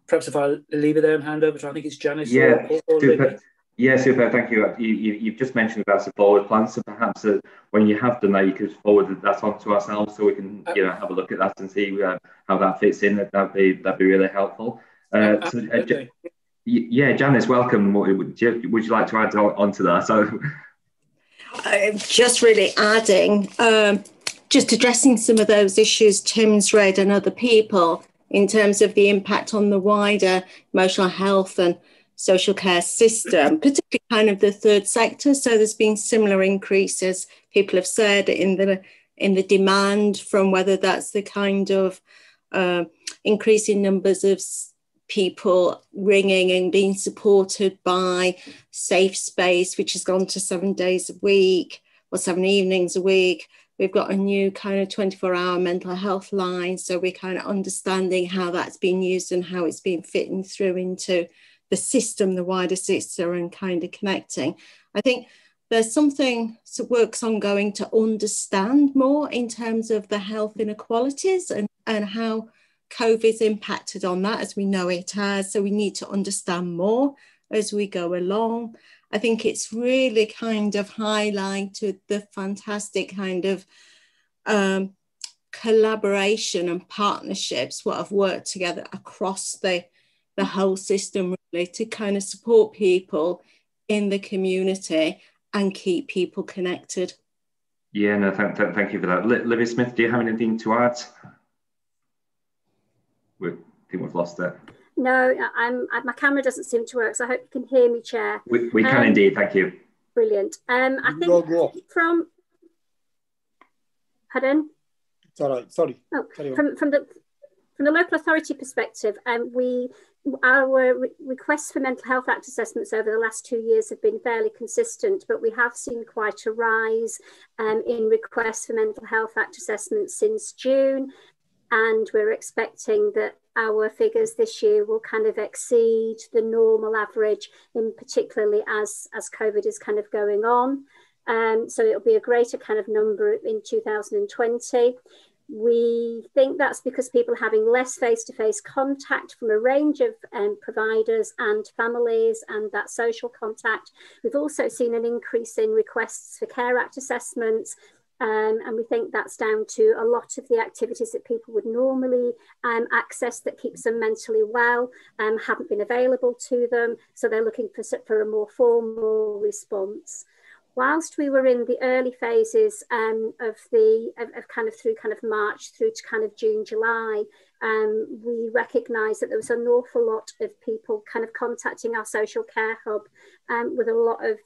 perhaps if I leave it there and hand over to, I think it's Janice. Yeah, super. Yeah, super. Thank you. You've just mentioned about the forward plan, so perhaps when you have done that, you could forward that on to ourselves, so we can have a look at that and see how that fits in. That'd be really helpful. Yeah, Janice, welcome. Would you like to add on to that? So, just really adding, just addressing some of those issues Tim's read and other people in terms of the impact on the wider emotional health and social care system, particularly kind of the third sector. So there's been similar increases, people have said, in the demand, from whether that's the kind of increasing numbers of people ringing and being supported by Safe Space, which has gone to 7 days a week or 7 evenings a week. We've got a new kind of 24-hour mental health line. So we're kind of understanding how that's been used and how it's been fitting through into the system, the wider system, and kind of connecting. I think there's something, so work's ongoing to understand more in terms of the health inequalities and how COVID's impacted on that, as we know it has. So we need to understand more as we go along. I think it's really kind of highlighted the fantastic kind of collaboration and partnerships what have worked together across the whole system, really, to kind of support people in the community and keep people connected. Yeah, no, thank you for that. Libby Smith, do you have anything to add? I think we've lost it. No, my camera doesn't seem to work, so I hope you can hear me, Chair. We can indeed, thank you. Brilliant. I think from... Pardon? It's all right, sorry. Oh, from the local authority perspective, our requests for mental health act assessments over the last 2 years have been fairly consistent, but we have seen quite a rise in requests for mental health act assessments since June. And we're expecting that our figures this year will kind of exceed the normal average, in particularly as COVID is kind of going on. So it'll be a greater kind of number in 2020. We think that's because people are having less face-to-face contact from a range of providers and families, and that social contact. We've also seen an increase in requests for Care Act assessments, and we think that's down to a lot of the activities that people would normally access that keeps them mentally well haven't been available to them, so they're looking for a more formal response. Whilst we were in the early phases of kind of through kind of March through to kind of June, July, we recognised that there was an awful lot of people kind of contacting our social care hub with a lot of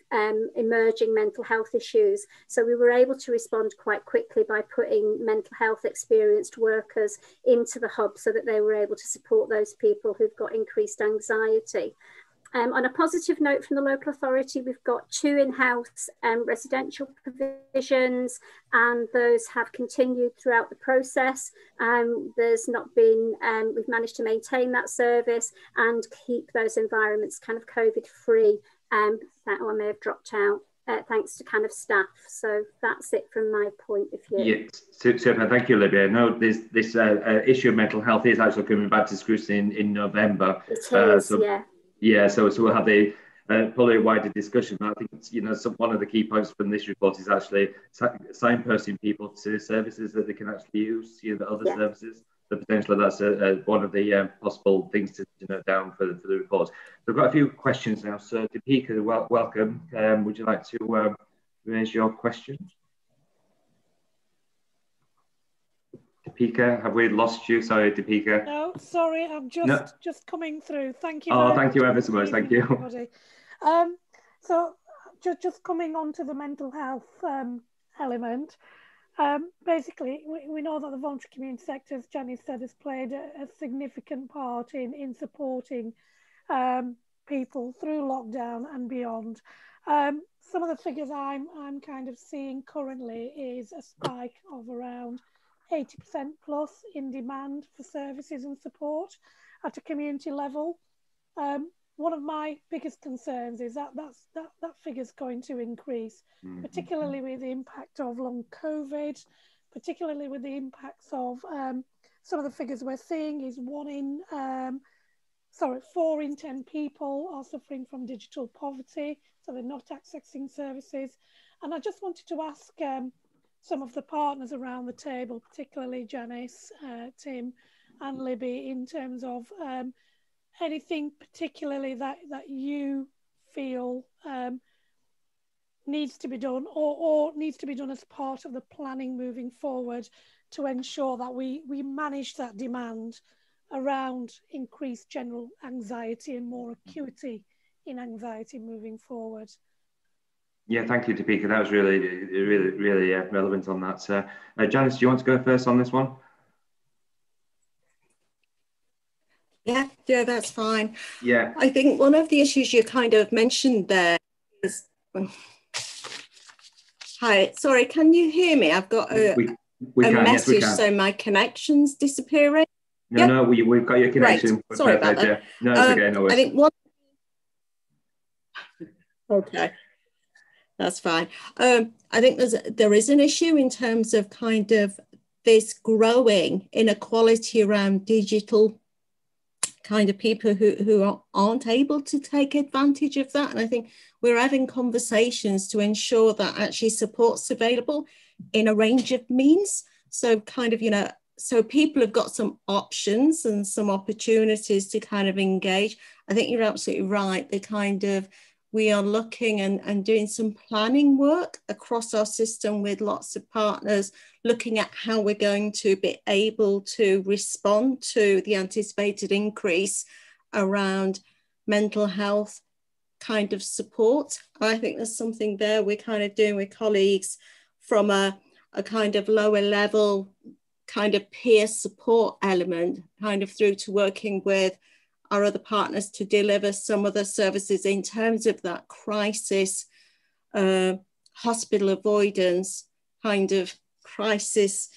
emerging mental health issues. So we were able to respond quite quickly by putting mental health experienced workers into the hub so that they were able to support those people who've got increased anxiety. On a positive note from the local authority, we've got 2 in-house residential provisions, and those have continued throughout the process. There's not been, we've managed to maintain that service and keep those environments kind of COVID-free. That one may have dropped out thanks to kind of staff. So that's it from my point of view. Yeah, super. Thank you, Libby. I know this issue of mental health is actually coming back to scrutiny in November. It is, yeah. Yeah, so we'll have probably a wider discussion. But I think one of the key points from this report is actually signposting people to services that they can actually use, the other services. So potentially that's one of the possible things to note down for the report. So we've got a few questions now. So Deepika, welcome. Would you like to raise your question? Deepika, have we lost you? Sorry, Deepika. No, sorry, I'm just coming through. Thank you. Oh, thank you ever so much. Thank you. Everybody. So just coming on to the mental health element. Basically, we know that the voluntary community sector, as Janice said, has played a significant part in supporting people through lockdown and beyond. Some of the figures I'm kind of seeing currently is a spike of around 80% plus in demand for services and support at a community level. One of my biggest concerns is that figure's going to increase, particularly with the impact of long COVID, particularly with the impacts of some of the figures we're seeing is 4 in 10 people are suffering from digital poverty, so they're not accessing services. And I just wanted to ask some of the partners around the table, particularly Janice, Tim and Libby, in terms of anything particularly that you feel needs to be done or needs to be done as part of the planning moving forward to ensure that we manage that demand around increased general anxiety and more acuity in anxiety moving forward. Yeah, thank you, Deepika. That was really relevant on that. Janice, do you want to go first on this one? Yeah, that's fine. Yeah. I think one of the issues you kind of mentioned there is, hi, sorry, can you hear me? I've got a message, yes, so my connection's disappearing. No, we've got your connection. Right. Sorry about that. No, it's okay, no worries. I think one. Okay, that's fine. I think there is an issue in terms of kind of this growing inequality around digital kind of people who aren't able to take advantage of that. And I think we're having conversations to ensure that actually support's available in a range of means. So kind of, so people have got some options and some opportunities to kind of engage. I think you're absolutely right. We are looking and doing some planning work across our system with lots of partners, looking at how we're going to be able to respond to the anticipated increase around mental health kind of support. I think there's something there we're kind of doing with colleagues from a kind of lower level kind of peer support element, kind of through to working with our other partners to deliver some of the services in terms of that crisis, hospital avoidance, kind of crisis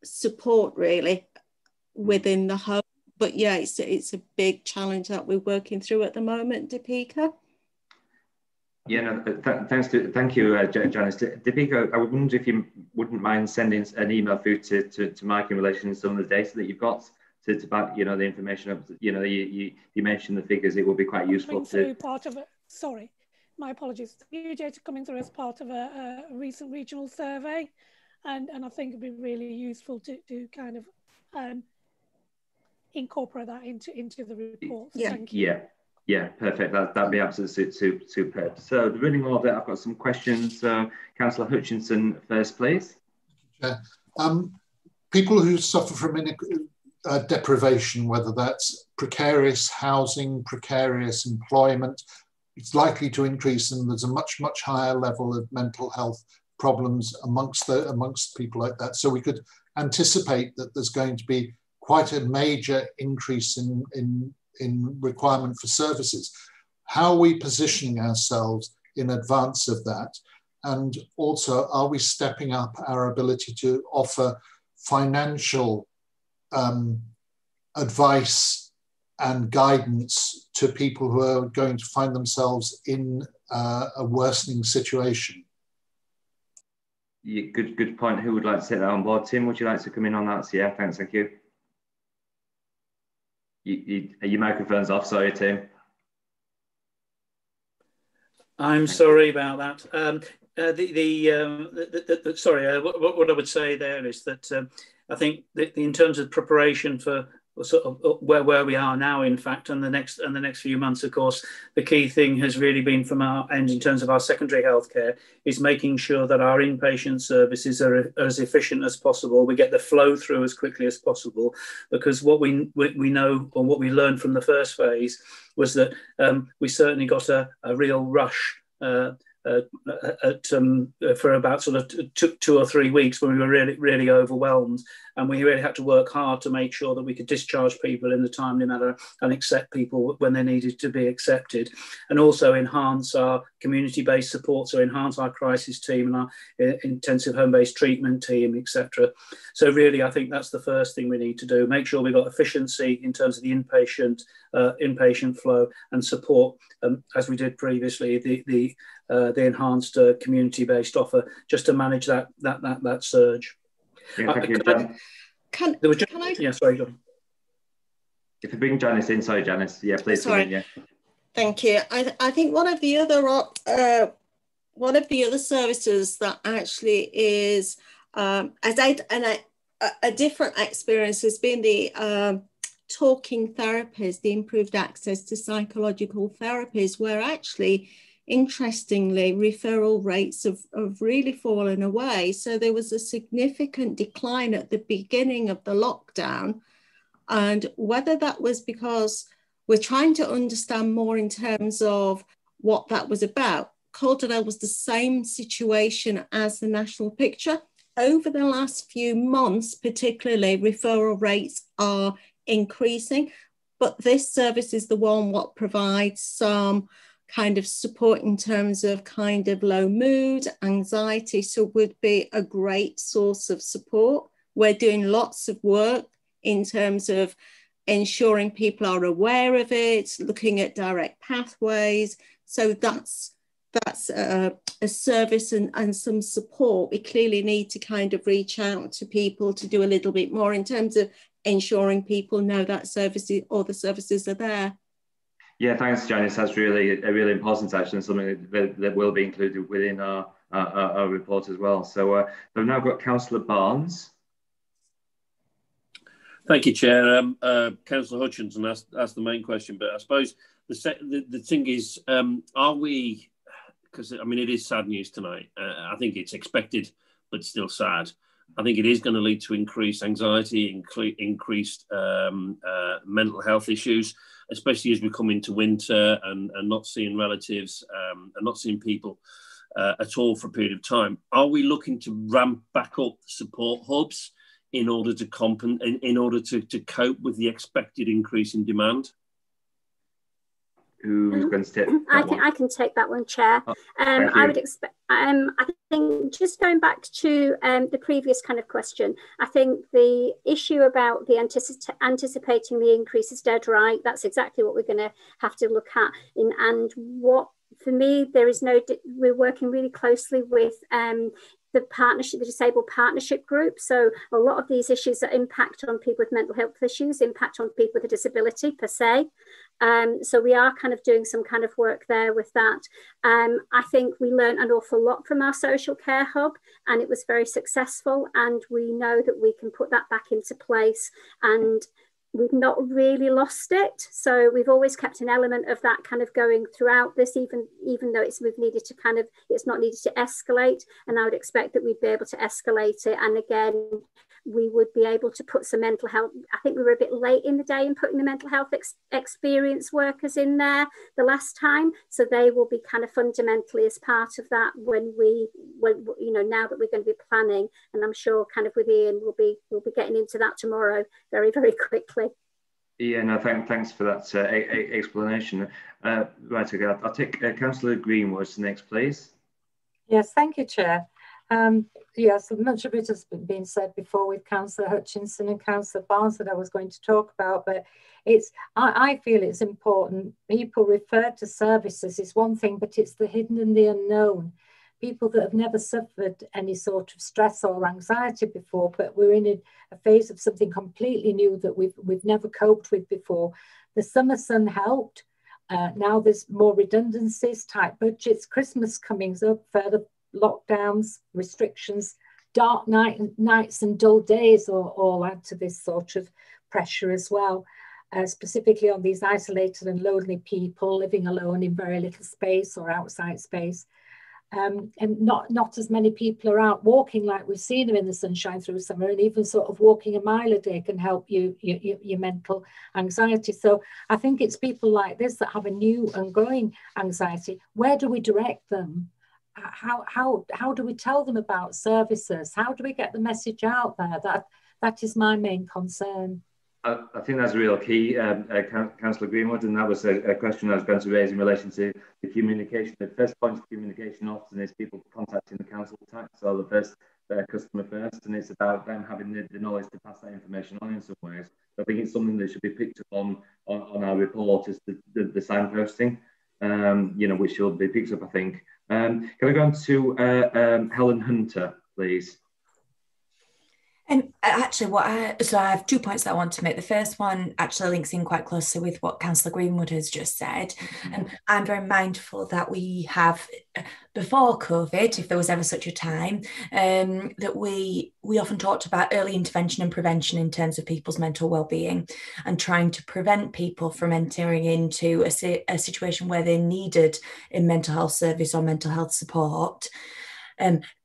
support really within the home. But yeah, it's a big challenge that we're working through at the moment, Deepika. Yeah, no, thank you, Janice. Deepika, I wonder if you wouldn't mind sending an email through to Mike in relation to some of the data that you've got to back, the information up. You mentioned the figures. It will be quite useful to. Part of it. Sorry, my apologies. New data coming through as part of a recent regional survey, and I think it'd be really useful to kind of incorporate that into the report. So thank you. Yeah, perfect. That'd be absolutely superb. So the running order, I've got some questions. So Councillor Hutchinson first, please. Yeah. People who suffer from deprivation, whether that's precarious housing, precarious employment, it's likely to increase, and there's a much higher level of mental health problems amongst people like that. So we could anticipate that there's going to be quite a major increase in requirement for services. How are we positioning ourselves in advance of that? And also, are we stepping up our ability to offer financial advice and guidance to people who are going to find themselves in a worsening situation? Yeah, good point. Who would like to take that on board? Tim, would you like to come in on that? So, yeah, thanks, thank you. Your microphone's off, sorry, Tim. I'm sorry about that. Sorry, what I would say there is that I think that in terms of preparation for sort of where we are now, in fact, and the next few months, of course, the key thing has really been from our end in terms of our secondary healthcare is making sure that our inpatient services are as efficient as possible. We get the flow through as quickly as possible, because what we know, or what we learned from the first phase, was that we certainly got a real rush for about sort of 2 or 3 weeks when we were really overwhelmed, and we really had to work hard to make sure that we could discharge people in the timely manner and accept people when they needed to be accepted, and also enhance our community-based support, so enhance our crisis team and our intensive home-based treatment team, etc. So really, I think that's the first thing we need to do, make sure we've got efficiency in terms of the inpatient flow and support, as we did previously, the enhanced community-based offer, just to manage that surge. Yeah, thank you, Can I? Yeah, sorry, go on. If you bring Janice in, sorry, Janice. Yeah, please come in. Yeah. Thank you. I think one of the other services that actually is a different experience has been the talking therapies, the improved access to psychological therapies, where actually, interestingly, referral rates have really fallen away. So there was a significant decline at the beginning of the lockdown. And whether that was because we're trying to understand more in terms of what that was about. Calderdale was the same situation as the national picture. over the last few months, particularly, referral rates are increasing, but this service is the one what provides some kind of support in terms of kind of low mood, anxiety, so would be a great source of support. We're doing lots of work in terms of ensuring people are aware of it, looking at direct pathways. So that's a service and some support. We clearly need to kind of reach out to people to do a little bit more in terms of ensuring people know that services or the services are there. Yeah, thanks, Janice. That's really important, actually, and something that will be included within our report as well. So we've now got Councillor Barnes. Thank you, Chair. Councillor Hutchinson asked the main question, but I suppose the thing is, are we, because I mean, it is sad news tonight. I think it's expected, but still sad. I think it is going to lead to increased anxiety, increased mental health issues, especially as we come into winter and not seeing relatives and not seeing people at all for a period of time. Are we looking to ramp back up the support hubs in order to cope with the expected increase in demand? Who's going to take I can take that one, Chair. I would expect. I think just going back to the previous kind of question, I think the issue about the anticipating the increase is dead right. That's exactly what we're going to have to look at. And what, for me, there is no. We're working really closely with the partnership, the disabled partnership group. So a lot of these issues that impact on people with mental health issues impact on people with a disability per se. So we are kind of doing some kind of work there with that. I think we learned an awful lot from our social care hub, and it was very successful, and we know that we can put that back into place, and we've not really lost it. So we've always kept an element of that kind of going throughout this, even though it's not needed to escalate. And I would expect that we'd be able to escalate it. And again, we would be able to put some mental health. I think we were a bit late in the day in putting the mental health experience workers in there the last time. So they will be kind of fundamentally as part of that when now that we're going to be planning. And I'm sure kind of with Ian, we'll be getting into that tomorrow very, very quickly. Yeah, no, thanks for that explanation. Right, okay, I'll take Councillor Greenwood next, please. Yes, thank you, Chair. Yes, much of it has been said before with Councillor Hutchinson and Councillor Barnes that I was going to talk about, but I feel it's important. People refer to services is one thing, but it's the hidden and the unknown. People that have never suffered any sort of stress or anxiety before, but we're in a phase of something completely new that we've never coped with before. The summer sun helped. Now there's more redundancies, tight budgets, Christmas coming up, further lockdowns, restrictions, dark nights and dull days all add to this sort of pressure as well, specifically on these isolated and lonely people living alone in very little space or outside space. And not as many people are out walking like we've seen them in the sunshine through summer, and even sort of walking a mile a day can help your mental anxiety. So I think it's people like this that have a new and growing anxiety. Where do we direct them? How do we tell them about services? How do we get the message out there? That is my main concern. I think that's a real key, Councillor Greenwood, and that was a question I was going to raise in relation to the communication. The first point of communication often is people contacting the council tax, or the first customer first, and it's about them having the knowledge to pass that information on in some ways. I think it's something that should be picked up on our report, is the signposting, which will be picked up, I think. Can I go on to Helen Hunter, please? Actually, so I have 2 points that I want to make. The first one actually links in quite closely with what Councillor Greenwood has just said. I'm very mindful that we have, before COVID, if there was ever such a time, that we often talked about early intervention and prevention in terms of people's mental well-being, and trying to prevent people from entering into a situation where they needed a mental health service or mental health support.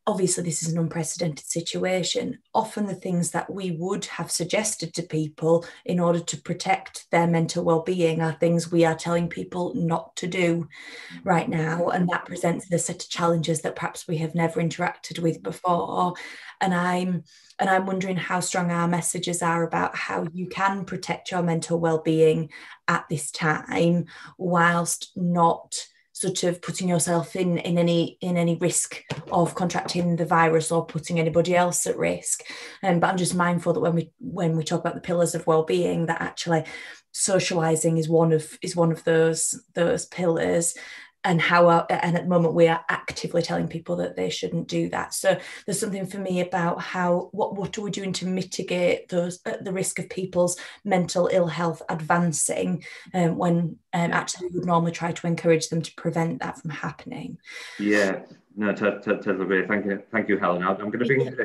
obviously this is an unprecedented situation. Often the things that we would have suggested to people in order to protect their mental well-being are things we are telling people not to do right now, and that presents a set of challenges that perhaps we have never interacted with before. And I'm wondering how strong our messages are about how you can protect your mental well-being at this time whilst not sort of putting yourself in any risk of contracting the virus or putting anybody else at risk. But I'm just mindful that when we talk about the pillars of well-being, that actually socialising is one of those pillars, and and at the moment we are actively telling people that they shouldn't do that. So there's something for me about what are we doing to mitigate the risk of people's mental ill health advancing when actually we would normally try to encourage them to prevent that from happening. Yeah, no, totally agree. Thank you, Helen. I'm going to bring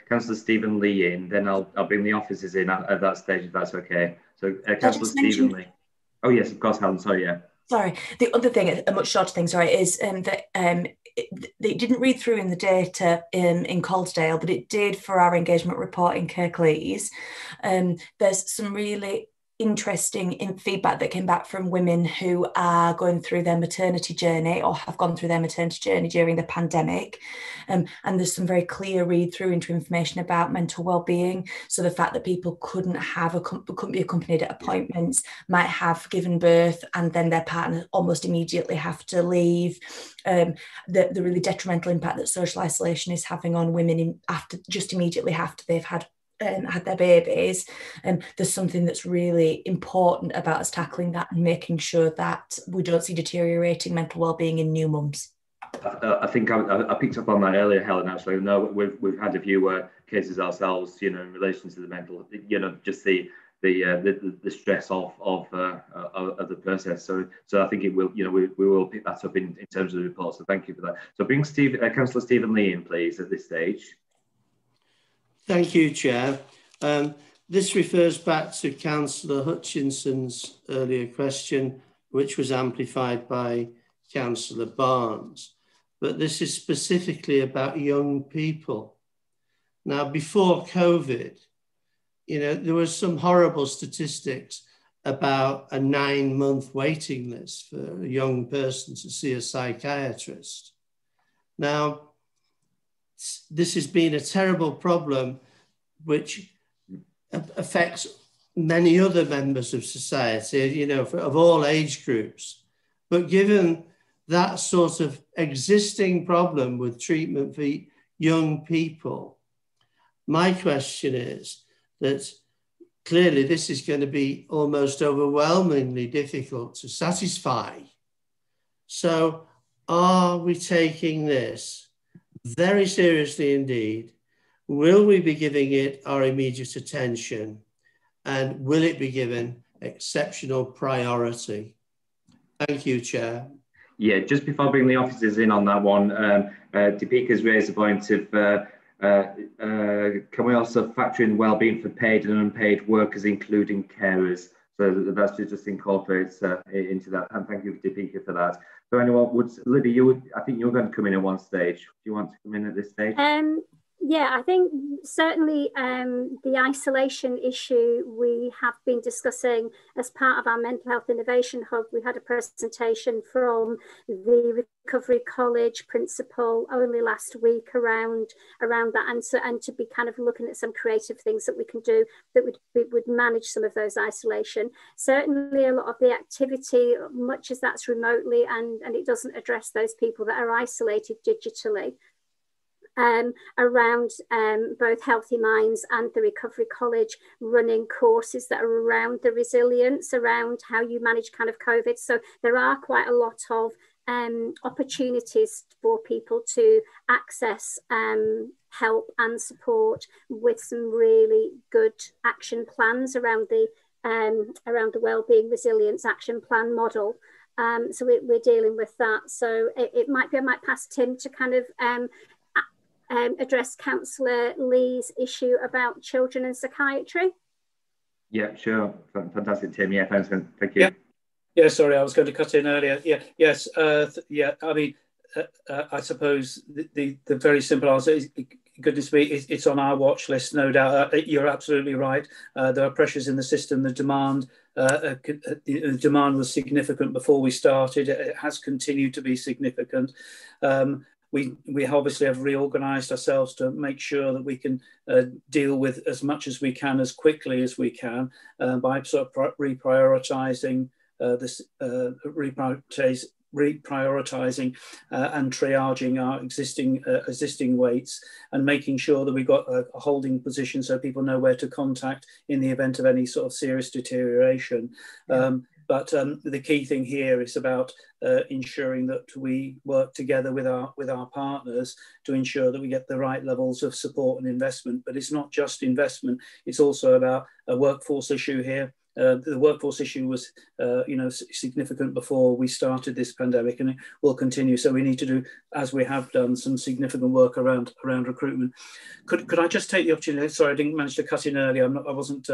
Councillor Stephen Lee in, then I'll bring the officers in at that stage, if that's okay. So Councillor Stephen Lee. Oh yes, of course, Helen. Sorry, yeah. Sorry. The other thing, a much shorter thing, sorry, is that it didn't read through in the data in Calderdale, but it did for our engagement report in Kirklees. There's some really interesting feedback that came back from women who are going through their maternity journey or have gone through their maternity journey during the pandemic. And there's some very clear read through into information about mental well-being. So the fact that people couldn't be accompanied at appointments, might have given birth and then their partner almost immediately have to leave. The really detrimental impact that social isolation is having on women just immediately after they've had their babies. There's something that's really important about us tackling that and making sure that we don't see deteriorating mental well-being in new mums. I think I picked up on that earlier, Helen. Actually, no, we've had a few cases ourselves, in relation to the mental, just the stress of the process. So I think it will, we will pick that up in terms of the report. So thank you for that. So bring Councillor Stephen Lee in, please, at this stage. Thank you, Chair. This refers back to Councillor Hutchinson's earlier question, which was amplified by Councillor Barnes. But this is specifically about young people. Now, before COVID, there were some horrible statistics about a 9-month waiting list for a young person to see a psychiatrist. Now, this has been a terrible problem which affects many other members of society, of all age groups. But given that sort of existing problem with treatment for young people, my question is that clearly this is going to be almost overwhelmingly difficult to satisfy. So are we taking this very seriously indeed? Will we be giving it our immediate attention? And will it be given exceptional priority? Thank you, Chair. Yeah, just before I bring the officers in on that one, Deepika's raised a point of can we also factor in wellbeing for paid and unpaid workers, including carers? So that's just incorporates into that. And thank you, Deepika, for that. So anyone Libby, I think you're going to come in at one stage. Do you want to come in at this stage? Yeah, I think certainly the isolation issue we have been discussing as part of our Mental Health Innovation Hub. We had a presentation from the Recovery College principal only last week around that, and to be kind of looking at some creative things that we can do that would manage some of those isolation. Certainly a lot of the activity, much as that's remotely and it doesn't address those people that are isolated digitally. Around both Healthy Minds and the Recovery College running courses that are around the resilience, around how you manage kind of COVID. So there are quite a lot of opportunities for people to access help and support with some really good action plans around the Wellbeing Resilience Action Plan model. So we're dealing with that. So it might be, I might pass Tim to kind of address Councillor Lee's issue about children and psychiatry. Yeah, sure. Fantastic, Tim. Yeah, thanks. Thank you. Yeah, sorry, I was going to cut in earlier. Yeah, yes. I mean, I suppose the very simple answer is, goodness me, it's on our watch list, no doubt. You're absolutely right. There are pressures in the system. The demand was significant before we started. It has continued to be significant. We obviously have reorganised ourselves to make sure that we can deal with as much as we can, as quickly as we can, by sort of reprioritising reprioritising and triaging our existing weights, and making sure that we've got a holding position so people know where to contact in the event of any sort of serious deterioration. But the key thing here is about ensuring that we work together with our partners to ensure that we get the right levels of support and investment. But it's not just investment; it's also about a workforce issue here. The workforce issue was, significant before we started this pandemic, and it will continue. So we need to do, as we have done, some significant work around recruitment. Could I just take the opportunity? Sorry, I didn't manage to cut in earlier. I wasn't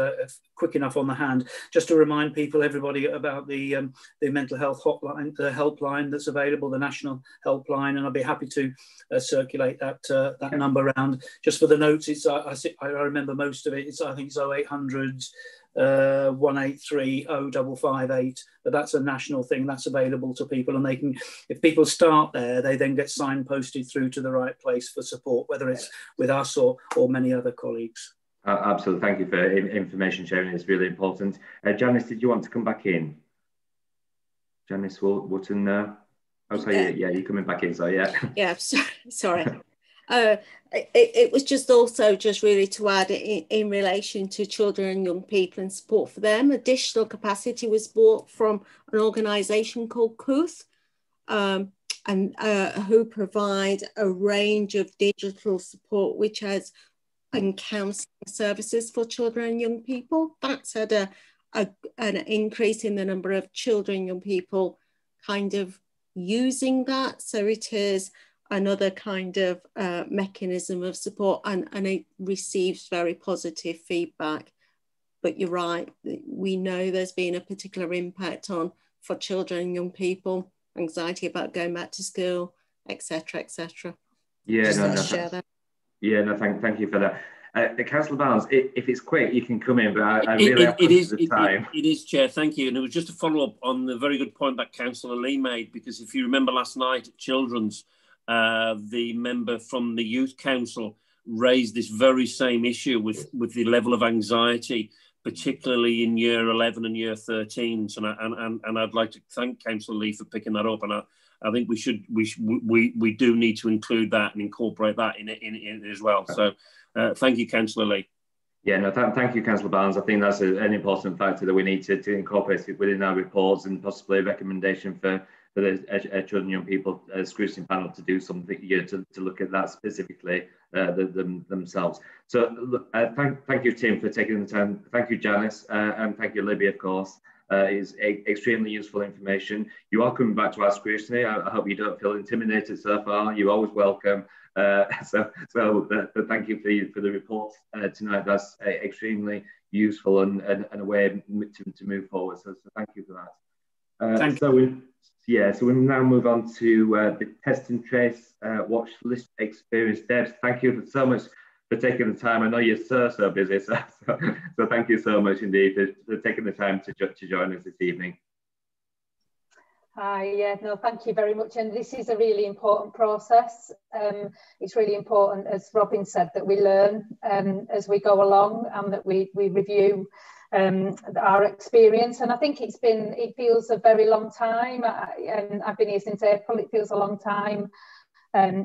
quick enough on the hand. Just to remind everybody about the mental health hotline, the helpline that's available, the national helpline, and I'll be happy to circulate that number around. Just for the notes, it's I remember most of it. I think it's 0800. 183 0558, but that's a national thing that's available to people, and they can, if people start there, they then get signposted through to the right place for support, whether it's with us or many other colleagues. Absolutely, thank you for information sharing. It's really important. Janice, did you want to come back in? Janice Wootton, oh, sorry, yeah, you're coming back in, so yeah. Yeah, sorry. It was just really to add in relation to children and young people and support for them. Additional capacity was brought from an organisation called Kooth, who provide a range of digital support, which has counselling services for children and young people. That's had an increase in the number of children and young people kind of using that. So it is another kind of mechanism of support, and it receives very positive feedback. But you're right, we know there's been a particular impact for children and young people, anxiety about going back to school, etc., etc. Yeah, thank you for that. Councillor Barnes, if it's quick, you can come in, but I really have the time. It is, Chair, thank you. And it was just a follow-up on the very good point that Councillor Lee made, because if you remember last night at Children's, the member from the Youth Council raised this very same issue with the level of anxiety, particularly in year 11 and year 13. And I'd like to thank Councillor Lee for picking that up. And I think we do need to include that and incorporate that in it as well. So thank you, Councillor Lee. Yeah, no, thank you, Councillor Barnes. I think that's an important factor that we need to incorporate it within our reports, and possibly a recommendation for the children and young people scrutiny panel to do something to look at that specifically themselves. So thank you, Tim, for taking the time. Thank you, Janice, and thank you, Libby, of course. It's extremely useful information. You are coming back to our scrutiny. I hope you don't feel intimidated so far. You're always welcome. So thank you for the report tonight. That's extremely useful and a way to move forward. So thank you for that. So we now move on to the test and trace watch list experience. Debs, thank you so much for taking the time. I know you're so busy, so thank you so much indeed for taking the time to join us this evening. Yeah, no, thank you very much. And this is a really important process. It's really important, as Robin said, that we learn as we go along, and that we review our experience. And I think it feels a very long time, and I've been here since April. It feels a long time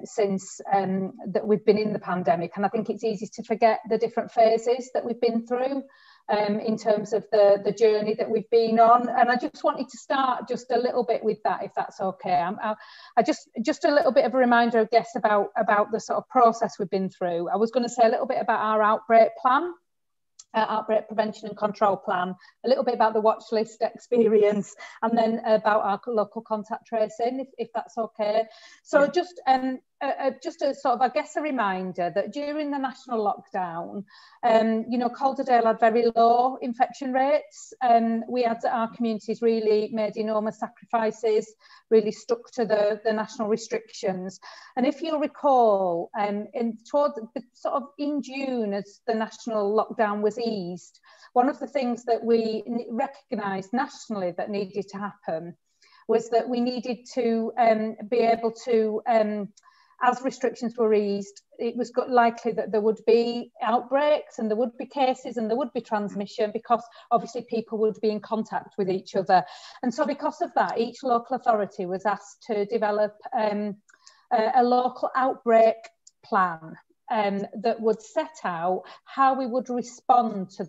since that we've been in the pandemic, and I think it's easy to forget the different phases that we've been through in terms of the journey that we've been on. And I just wanted to start just a little bit with that, if that's okay. I just a little bit of a reminder, I guess, about the sort of process we've been through. I was going to say a little bit about our outbreak plan, outbreak prevention and control plan, a little bit about the watch list experience, and then about our local contact tracing, if that's okay. So just just a sort of, I guess, a reminder that during the national lockdown, you know, Calderdale had very low infection rates. We had, our communities really made enormous sacrifices, really stuck to the national restrictions. And if you'll recall, in June, as the national lockdown was eased, one of the things that we recognised nationally that needed to happen was that we needed to be able to, as restrictions were eased, it was likely that there would be outbreaks and there would be cases and there would be transmission, because obviously people would be in contact with each other. And so because of that, each local authority was asked to develop a local outbreak plan that would set out how we would respond to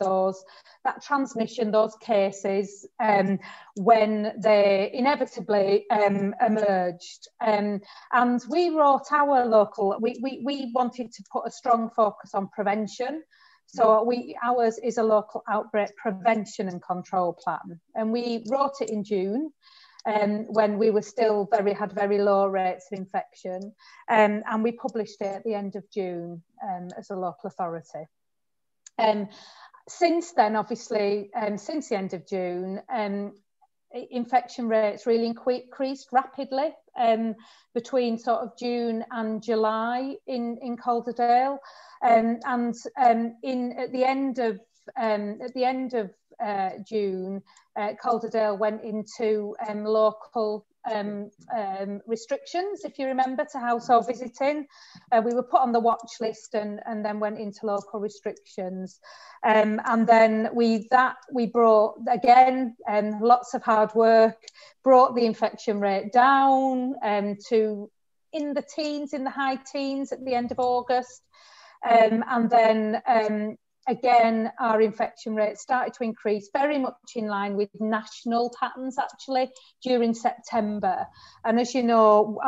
that transmission, those cases, when they inevitably emerged. And we wrote our local, we wanted to put a strong focus on prevention. So ours is a local outbreak prevention and control plan. And we wrote it in June, when we were still had very low rates of infection, and we published it at the end of June as a local authority. Since then, obviously, since the end of June, infection rates really increased rapidly between sort of June and July in Calderdale, and at the end of June, Calderdale went into local restrictions, if you remember, to household visiting. We were put on the watch list and then went into local restrictions. And then we brought, again, lots of hard work, brought the infection rate down to in the high teens at the end of August. And then again, our infection rate started to increase very much in line with national patterns, actually, during September. And as you know,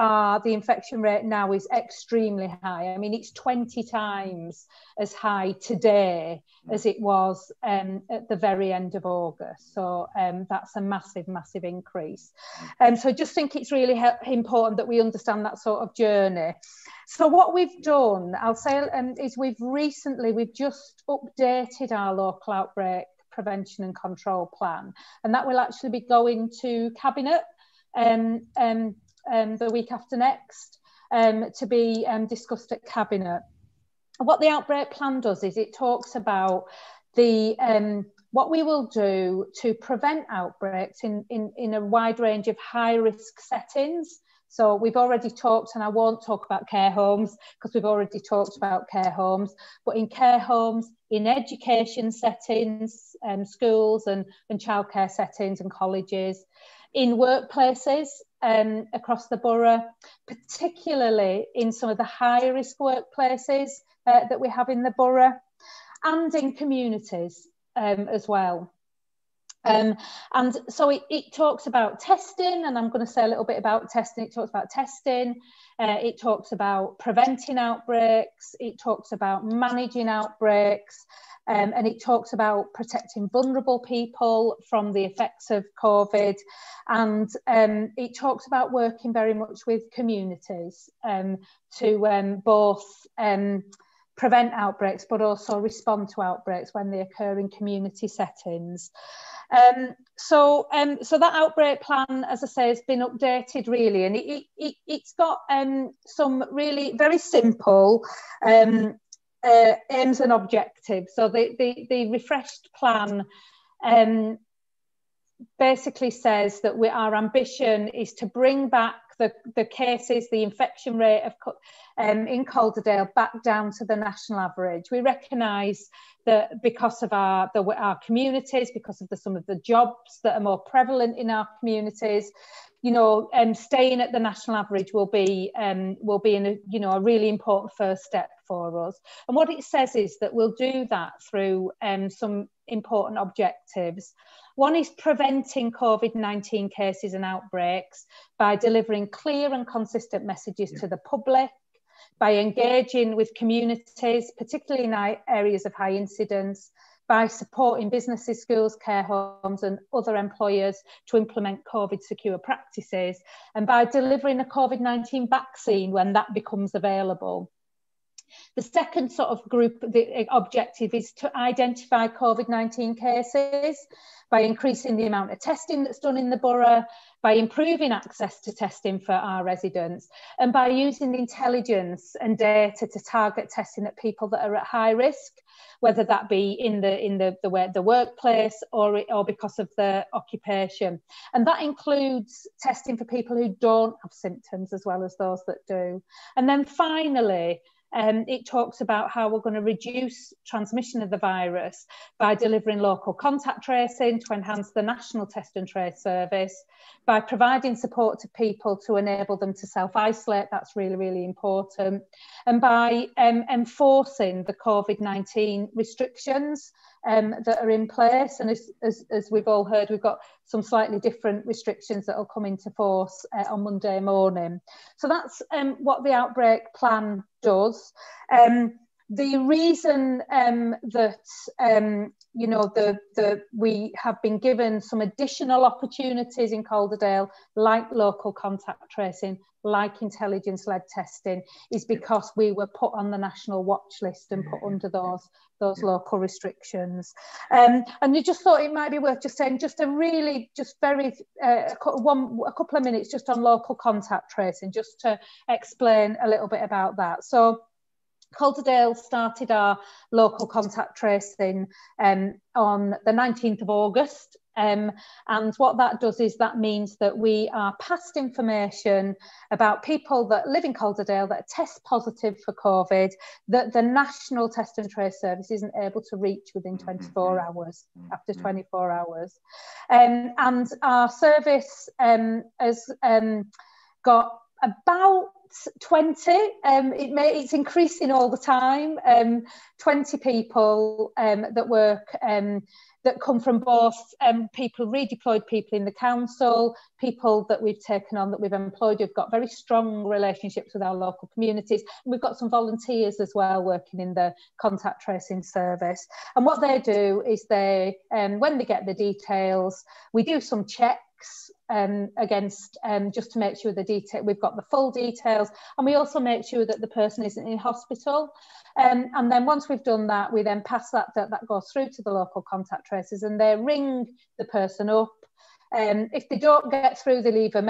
the infection rate now is extremely high. I mean, it's 20 times as high today as it was at the very end of August. So that's a massive, massive increase. So I just think it's really important that we understand that sort of journey. So what we've done, I'll say, is we've just updated our local outbreak prevention and control plan, and that will actually be going to Cabinet the week after next to be discussed at Cabinet. What the outbreak plan does is it talks about what we will do to prevent outbreaks in a wide range of high-risk settings. So we've already talked, and I won't talk about care homes because we've already talked about care homes, but in care homes, in education settings, schools and childcare settings and colleges, in workplaces across the borough, particularly in some of the high risk workplaces that we have in the borough, and in communities as well. And so it talks about testing, and I'm going to say a little bit about testing. It talks about testing, it talks about preventing outbreaks, it talks about managing outbreaks, and it talks about protecting vulnerable people from the effects of COVID. And it talks about working very much with communities to both prevent outbreaks, but also respond to outbreaks when they occur in community settings. So that outbreak plan, as I say, has been updated really, and it's got some really very simple aims and objectives. So the refreshed plan basically says that our ambition is to bring back the cases, the infection rate in Calderdale back down to the national average. We recognise that because of our communities, because of some of the jobs that are more prevalent in our communities, you know, staying at the national average will be a really important first step for us. And what it says is that we'll do that through some important objectives. One is preventing COVID-19 cases and outbreaks by delivering clear and consistent messages to the public, by engaging with communities, particularly in areas of high incidence, by supporting businesses, schools, care homes and other employers to implement COVID secure practices, and by delivering a COVID-19 vaccine when that becomes available. The second sort of group, the objective is to identify COVID-19 cases by increasing the amount of testing that's done in the borough, by improving access to testing for our residents, and by using the intelligence and data to target testing at people that are at high risk, whether that be in the workplace or because of their occupation. And that includes testing for people who don't have symptoms as well as those that do. And then finally, it talks about how we're going to reduce transmission of the virus by delivering local contact tracing to enhance the national test and trace service, by providing support to people to enable them to self-isolate, that's really, really important, and by enforcing the COVID-19 restrictions that are in place. And as we've all heard, we've got some slightly different restrictions that will come into force on Monday morning. So that's what the outbreak plan does. The reason that you know we have been given some additional opportunities in Calderdale, like local contact tracing, like intelligence-led testing, is because we were put on the national watch list and put under those local restrictions. And you just thought it might be worth just saying a couple of minutes just on local contact tracing, just to explain a little bit about that. So Calderdale started our local contact tracing on the 19th of August. And what that does is that means that we are passed information about people that live in Calderdale that test positive for COVID that the National Test and Trace Service isn't able to reach within 24 hours, after 24 hours. And our service has got about 20, it's increasing all the time, 20 people that work, that come from both redeployed people in the council, people that we've taken on, that we've employed, who've got very strong relationships with our local communities. And we've got some volunteers as well working in the contact tracing service. And what they do is they, when they get the details, we do some checks against just to make sure we've got the full details, and we also make sure that the person isn't in hospital. And then once we've done that, we then pass that goes through to the local contact tracers, and they ring the person up. If they don't get through, they leave a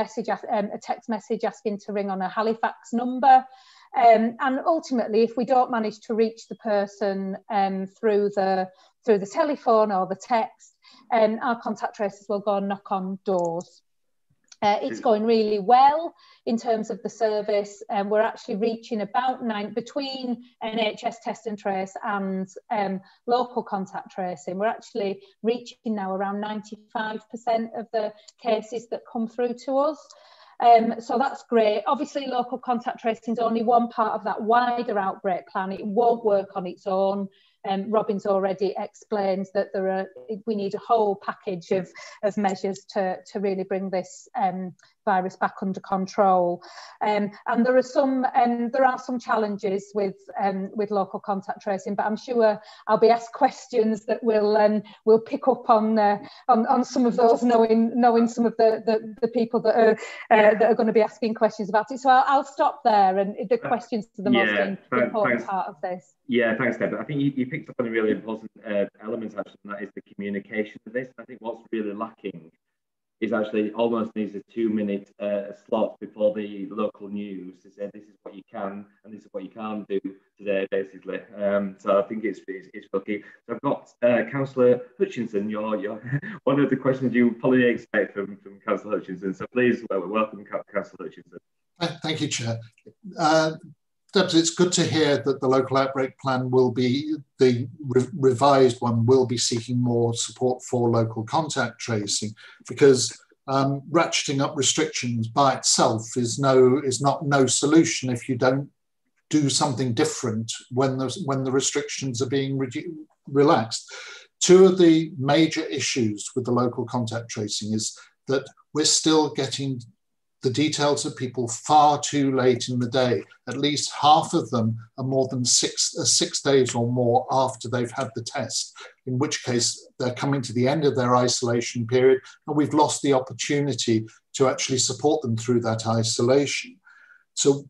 text message asking to ring on a Halifax number. And ultimately, if we don't manage to reach the person through the telephone or the text, our contact tracers will go and knock on doors. It's going really well in terms of the service, and we're actually reaching about between NHS test and trace and local contact tracing. We're actually reaching now around 95% of the cases that come through to us. So that's great. Obviously, local contact tracing is only one part of that wider outbreak plan. It won't work on its own. Robin's already explained that we need a whole package of measures to really bring this virus back under control. And there are some challenges with local contact tracing, but I'm sure I'll be asked questions that we'll pick up on some of those, knowing some of the people that are going to be asking questions about it. So I'll stop there, and the questions are the most important part of this. Yeah, thanks, Deb. I think you picked up on a really important element, actually, and that is the communication of this. I think what's really lacking is actually almost needs a 2-minute slot before the local news to say this is what you can and this is what you can't do today, basically. So I think it's lucky. So I've got Councillor Hutchinson. You're one of the questions you probably expect from Councillor Hutchinson. So please welcome Councillor Hutchinson. Thank you, Chair. Debs, it's good to hear that the local outbreak plan will be, the revised one will be seeking more support for local contact tracing, because ratcheting up restrictions by itself is not no solution if you don't do something different when the restrictions are being relaxed. Two of the major issues with the local contact tracing is that we're still getting the details of people far too late in the day. At least half of them are more than 6 days or more after they've had the test, in which case they're coming to the end of their isolation period, and we've lost the opportunity to actually support them through that isolation. So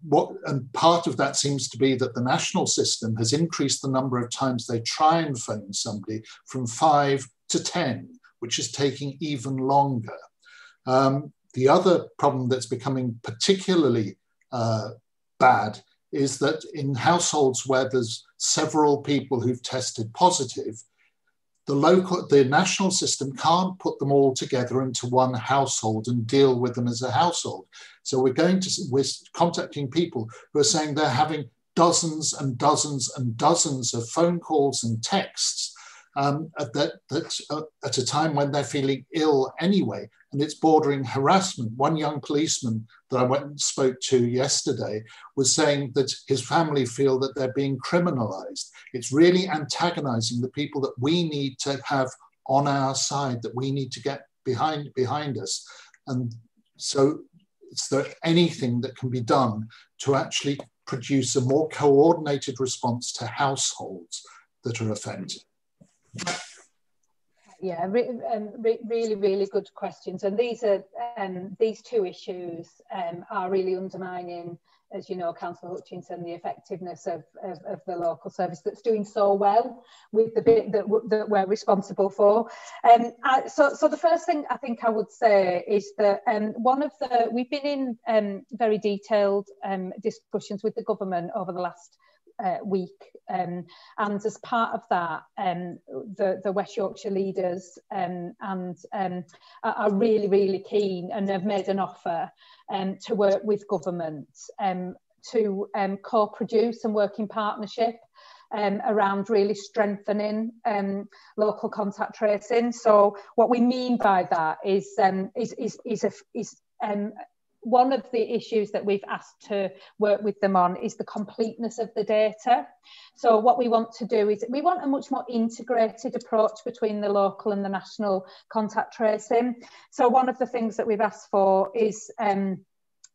and part of that seems to be that the national system has increased the number of times they try and phone somebody from 5 to 10, which is taking even longer. The other problem that's becoming particularly bad is that in households where there's several people who've tested positive, the national system can't put them all together into one household and deal with them as a household. So we're contacting people who are saying they're having dozens and dozens and dozens of phone calls and texts at a time when they're feeling ill anyway, and it's bordering harassment. One young policeman that I went and spoke to yesterday was saying that his family feel that they're being criminalized. It's really antagonizing the people that we need to have on our side, that we need to get behind us. And so is there anything that can be done to actually produce a more coordinated response to households that are affected? Yeah, really good questions, and these are these two issues are really undermining, as you know, Councillor Hutchinson, the effectiveness of the local service that's doing so well with the bit that we're responsible for. So the first thing I think I would say is that we've been in very detailed discussions with the government over the last week, and as part of that, the West Yorkshire leaders are really keen and have made an offer to work with government to co-produce and work in partnership around really strengthening local contact tracing. So what we mean by that is one of the issues that we've asked to work with them on is the completeness of the data. So what we want to do is we want a much more integrated approach between the local and the national contact tracing. So one of the things that we've asked for is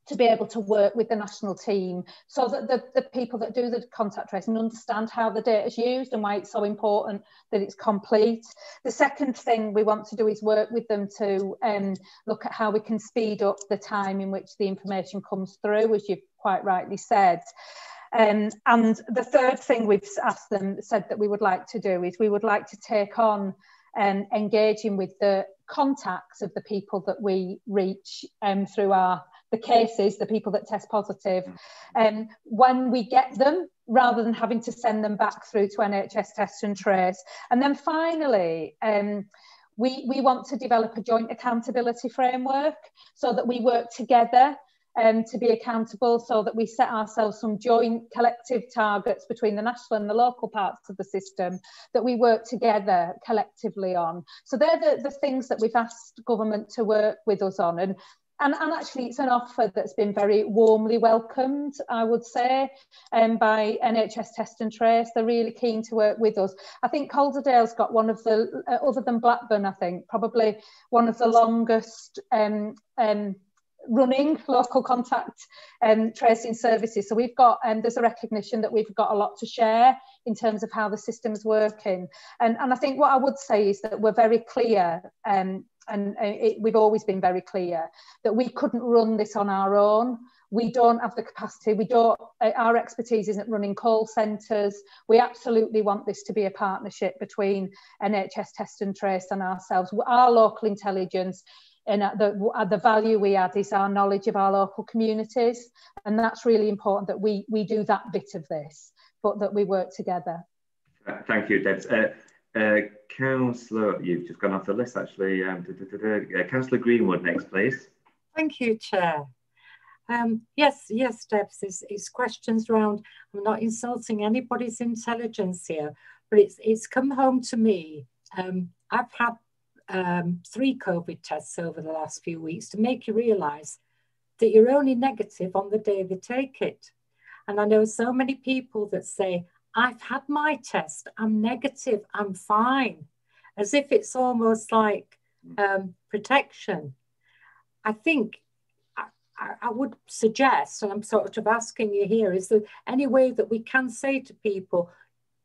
to be able to work with the national team so that the people that do the contact tracing understand how the data is used and why it's so important that it's complete. The second thing we want to do is work with them to look at how we can speed up the time in which the information comes through, as you've quite rightly said. And the third thing we've said that we would like to do is we would like to take on engaging with the contacts of the people that we reach through the cases, the people that test positive, when we get them, rather than having to send them back through to NHS Test and Trace. And then finally, we want to develop a joint accountability framework so that we work together to be accountable, so that we set ourselves some joint collective targets between the national and the local parts of the system that we work together collectively on. So they're the things that we've asked government to work with us on. And actually, it's an offer that's been very warmly welcomed, I would say, by NHS Test and Trace. They're really keen to work with us. I think Calderdale's got one of the, other than Blackburn, I think, probably one of the longest running local contact tracing services. So we've got, there's a recognition that we've got a lot to share in terms of how the system's working. And I think what I would say is that we're very clear, we've always been very clear that we couldn't run this on our own. We don't have the capacity. Our expertise isn't running call centres. We absolutely want this to be a partnership between NHS Test and Trace and ourselves. Our local intelligence and the value we add is our knowledge of our local communities. And that's really important that we do that bit of this, but that we work together. Thank you, Debs. Councillor, you've just gone off the list actually. Councillor Greenwood next, please. Thank you, Chair. Yes, Debs, it's questions around, I'm not insulting anybody's intelligence here, but it's come home to me. I've had 3 COVID tests over the last few weeks to make you realise that you're only negative on the day they take it. And I know so many people that say, I've had my test, I'm negative, I'm fine, as if it's almost like protection. I think I would suggest, and I'm sort of asking you here, is there any way that we can say to people,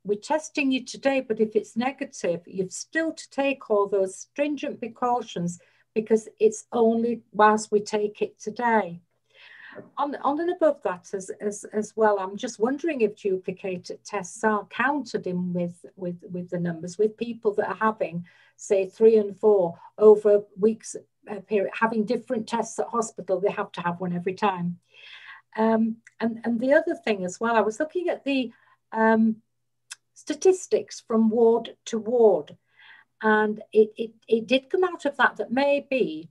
we're testing you today, but if it's negative, you've still to take all those stringent precautions because it's only whilst we take it today. On and above that as well, I'm just wondering if duplicate tests are counted in with the numbers, with people that are having, say, 3 and 4 over weeks period, having different tests at hospital. They have to have one every time. And the other thing as well, I was looking at the statistics from ward to ward, and it did come out of that maybe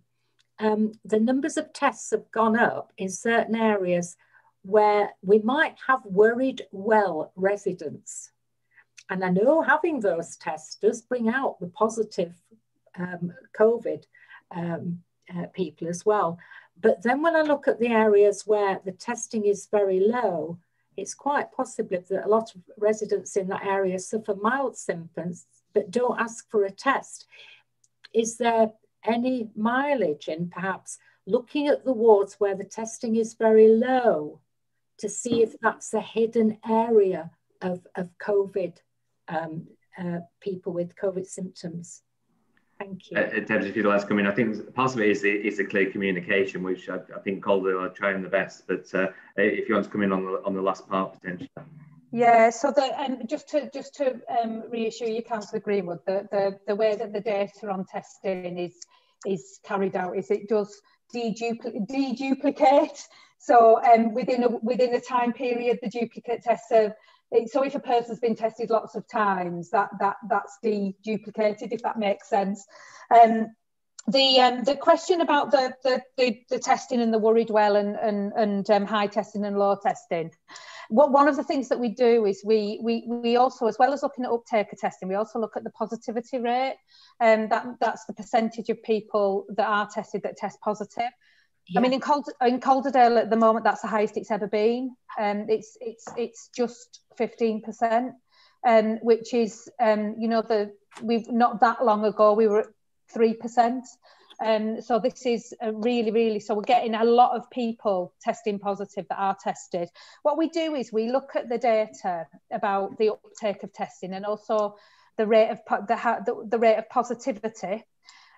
the numbers of tests have gone up in certain areas where we might have worried well residents. And I know having those tests does bring out the positive COVID people as well. But then when I look at the areas where the testing is very low, it's quite possible that a lot of residents in that area suffer mild symptoms but don't ask for a test. Is there any mileage in perhaps looking at the wards where the testing is very low to see if that's a hidden area of COVID, people with COVID symptoms? Thank you. Debs, if you'd like to come in, I think part of it is the clear communication, which I think Calder are trying the best. But if you want to come in on the last part, potentially. Yeah, so just to reassure you, Councillor Greenwood, the way that the data on testing is carried out is it does deduplicate. So within a time period, the duplicate tests are. So if a person's been tested lots of times, that's deduplicated, if that makes sense. The question about the testing and the worried well and high testing and low testing. One of the things that we do is we also, as well as looking at uptake of testing, we also look at the positivity rate. That's the percentage of people that are tested that test positive. Yeah. I mean, in Calderdale at the moment, that's the highest it's ever been. It's just 15%, which is, we've not that long ago we were at 3%. So this is really, so we're getting a lot of people testing positive that are tested. What we do is we look at the data about the uptake of testing and also the rate of positivity.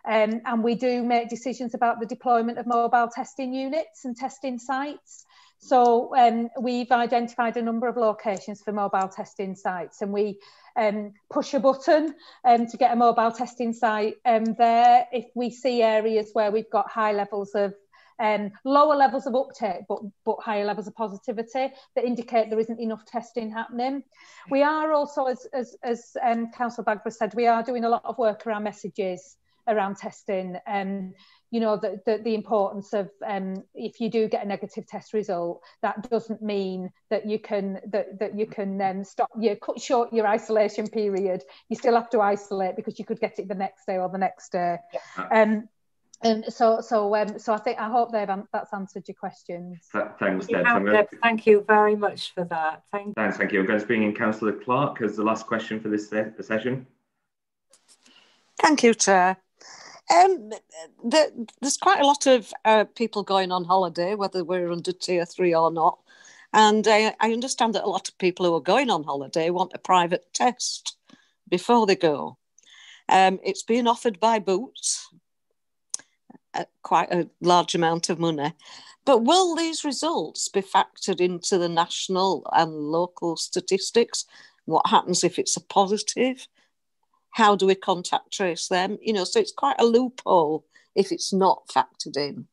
And we do make decisions about the deployment of mobile testing units and testing sites. So we've identified a number of locations for mobile testing sites, and we push a button to get a mobile testing site there if we see areas where we've got high levels of lower levels of uptake but higher levels of positivity that indicate there isn't enough testing happening. We are also, as Councillor Bagbrugh said, we are doing a lot of work around messages around testing, the importance of if you do get a negative test result, that doesn't mean that you can cut short your isolation period. You still have to isolate because you could get it the next day or the next day. Yeah. So I hope that's answered your questions. Thanks, Deb. Thank you very much for that. Thank you. I'm going to bring in Councillor Clark as the last question for this session. Thank you, Chair. There's quite a lot of people going on holiday, whether we're under Tier 3 or not. And I understand that a lot of people who are going on holiday want a private test before they go. It's being offered by Boots at quite a large amount of money. But will these results be factored into the national and local statistics? What happens if it's a positive? How do we contact trace them? So it's quite a loophole if it's not factored in.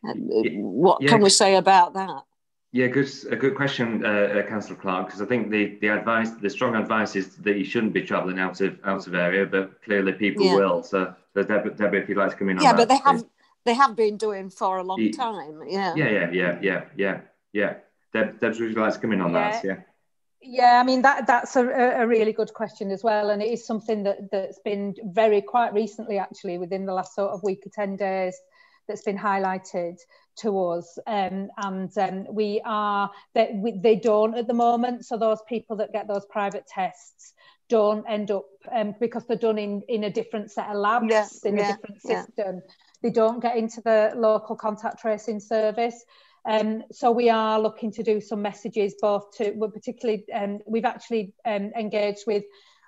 What can we say about that? Yeah, a good question, Councillor Clark, because I think the strong advice is that you shouldn't be travelling out of area, but clearly people will. So Deborah, if you'd like to come in on that. Yeah, but they have been doing for a long time. Yeah. Yeah. Deborah, would you like to come in on that? Yeah. Yeah, I mean, that's a really good question as well. And it is something that's been quite recently, actually, within the last sort of week or 10 days, that's been highlighted to us. They don't at the moment. So those people that get those private tests don't end up, because they're done in a different set of labs, a different system. they don't get into the local contact tracing service. So we are looking to do some messages both to, well, particularly, we've actually engaged with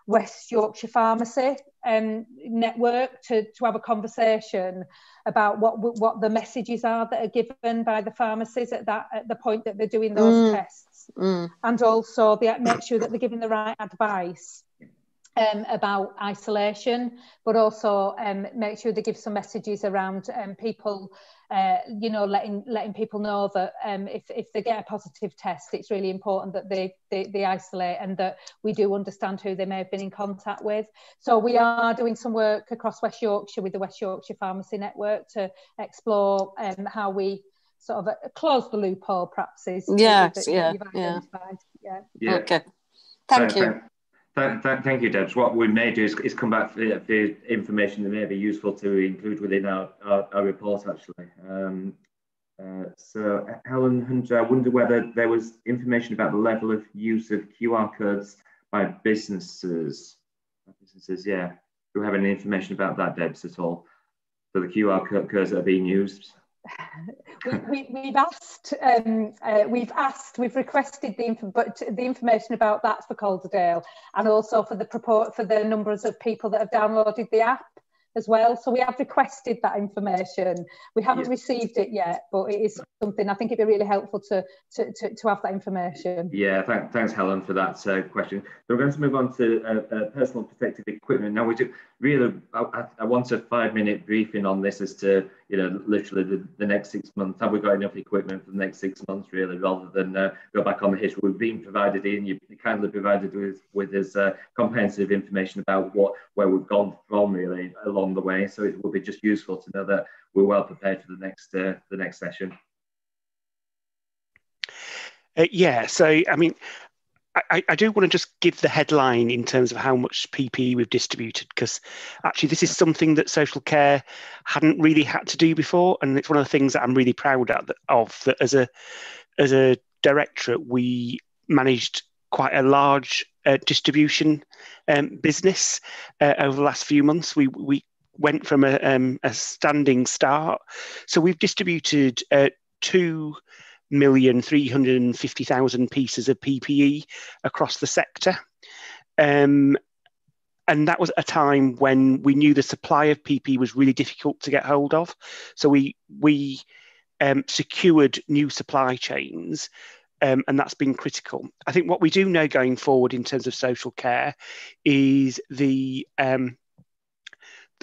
West Yorkshire Pharmacy network to have a conversation about what the messages are that are given by the pharmacies at the point that they're doing those tests, and also make sure that they're giving the right advice about isolation, but also make sure they give some messages around people, you know, letting people know that if they get a positive test, it's really important that they isolate, and that we do understand who they may have been in contact with. So we are doing some work across West Yorkshire with the West Yorkshire Pharmacy Network to explore how we sort of close the loophole, perhaps. Yes, yeah. Okay, thank you. Thank you, Debs. What we may do is come back for information that may be useful to include within our report, actually. So, Helen Hunter, I wonder whether there was information about the level of use of QR codes by businesses. Yeah. Do we have any information about that, Debs, at all? So the QR codes that are being used? We've requested the information about that for Calderdale, and also for the numbers of people that have downloaded the app as well. So we have requested that information. We haven't received it yet, but it is something I think it'd be really helpful to have that information. Yeah, thanks, Helen, for that question. So we're going to move on to personal protective equipment. Now, we do really, I want a 5-minute briefing on this as to, you know, literally the next 6 months. Have we got enough equipment for the next 6 months, really, rather than go back on the history? We've been provided in, you kindly provided with us comprehensive information about where we've gone from, really, along the way. So it will be just useful to know that we're well prepared for the next session. Yeah, so I mean, I do want to just give the headline in terms of how much PPE we've distributed, because actually this is something that social care hadn't really had to do before, and it's one of the things that I'm really proud of that as a directorate we managed quite a large distribution business over the last few months. We went from a standing start, so we've distributed 2,350,000 pieces of PPE across the sector. And that was a time when we knew the supply of PPE was really difficult to get hold of. So we secured new supply chains, and that's been critical. I think what we do know going forward in terms of social care is the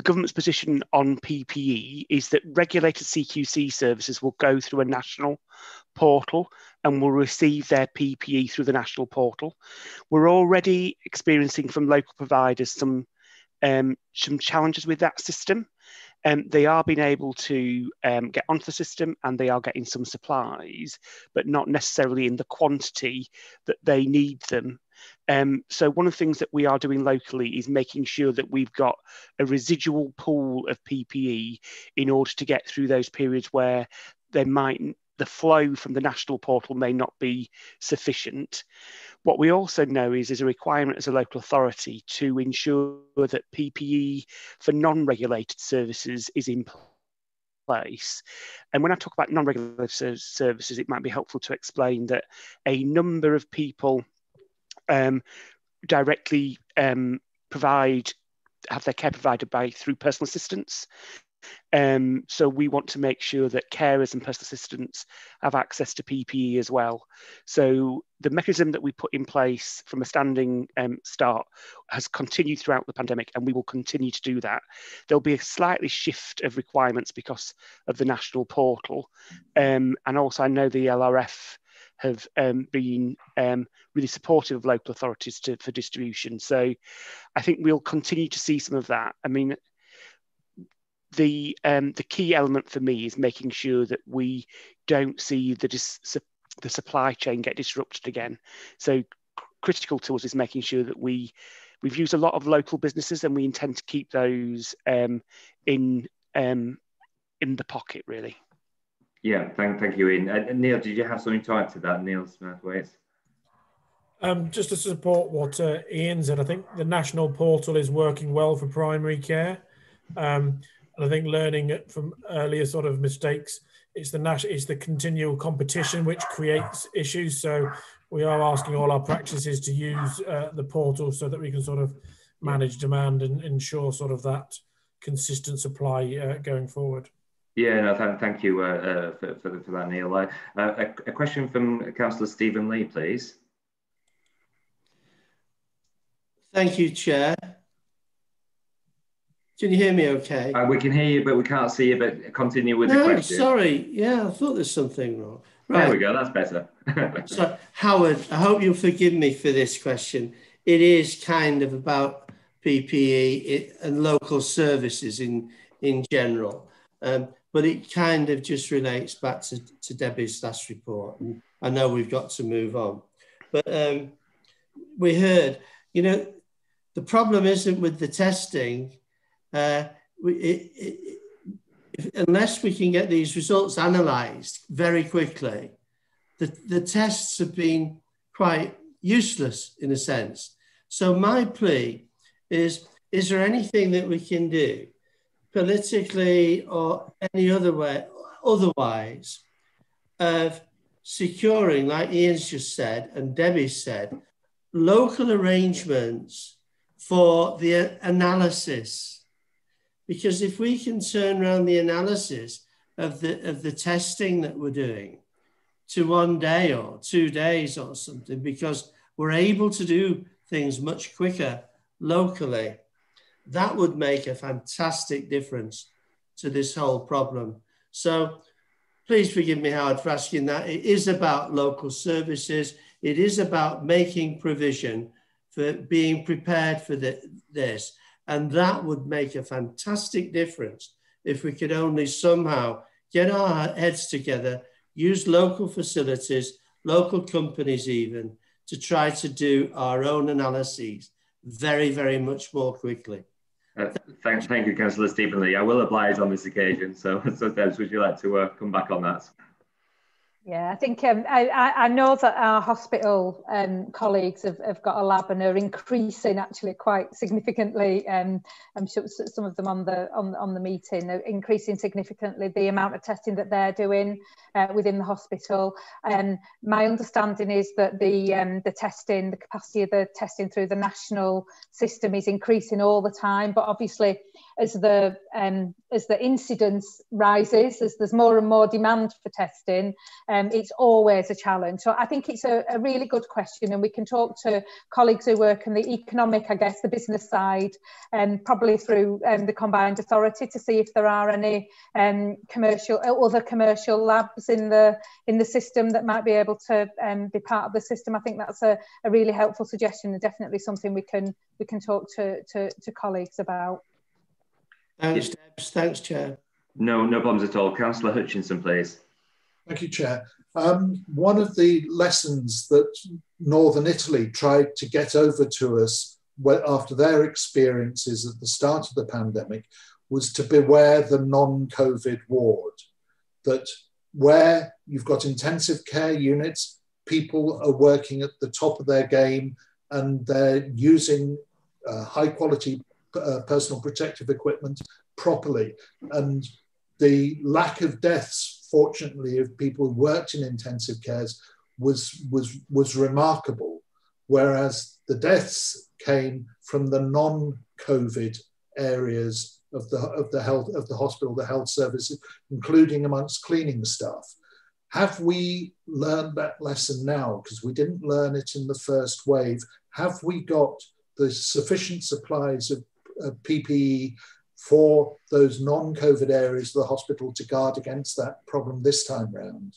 government's position on PPE is that regulated CQC services will go through a national portal and will receive their PPE through the national portal. We're already experiencing from local providers some challenges with that system. They are being able to get onto the system, and they are getting some supplies, but not necessarily in the quantity that they need them. So one of the things that we are doing locally is making sure that we've got a residual pool of PPE in order to get through those periods where the flow from the national portal may not be sufficient. What we also know is there's a requirement as a local authority to ensure that PPE for non-regulated services is in place. And when I talk about non-regulated services, it might be helpful to explain that a number of people directly have their care provided through personal assistants. So we want to make sure that carers and personal assistants have access to PPE as well. So the mechanism that we put in place from a standing start has continued throughout the pandemic, and we will continue to do that. There'll be a slightly shift of requirements because of the national portal. And also I know the LRF have been really supportive of local authorities for distribution. So I think we'll continue to see some of that. I mean, the key element for me is making sure that we don't see the supply chain get disrupted again. So critical to us is making sure that we've used a lot of local businesses, and we intend to keep those in the pocket, really. Yeah, thank you, Ian. Neil, did you have something to add to that, Neil Smith-Waite? Just to support what Ian said, I think the national portal is working well for primary care. And I think learning from earlier sort of mistakes, it's the continual competition which creates issues. So we are asking all our practices to use the portal so that we can sort of manage demand and ensure sort of that consistent supply going forward. Yeah, no, thank you for that, Neil. A question from Councillor Stephen Lee, please. Thank you, Chair. Can you hear me okay? We can hear you, but we can't see you, but continue with the question. Sorry. Yeah, I thought there's something wrong. Right. There we go, that's better. So, Howard, I hope you'll forgive me for this question. It is kind of about PPE and local services in general, but it kind of just relates back to Debbie's last report. And I know we've got to move on. But we heard, you know, the problem isn't with the testing. Unless we can get these results analysed very quickly, the tests have been quite useless in a sense. So my plea is there anything that we can do politically or any other way, otherwise, of securing, like Ian's just said and Debbie said, local arrangements for the analysis? Because if we can turn around the analysis of the testing that we're doing to 1 day or 2 days or something, because we're able to do things much quicker locally, that would make a fantastic difference to this whole problem. So please forgive me, Howard, for asking that. It is about local services. It is about making provision for being prepared for this. And that would make a fantastic difference if we could only somehow get our heads together, use local facilities, local companies even, to try to do our own analyses very, very much more quickly. Thank you, Councillor Stephen Lee. I will oblige on this occasion. So Debs, would you like to come back on that? Yeah, I think I know that our hospital colleagues have got a lab and are increasing actually quite significantly. I'm sure some of them on the meeting are increasing significantly the amount of testing that they're doing within the hospital. My understanding is that the testing, the capacity of the testing through the national system is increasing all the time. But obviously, as the incidence rises, as there's more and more demand for testing, it's always a challenge. So I think it's a really good question, and we can talk to colleagues who work in the economic, I guess, the business side, probably through the Combined Authority, to see if there are any other commercial labs in the system that might be able to be part of the system. I think that's a really helpful suggestion, and definitely something we can talk to colleagues about. Thanks, Debs. Thanks, Chair. No problems at all. Councillor Hutchinson, please. Thank you, Chair. One of the lessons that Northern Italy tried to get over to us after their experiences at the start of the pandemic was to beware the non-COVID ward. That where you've got intensive care units, people are working at the top of their game and they're using high quality personal protective equipment properly. And the lack of deaths, fortunately, of people who worked in intensive cares was remarkable, whereas the deaths came from the non-COVID areas of the hospital, the health services, including amongst cleaning staff. Have we learned that lesson now? Because we didn't learn it in the first wave. Have we got the sufficient supplies of PPE for those non-COVID areas of the hospital to guard against that problem this time round?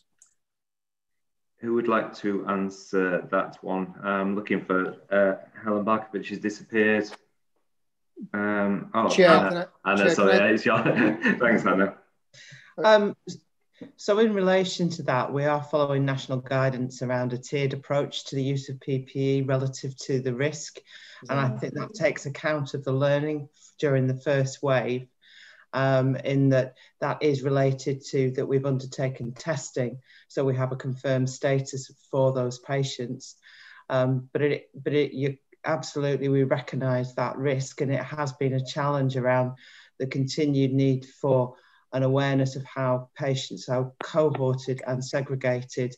Who would like to answer that one? I'm looking for Helen Barker, but she's disappeared. Chair, Anna, sorry, it's your... Thanks, Anna. So in relation to that, we are following national guidance around a tiered approach to the use of PPE relative to the risk. And I think that takes account of the learning during the first wave, in that is related to that we've undertaken testing. So we have a confirmed status for those patients. But you absolutely, we recognise that risk, and it has been a challenge around the continued need for an awareness of how patients are cohorted and segregated,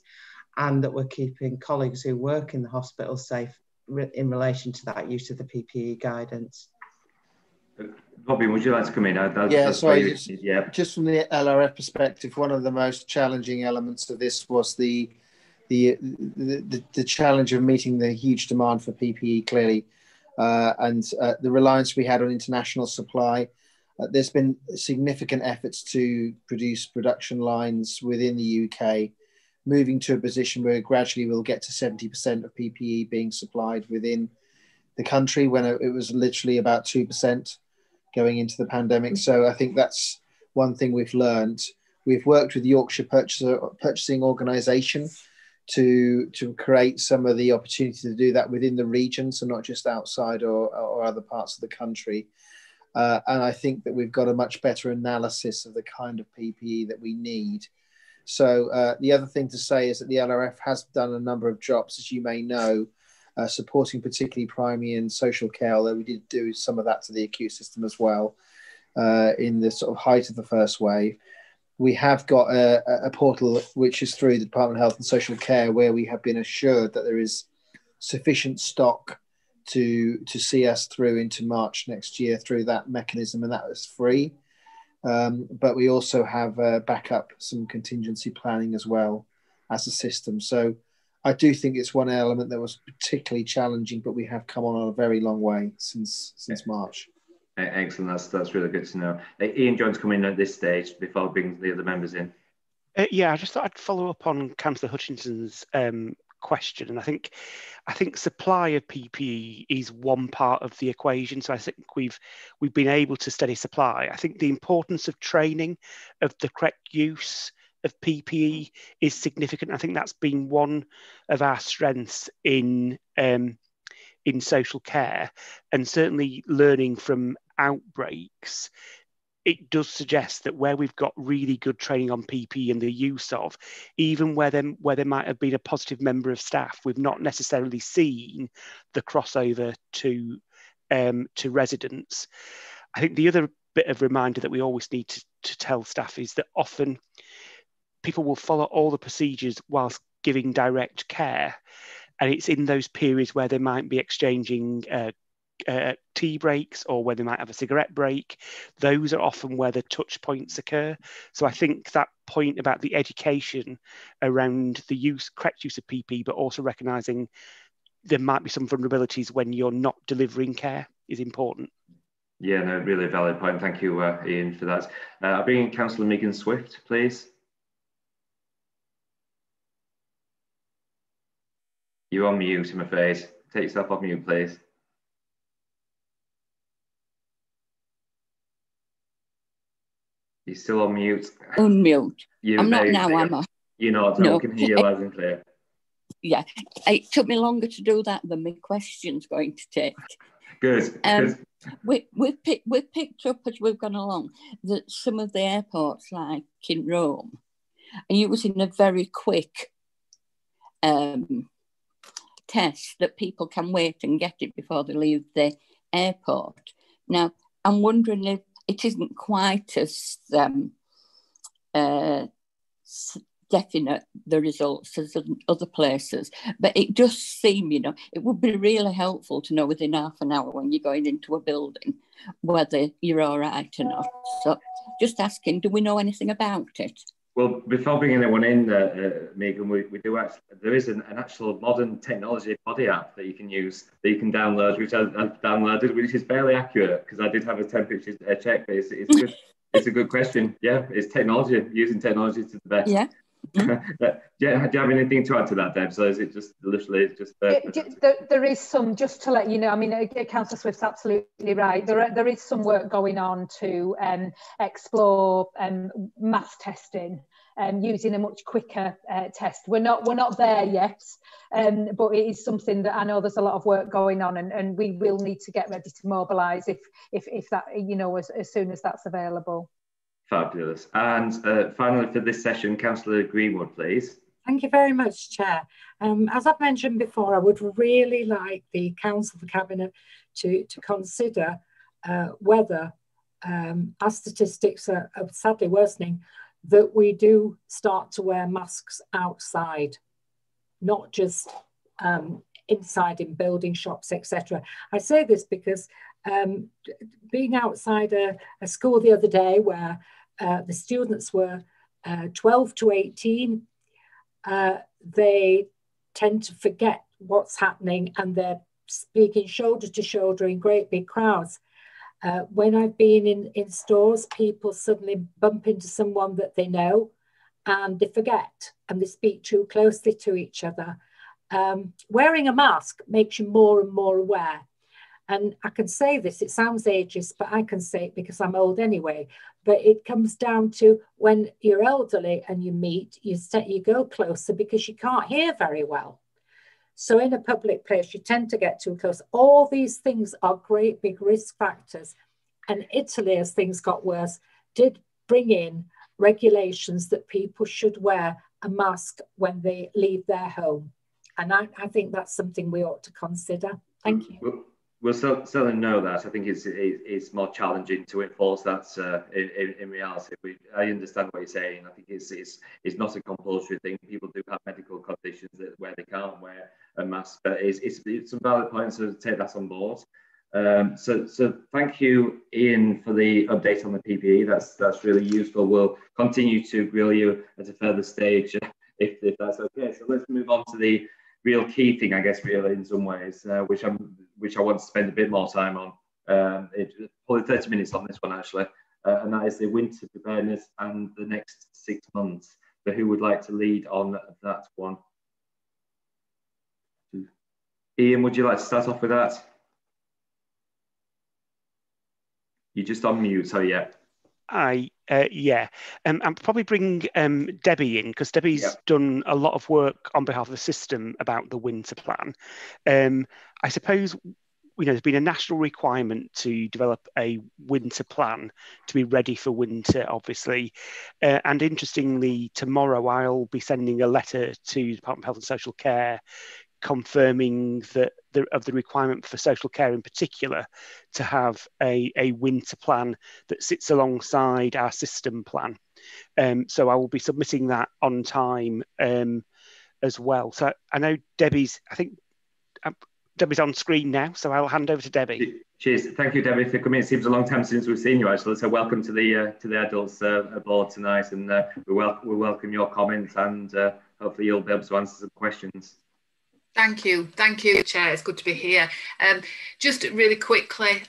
and that we're keeping colleagues who work in the hospital safe in relation to that use of the PPE guidance. Bobby, would you like to come in? Just from the LRF perspective, one of the most challenging elements of this was the challenge of meeting the huge demand for PPE, clearly, and the reliance we had on international supply. There's been significant efforts to produce production lines within the UK, moving to a position where gradually we'll get to 70% of PPE being supplied within the country, when it was literally about 2% going into the pandemic. So I think that's one thing we've learned. We've worked with the Yorkshire Purchasing Organisation to create some of the opportunity to do that within the region, so not just outside or other parts of the country. And I think that we've got a much better analysis of the kind of PPE that we need. So the other thing to say is that the LRF has done a number of jobs, as you may know, supporting particularly primary and social care, although we did do some of that to the acute system as well in the sort of height of the first wave. We have got a portal which is through the Department of Health and Social Care, where we have been assured that there is sufficient stock to see us through into March next year through that mechanism, and that was free. But we also have backup some contingency planning as well as a system. So I do think it's one element that was particularly challenging, but we have come on a very long way since March. Excellent. That's really good to know. Ian Jones coming in at this stage before bringing the other members in. Yeah, I just thought I'd follow up on Councillor Hutchinson's question, and I think supply of PPE is one part of the equation. So I think we've been able to steady supply. I think the importance of training of the correct use of PPE is significant. I think that's been one of our strengths in social care, and certainly learning from outbreaks. It does suggest that where we've got really good training on PPE and the use of, even where there might have been a positive member of staff, we've not necessarily seen the crossover to residents. I think the other bit of reminder that we always need to tell staff is that often people will follow all the procedures whilst giving direct care, and it's in those periods where they might be exchanging tea breaks or where they might have a cigarette break. Those are often where the touch points occur. So I think that point about the education around the correct use of PPE, but also recognising there might be some vulnerabilities when you're not delivering care, is important. Yeah, no, really valid point. Thank you, Ian, for that. I'll bring in Councillor Megan Swift, please. You're on mute, I'm afraid. Take yourself off mute, please. You're still on mute. Unmute. I'm not now, am I? You're not. No, we can hear you loud and clear. Yeah, it took me longer to do that than my question's going to take. Good. We've picked up as we've gone along that some of the airports, like in Rome, are using a very quick test that people can wait and get it before they leave the airport. Now, I'm wondering if it isn't quite as definite, the results, as in other places, but it does seem, it would be really helpful to know within half an hour when you're going into a building whether you're all right or not. So just asking, do we know anything about it? Well, before bringing anyone in, Megan, we do actually, there is an actual modern technology body app that you can use, that you can download, which I've downloaded, which is fairly accurate, because I did have a temperature check, but it's good. It's a good question. Yeah, it's technology, using technology to the best. Yeah. Do you have anything to add to that, Deb? So is it just literally just... There is some, just to let you know, I mean, Councillor Swift's absolutely right. There is some work going on to explore mass testing using a much quicker test. We're not there yet, but it is something that I know there's a lot of work going on, and we will need to get ready to mobilise if that, as soon as that's available. Fabulous. And finally for this session, Councillor Greenwood, please. Thank you very much, Chair. As I've mentioned before, I would really like the Council for Cabinet to consider whether as statistics are sadly worsening, that we do start to wear masks outside, not just inside in building, shops, etc. I say this because being outside a school the other day where the students were 12 to 18, they tend to forget what's happening and they're speaking shoulder to shoulder in great big crowds. When I've been in stores, people suddenly bump into someone that they know and they forget and they speak too closely to each other. Wearing a mask makes you more and more aware. And I can say this, it sounds ageist, but I can say it because I'm old anyway. But it comes down to when you're elderly and you meet, you go closer because you can't hear very well. So in a public place, you tend to get too close. All these things are great big risk factors. And Italy, as things got worse, did bring in regulations that people should wear a mask when they leave their home. And I think that's something we ought to consider. Thank you. We'll certainly know that. I think it's more challenging to enforce that in reality. I understand what you're saying. I think it's not a compulsory thing. People do have medical conditions where they can't wear a mask, but it's some valid points, so take that on board. So thank you, Ian, for the update on the PPE. That's really useful. We'll continue to grill you at a further stage if that's okay. So let's move on to the real key thing, I guess, really, in some ways, which I want to spend a bit more time on. Probably 30 minutes on this one, actually, and that is the winter preparedness and the next 6 months. So who would like to lead on that one? Ian, would you like to start off with that? You're just on mute, so yeah. Yeah, I'll probably bring Debbie in because Debbie's done a lot of work on behalf of the system about the winter plan. I suppose, there's been a national requirement to develop a winter plan to be ready for winter, obviously. And interestingly, tomorrow I'll be sending a letter to the Department of Health and Social Care confirming that the requirement for social care in particular to have a winter plan that sits alongside our system plan. So I will be submitting that on time as well. So I know Debbie's on screen now, so I'll hand over to Debbie. Cheers. Thank you, Debbie, for coming. It seems a long time since we've seen you, actually. So welcome to the adults board tonight, and we welcome your comments, and hopefully you'll be able to answer some questions. Thank you, Chair. It's good to be here. Just really quickly,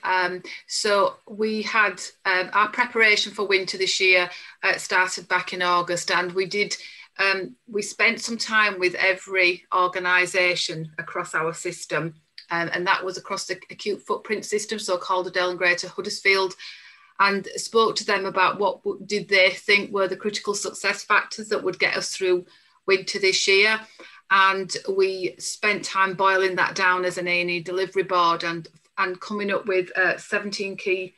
so we had our preparation for winter this year started back in August, and we spent some time with every organisation across our system, and that was across the acute footprint system, so Calderdale and Greater Huddersfield, and spoke to them about what did they think were the critical success factors that would get us through winter this year. And we spent time boiling that down as an A&E delivery board and coming up with 17 key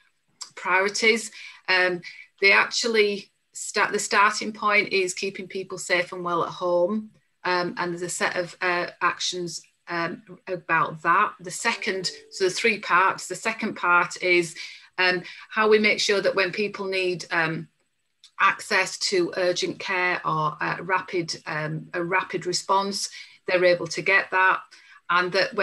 priorities. They actually the starting point is keeping people safe and well at home. And there's a set of actions about that. So the 3 parts. The second part is how we make sure that when people need access to urgent care or a rapid response, they're able to get that, and that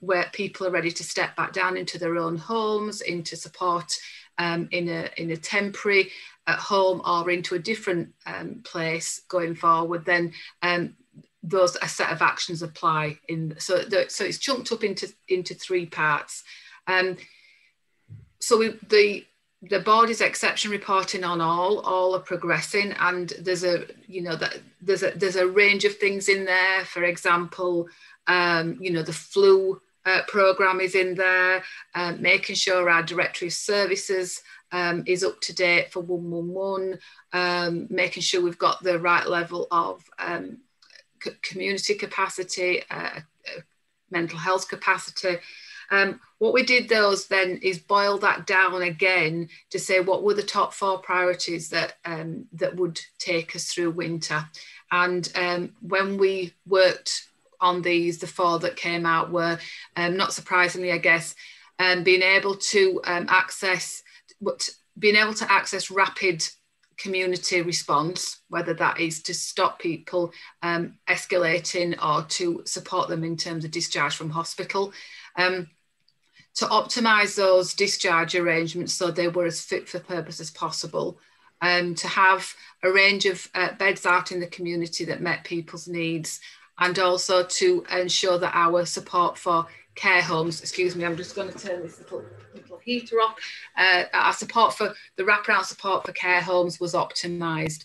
where people are ready to step back down into their own homes, into support in a temporary at home or into a different place going forward, then those a set of actions apply so it's chunked up into 3 parts. So the board is exception reporting on all are progressing, and there's a range of things in there. For example, the flu programme is in there, making sure our directory of services is up to date for 111, making sure we've got the right level of community capacity, mental health capacity. What we did then is boil that down again to say what were the top 4 priorities that would take us through winter. And when we worked on these, the 4 that came out were, not surprisingly, I guess, being able to access being able to access rapid community response, whether that is to stop people escalating or to support them in terms of discharge from hospital, to optimise those discharge arrangements so they were as fit for purpose as possible, to have a range of beds out in the community that met people's needs, and also to ensure that our support for care homes, excuse me, I'm just going to turn this little heater off, our support for the wraparound support for care homes was optimised.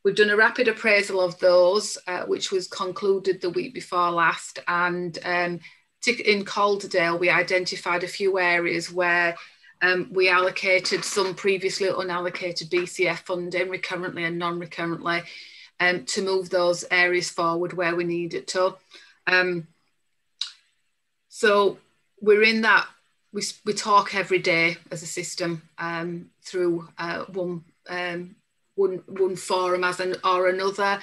We've done a rapid appraisal of those, which was concluded the week before last, and in Calderdale we identified a few areas where we allocated some previously unallocated BCF funding, recurrently and non-recurrently, to move those areas forward where we need it to. So we're in that, we talk every day as a system through one forum or another.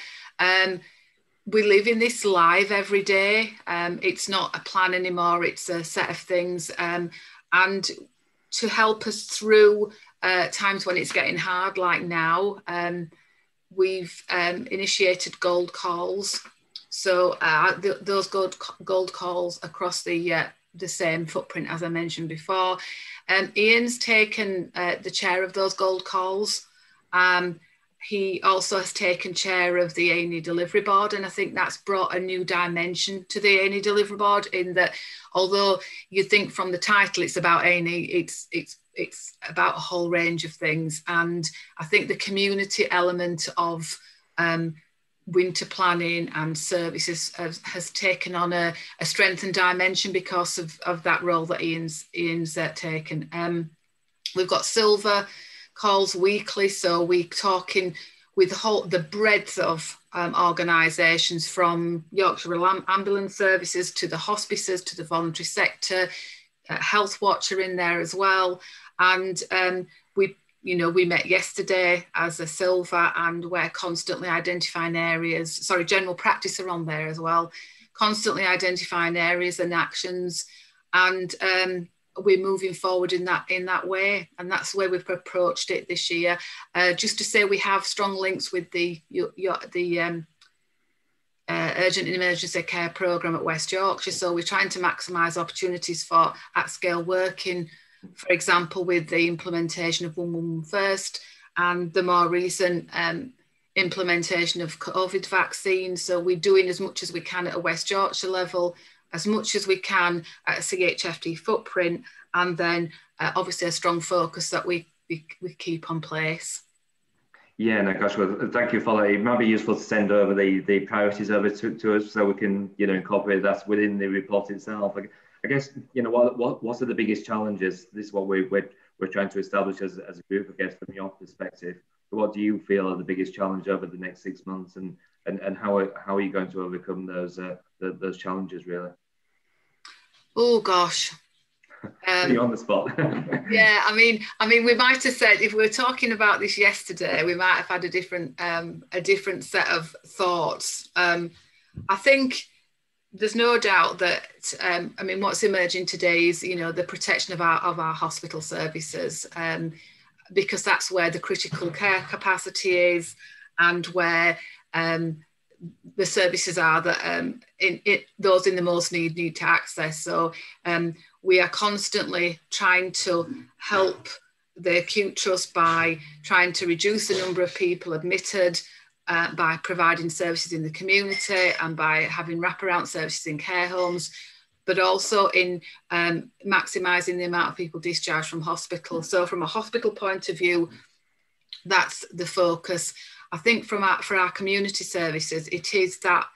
We live in this live every day. It's not a plan anymore, it's a set of things. And to help us through times when it's getting hard like now, we've initiated gold calls. So those gold calls across the same footprint as I mentioned before. Ian's taken the chair of those gold calls. He also has taken chair of the A&E Delivery Board, and I think that's brought a new dimension to the A&E Delivery Board, in that although you think from the title it's about A&E, it's about a whole range of things. And I think the community element of winter planning and services has taken on a strengthened dimension because of that role that Ian's taken. We've got silver calls weekly, so we're talking with the breadth of organisations, from Yorkshire Ambulance Services to the hospices to the voluntary sector, Health Watch are in there as well. And we met yesterday as a silver, and we're constantly identifying areas. Sorry, general practice are on there as well, constantly identifying areas and actions, and we're moving forward in that way, and that's the way we've approached it this year. Just to say, we have strong links with the urgent and emergency care programme at West Yorkshire, so we're trying to maximise opportunities for at-scale working, for example, with the implementation of 111 First and the more recent implementation of COVID vaccines. So we're doing as much as we can at a West Yorkshire level, as much as we can at a CHFD footprint, and then obviously a strong focus that we keep on place. Yeah, no, gosh, well, thank you for that. It might be useful to send over the priorities over to us so we can, incorporate that within the report itself. I guess, what are the biggest challenges? This is what we're trying to establish as a group, I guess, from your perspective. What do you feel are the biggest challenge over the next 6 months, and how are you going to overcome those challenges, really? Oh gosh. You're on the spot. Yeah, I mean, we might have said, if we were talking about this yesterday, we might have had a different set of thoughts. I think there's no doubt that what's emerging today is the protection of our hospital services, because that's where the critical care capacity is, and where the services are that those in the most need to access. So we are constantly trying to help the acute trust by trying to reduce the number of people admitted, by providing services in the community and by having wraparound services in care homes, but also in maximising the amount of people discharged from hospital. So from a hospital point of view, that's the focus. I think for our community services, it is that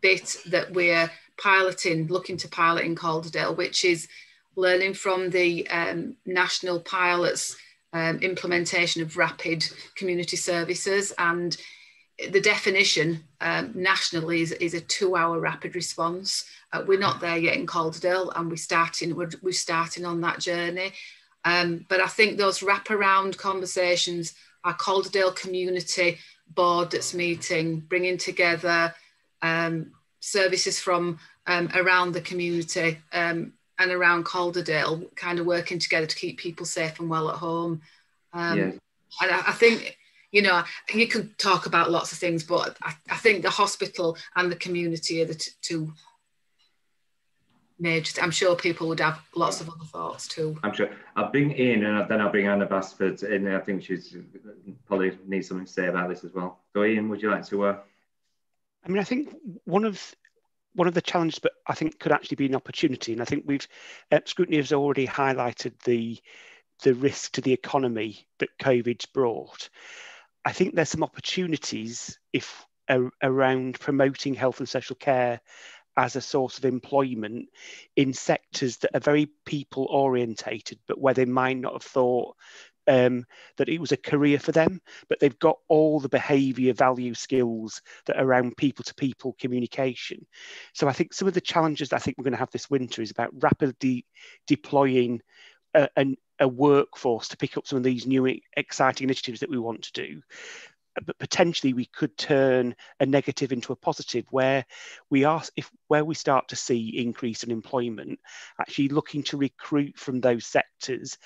bit that we're looking to pilot in Calderdale, which is learning from the national pilots implementation of rapid community services. And the definition nationally is a 2-hour rapid response. We're not there yet in Calderdale, and we're starting on that journey. But I think those wraparound conversations, our Calderdale community board that's meeting, bringing together services from around the community, and around Calderdale, kind of working together to keep people safe and well at home. And I think, you know, you can talk about lots of things, but I think the hospital and the community are the two major. I'm sure people would have lots of other thoughts too. I'm sure. I'll bring Ian and then I'll bring Anna Basford in. I think she's probably needs something to say about this as well. So Ian, would you like to? I mean, I think one of the challenges, but I think could actually be an opportunity, and I think we've Scrutiny has already highlighted the risk to the economy that COVID's brought. I think there's some opportunities around promoting health and social care as a source of employment in sectors that are very people orientated, but where they might not have thought that it was a career for them, but they've got all the behaviour value skills that are around people-to-people communication. So I think some of the challenges that I think we're going to have this winter is about rapidly deploying a workforce to pick up some of these new exciting initiatives that we want to do. But potentially we could turn a negative into a positive, where we start to see increase in employment, actually looking to recruit from those sectors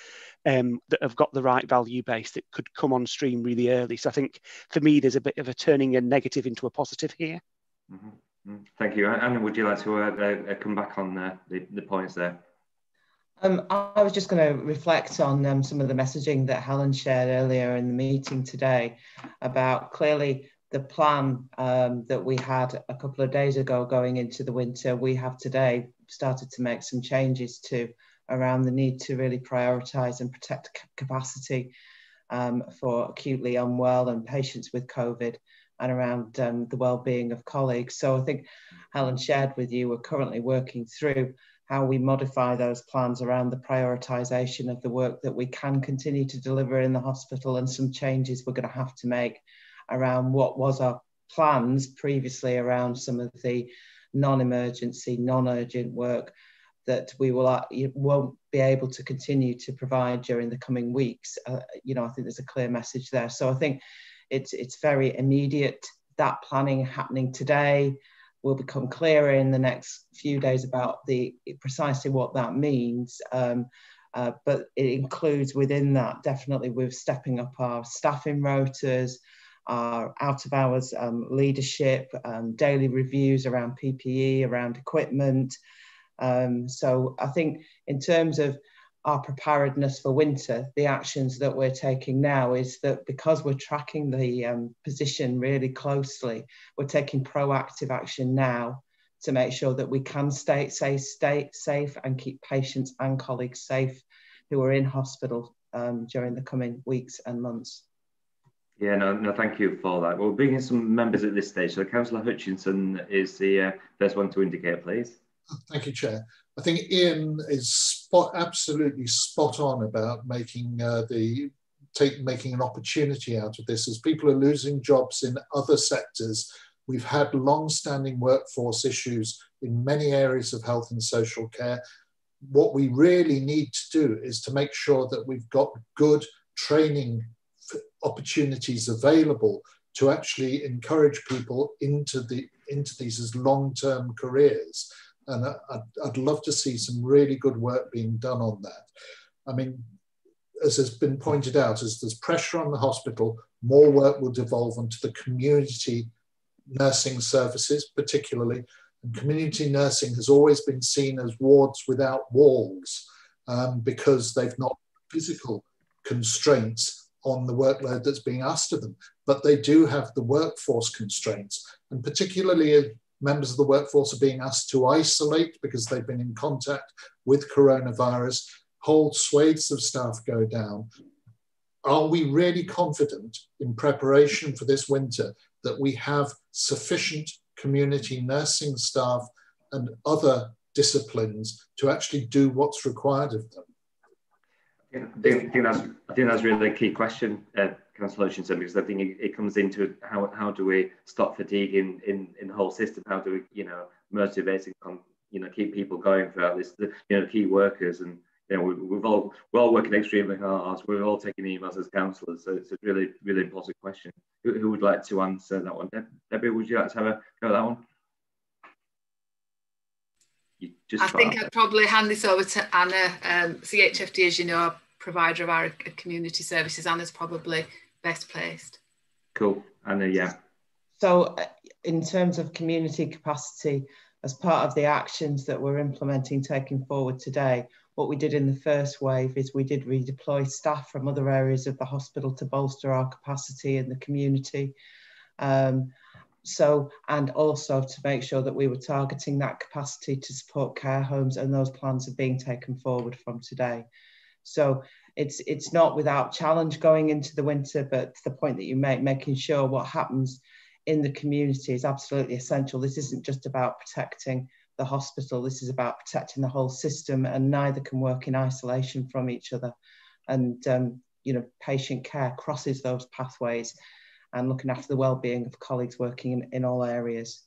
that have got the right value base that could come on stream really early. So I think for me, there's a bit of a turning a negative into a positive here. Mm-hmm. Thank you. Anna, would you like to come back on the points there? I was just going to reflect on some of the messaging that Helen shared earlier in the meeting today about clearly the plan that we had a couple of days ago going into the winter. We have today started to make some changes to around the need to really prioritise and protect capacity for acutely unwell and patients with COVID, and around the well-being of colleagues. So I think Helen shared with you, we're currently working through how we modify those plans around the prioritisation of the work that we can continue to deliver in the hospital, and some changes we're going to have to make around what was our plans previously around some of the non-emergency, non-urgent work that we won't be able to continue to provide during the coming weeks. You know, I think there's a clear message there. So I think it's very immediate. That planning happening today will become clearer in the next few days about precisely what that means. But it includes within that, definitely with stepping up our staffing rotas, our out of hours leadership, daily reviews around PPE, around equipment. So I think in terms of our preparedness for winter, the actions that we're taking now is that because we're tracking the position really closely, we're taking proactive action now to make sure that we can stay safe and keep patients and colleagues safe who are in hospital during the coming weeks and months. Yeah, no, thank you for that. We'll bring in some members at this stage. So Councillor Hutchinson is the first one to indicate, please. Thank you, Chair. I think Ian is absolutely spot on about making making an opportunity out of this. As people are losing jobs in other sectors, we've had long-standing workforce issues in many areas of health and social care. What we really need to do is to make sure that we've got good training opportunities available to actually encourage people into these as long-term careers. And I'd love to see some really good work being done on that. I mean, as has been pointed out, as there's pressure on the hospital, more work will devolve onto the community nursing services, particularly. And community nursing has always been seen as wards without walls because they've not physical constraints on the workload that's being asked of them. But they do have the workforce constraints, and particularly members of the workforce are being asked to isolate because they've been in contact with coronavirus. Whole swathes of staff go down. Are we really confident in preparation for this winter that we have sufficient community nursing staff and other disciplines to actually do what's required of them? I think that's really a key question, Councillor Hutchinson, because I think it comes into how do we stop fatigue in the whole system? How do we, motivate and keep people going throughout this? Key workers, and we're all working extremely hard. We're all taking emails as councillors, so it's a really, really important question. Who would like to answer that one? Debbie, would you like to have a go at that one? just I think I'd probably hand this over to Anna. CHFD, as you know, are provider of our community services. Anna's probably best placed. Cool. Anna, yeah. So in terms of community capacity, as part of the actions that we're implementing, taking forward today, what we did in the first wave is we did redeploy staff from other areas of the hospital to bolster our capacity in the community. And also to make sure that we were targeting that capacity to support care homes, and those plans are being taken forward from today. So it's not without challenge going into the winter, but to the point that you make, making sure what happens in the community is absolutely essential. This isn't just about protecting the hospital, this is about protecting the whole system, and neither can work in isolation from each other. And you know, patient care crosses those pathways, and looking after the well-being of colleagues working in all areas.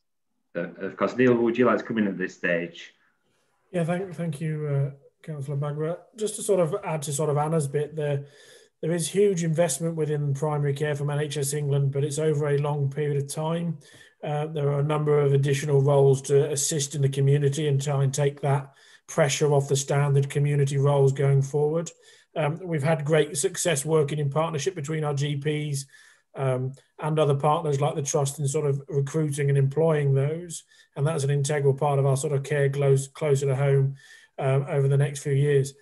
Of course. Neil, would you like to come in at this stage? Yeah, thank you, Councillor Magra. Just to sort of add to sort of Anna's bit, there is huge investment within primary care from NHS England, but it's over a long period of time. There are a number of additional roles to assist in the community and try and take that pressure off the standard community roles going forward. We've had great success working in partnership between our GPs and other partners like the Trust in sort of recruiting and employing those. And that's an integral part of our sort of care closer to home over the next few years.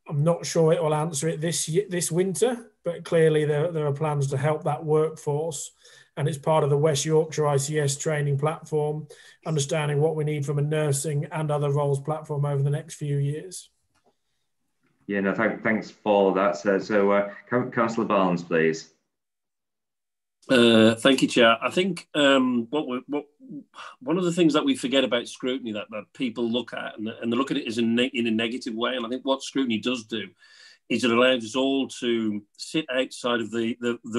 I'm not sure it will answer it this winter, but clearly there are plans to help that workforce. And it's part of the West Yorkshire ICS training platform, understanding what we need from a nursing and other roles platform over the next few years. Yeah, no, thanks for that. So Councillor Barnes, please. Thank you, Chair. I think one of the things that we forget about scrutiny that people look at, and they look at it as in a negative way, and I think what scrutiny does do is it allows us all to sit outside of the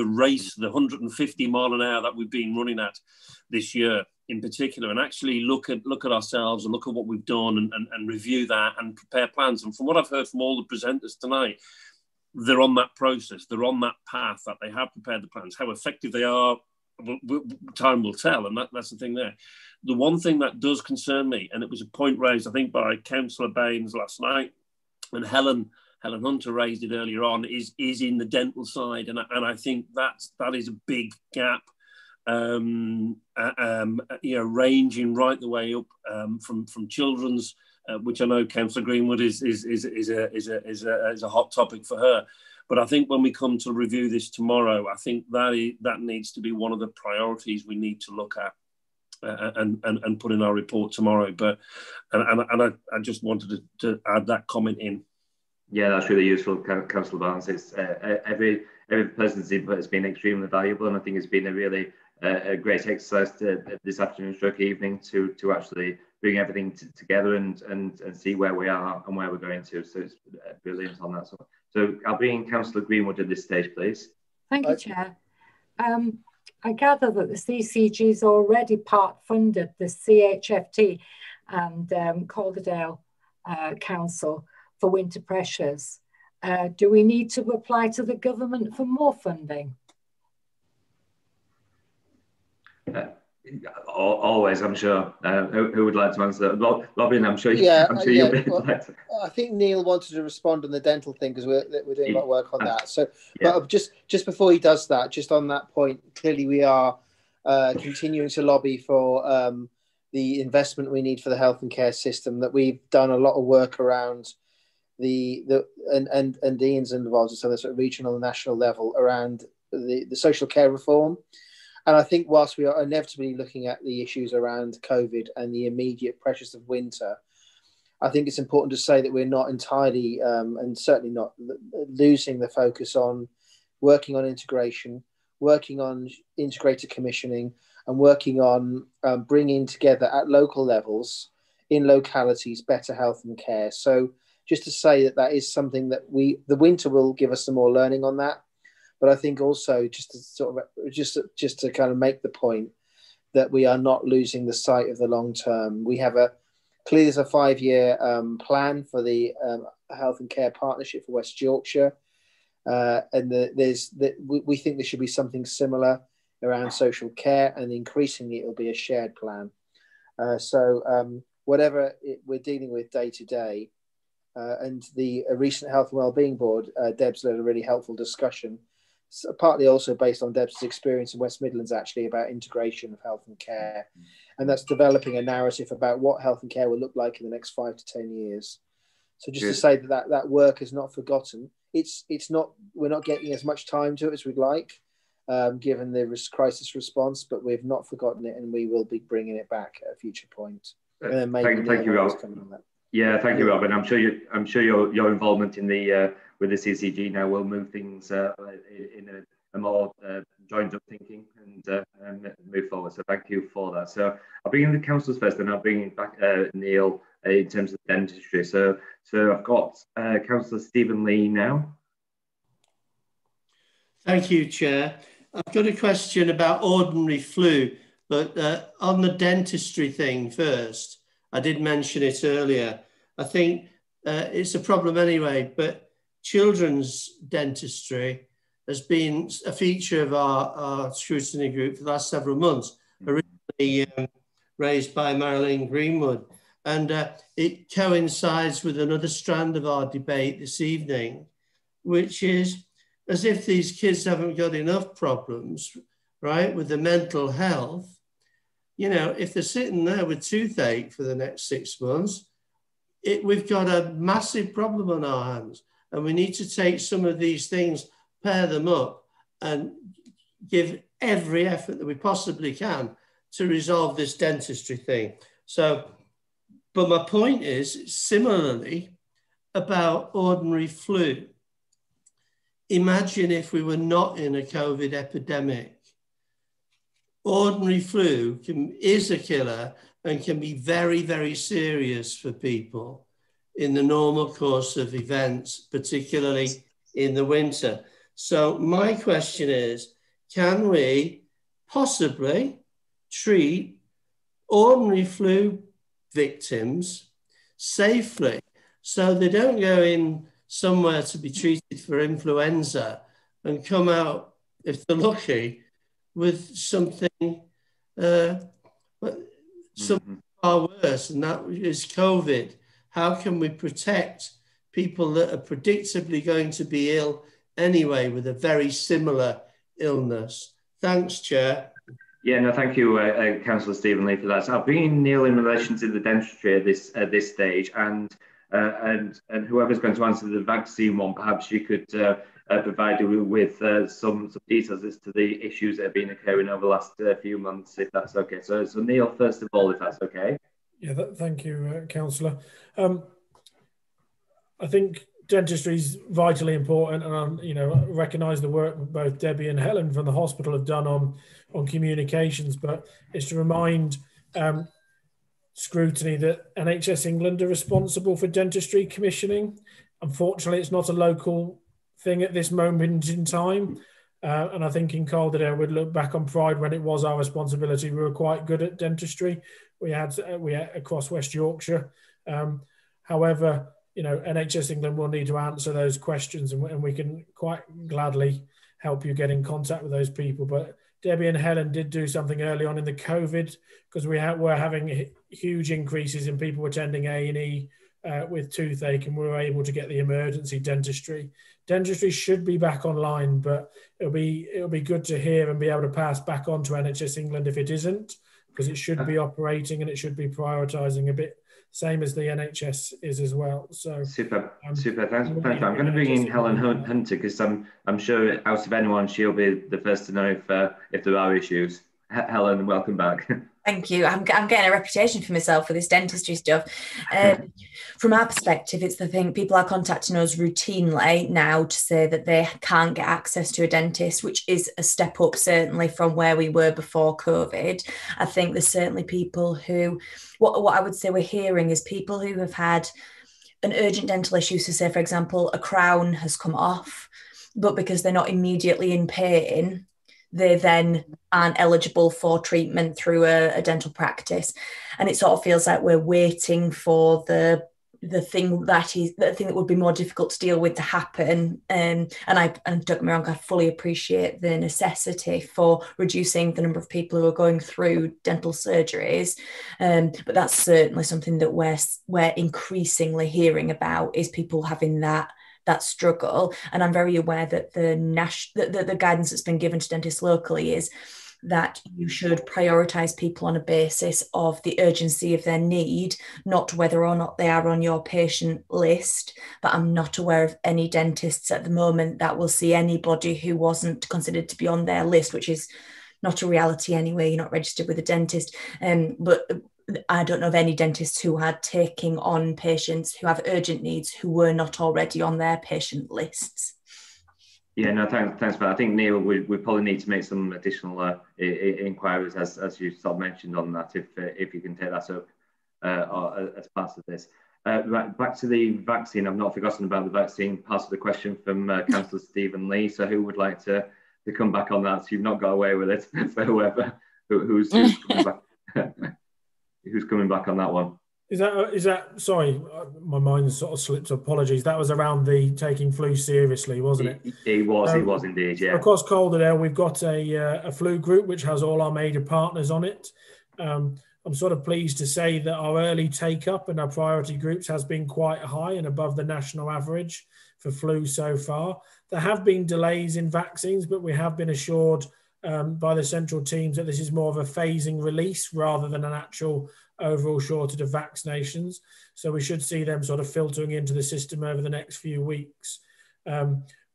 race, the 150 mile an hour that we've been running at this year in particular, and actually look at ourselves and look at what we've done and review that and prepare plans. And from what I've heard from all the presenters tonight, they're on that process, they're on that path, that they have prepared the plans. How effective they are, time will tell, and that's the thing there. The one thing that does concern me, and it was a point raised, I think, by Councillor Baines last night, and Helen Hunter raised it earlier on, is in the dental side, and I think that is a big gap, you know, ranging right the way up from children's. Which I know Councillor Greenwood is a hot topic for her, but I think when we come to review this tomorrow, I think that needs to be one of the priorities we need to look at and put in our report tomorrow. But I just wanted to add that comment in. Yeah, that's really useful, Councillor Barnes. It's every person's input has been extremely valuable, and I think it's been a really a great exercise this afternoon, stroke evening, to actually bring everything together and see where we are and where we're going to. So it's brilliant on that. So I'll bring in Councillor Greenwood at this stage, please. Thank you, Chair. I gather that the CCG's already part funded the CHFT and Calderdale Council for winter pressures. Do we need to apply to the government for more funding? Always, I'm sure. Who would like to answer that? Robin, I'm sure. You'll be like to. I think Neil wanted to respond on the dental thing because we're doing a lot of work on that. So, but just before he does that, just on that point, clearly we are continuing to lobby for the investment we need for the health and care system. That we've done a lot of work around and Ian's involved at some of the sort of regional and national level around the social care reform. And I think whilst we are inevitably looking at the issues around COVID and the immediate pressures of winter, I think it's important to say that we're not entirely and certainly not losing the focus on working on integration, working on integrated commissioning, and working on bringing together at local levels in localities better health and care. So just to say that is something that the winter will give us some more learning on that. But I think also just to kind of make the point that we are not losing the sight of the long term. We have clearly there's a 5-year plan for the health and care partnership for West Yorkshire, and we think there should be something similar around social care, and increasingly it will be a shared plan. So whatever we're dealing with day to day. And the recent Health and Wellbeing Board, Deb's led a really helpful discussion, partly also based on Deb's experience in West Midlands, actually, about integration of health and care. And that's developing a narrative about what health and care will look like in the next 5 to 10 years. So just to say that work is not forgotten. It's not, we're not getting as much time to it as we'd like, given the crisis response, but we've not forgotten it, and we will be bringing it back at a future point. And then maybe thank you, Rob. Yeah, thank you, Rob. And I'm sure your involvement in the with the CCG now will move things in a more joined up thinking and move forward. So thank you for that. So I'll bring in the councillors first, and I'll bring in back Neil in terms of dentistry. So I've got Councillor Stephen Lee now. Thank you, Chair. I've got a question about ordinary flu, but on the dentistry thing first. I did mention it earlier. I think it's a problem anyway, but children's dentistry has been a feature of our scrutiny group for the last several months, originally raised by Marilyn Greenwood. And it coincides with another strand of our debate this evening, which is as if these kids haven't got enough problems, right, with the mental health. You know, if they're sitting there with toothache for the next 6 months, we've got a massive problem on our hands, and we need to take some of these things, pair them up, and give every effort that we possibly can to resolve this dentistry thing. So, but my point is similarly about ordinary flu. Imagine if we were not in a COVID epidemic. Ordinary flu is a killer and can be very, very serious for people in the normal course of events, particularly in the winter. So my question is, can we possibly treat ordinary flu victims safely so they don't go in somewhere to be treated for influenza and come out, if they're lucky, with something far worse, and that is COVID? How can we protect people that are predictably going to be ill anyway with a very similar illness? Thanks, Chair. Yeah, no, thank you, Councillor Stephen Lee, for that. So I'll bring in Neil in relation to the dentistry at this stage, and whoever's going to answer the vaccine one, perhaps you could provide you with some details as to the issues that have been occurring over the last few months, if that's okay. So Neil, first of all, if that's okay. Yeah, thank you, Councillor. I think dentistry is vitally important, and I recognise the work both Debbie and Helen from the hospital have done on communications, but it's to remind scrutiny that NHS England are responsible for dentistry commissioning. Unfortunately, it's not a local thing at this moment in time. And I think in Calderdale, we'd look back on pride when it was our responsibility. We were quite good at dentistry. We had across West Yorkshire. However, NHS England will need to answer those questions, and we can quite gladly help you get in contact with those people. But Debbie and Helen did do something early on in the COVID, because were having huge increases in people attending A&E with toothache, and we were able to get the emergency dentistry. Dentistry should be back online, but it'll be good to hear and be able to pass back on to NHS England if it isn't, because it should be operating and it should be prioritising a bit, same as the NHS is as well. So super. Thanks. I'm going to bring in Helen Hunter, because I'm sure out of anyone she'll be the first to know if there are issues. Helen, welcome back. Thank you. I'm getting a reputation for myself for this dentistry stuff. From our perspective, it's the thing, people are contacting us routinely now to say that they can't get access to a dentist, which is a step up certainly from where we were before COVID. I think there's certainly people who, what I would say we're hearing is people who have had an urgent dental issue. So say, for example, a crown has come off, but because they're not immediately in pain, they then aren't eligible for treatment through a dental practice. And it sort of feels like we're waiting for the the thing that would be more difficult to deal with to happen. And don't get me wrong, I fully appreciate the necessity for reducing the number of people who are going through dental surgeries. But that's certainly something that we're increasingly hearing about, is people having that struggle. And I'm very aware that the guidance that's been given to dentists locally is that you should prioritise people on a basis of the urgency of their need, not whether or not they are on your patient list. But I'm not aware of any dentists at the moment that will see anybody who wasn't considered to be on their list, which is not a reality anyway. You're not registered with a dentist. But I don't know of any dentists who are taking on patients who have urgent needs who were not already on their patient lists. Yeah, no, thanks for that. I think, Neil, we probably need to make some additional inquiries, as you sort of mentioned on that, if you can take that up as part of this. Right, back to the vaccine. I've not forgotten about the vaccine part of the question from Councillor Stephen Lee. So who would like to come back on that? So you've not got away with it. So whoever, who's coming back, who's coming back on that one? Is that sorry, my mind sort of slipped. Apologies. That was around the taking flu seriously, wasn't it? It was indeed, yeah. Across Calderdale, we've got a flu group which has all our major partners on it. I'm sort of pleased to say that our early take-up and our priority groups has been quite high and above the national average for flu so far. There have been delays in vaccines, but we have been assured by the central teams that this is more of a phasing release rather than an actual overall shortage of vaccinations. So we should see them sort of filtering into the system over the next few weeks.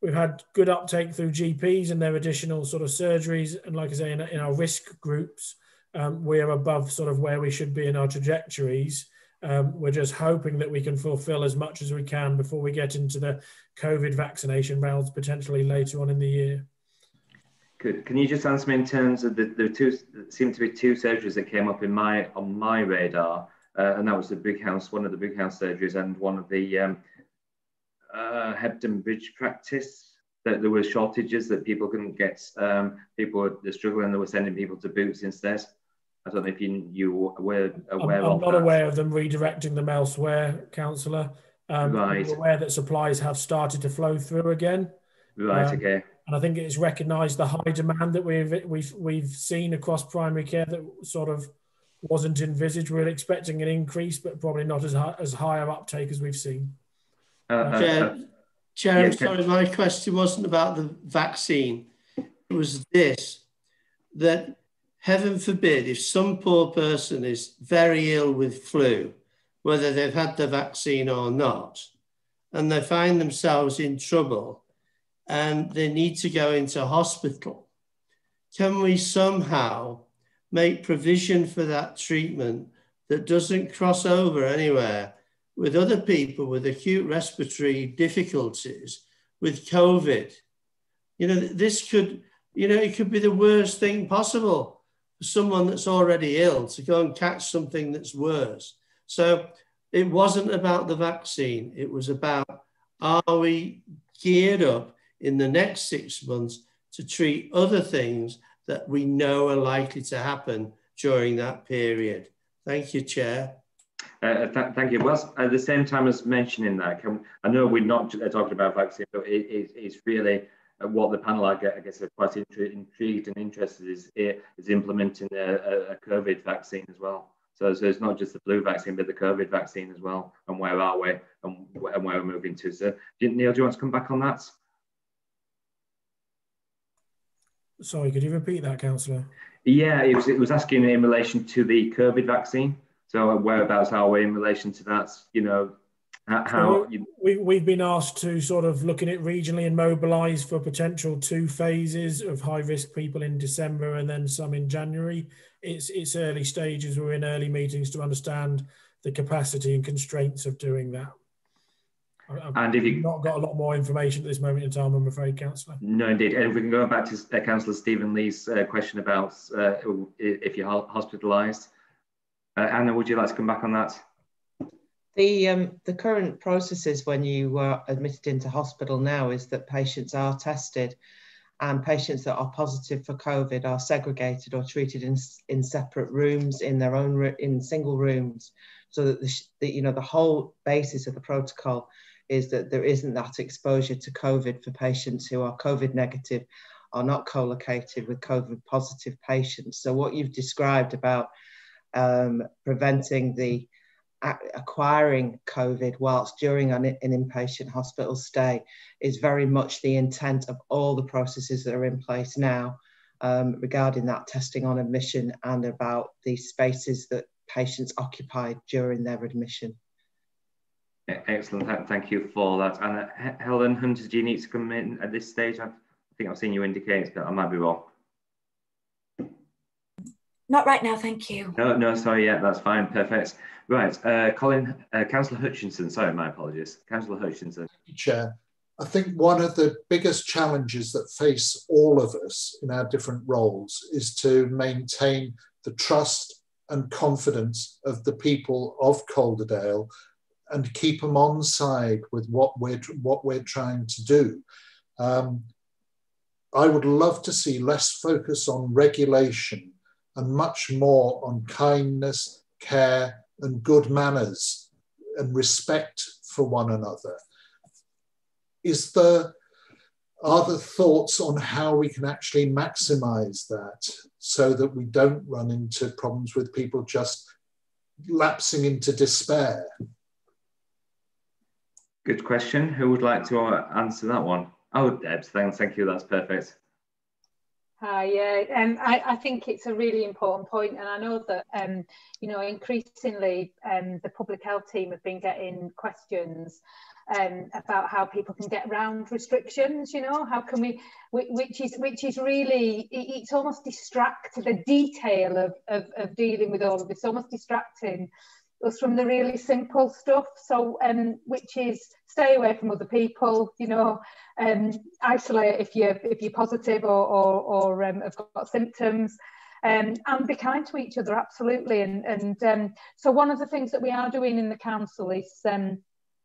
We've had good uptake through GPs and their additional sort of surgeries. And like I say, in our risk groups, we're above sort of where we should be in our trajectories. We're just hoping that we can fulfill as much as we can before we get into the COVID vaccination rounds potentially later on in the year. Good. Can you just answer me in terms of the two, seem to be two surgeries that came up on my radar, and that was the Big House, one of the Big House surgeries, and one of the Hebden Bridge practice. That there were shortages, that people couldn't get, people were struggling, they were sending people to Boots instead. I don't know if you were aware of that. I'm not aware of them redirecting them elsewhere, Councillor. Right. I'm aware that supplies have started to flow through again. Right, okay. And I think it's recognised the high demand that we've seen across primary care that sort of wasn't envisaged. We were expecting an increase, but probably not as high an uptake as we've seen. Chair, I'm sorry, my question wasn't about the vaccine. It was this, that heaven forbid, if some poor person is very ill with flu, whether they've had the vaccine or not, and they find themselves in trouble, and they need to go into hospital, can we somehow make provision for that treatment that doesn't cross over anywhere with other people with acute respiratory difficulties, with COVID? You know, this could, you know, it could be the worst thing possible for someone that's already ill to go and catch something that's worse. So it wasn't about the vaccine. It was about, are we geared up in the next 6 months to treat other things that we know are likely to happen during that period? Thank you, Chair. Thank you. Well, at the same time as mentioning that, I know we're not talking about vaccine, but it's really what the panel, I guess, are quite intrigued and interested is implementing a COVID vaccine as well. So it's not just the flu vaccine, but the COVID vaccine as well. And where are we and where we're moving to? So, Neil, do you want to come back on that? Sorry, could you repeat that, Councillor? Yeah, it was asking in relation to the COVID vaccine. So whereabouts are we in relation to that? You know, how we've been asked to sort of look at it regionally and mobilise for potential 2 phases of high risk people in December and then some in January. It's early stages. We're in early meetings to understand the capacity and constraints of doing that. I've not got a lot more information at this moment in time, I'm afraid, Councillor. No, indeed. And if we can go back to Councillor Stephen Lee's question about if you're hospitalised. Anna, would you like to come back on that? The current processes when you are admitted into hospital now is that patients are tested, and patients that are positive for COVID are segregated or treated in separate rooms, in their own in single rooms, so that the whole basis of the protocol is that there isn't that exposure to COVID for patients who are COVID negative, are not co-located with COVID positive patients. So what you've described about preventing the acquiring COVID whilst during an inpatient hospital stay is very much the intent of all the processes that are in place now regarding that testing on admission and about the spaces that patients occupy during their admission. Excellent, thank you for that. And Helen Hunter, do you need to come in at this stage? I think I've seen you indicate, but I might be wrong. Not right now, thank you. No, sorry, yeah, that's fine, perfect. Right, Councillor Hutchinson, sorry, my apologies. Councillor Hutchinson. Chair, I think one of the biggest challenges that face all of us in our different roles is to maintain the trust and confidence of the people of Calderdale and keep them on side with what we're trying to do. I would love to see less focus on regulation and much more on kindness, care, and good manners and respect for one another. Are there thoughts on how we can actually maximize that so that we don't run into problems with people just lapsing into despair? Good question. Who would like to answer that one? Oh, Debs, thank you, that's perfect. Hi, yeah, I think it's a really important point, and I know that you know, increasingly the public health team have been getting questions about how people can get around restrictions. You know, how can we, which is really, it's almost distracting. The detail of dealing with all of this, almost distracting us from the really simple stuff. So which is stay away from other people, you know, isolate if you're positive or have got symptoms, and be kind to each other, absolutely. And so one of the things that we are doing in the council is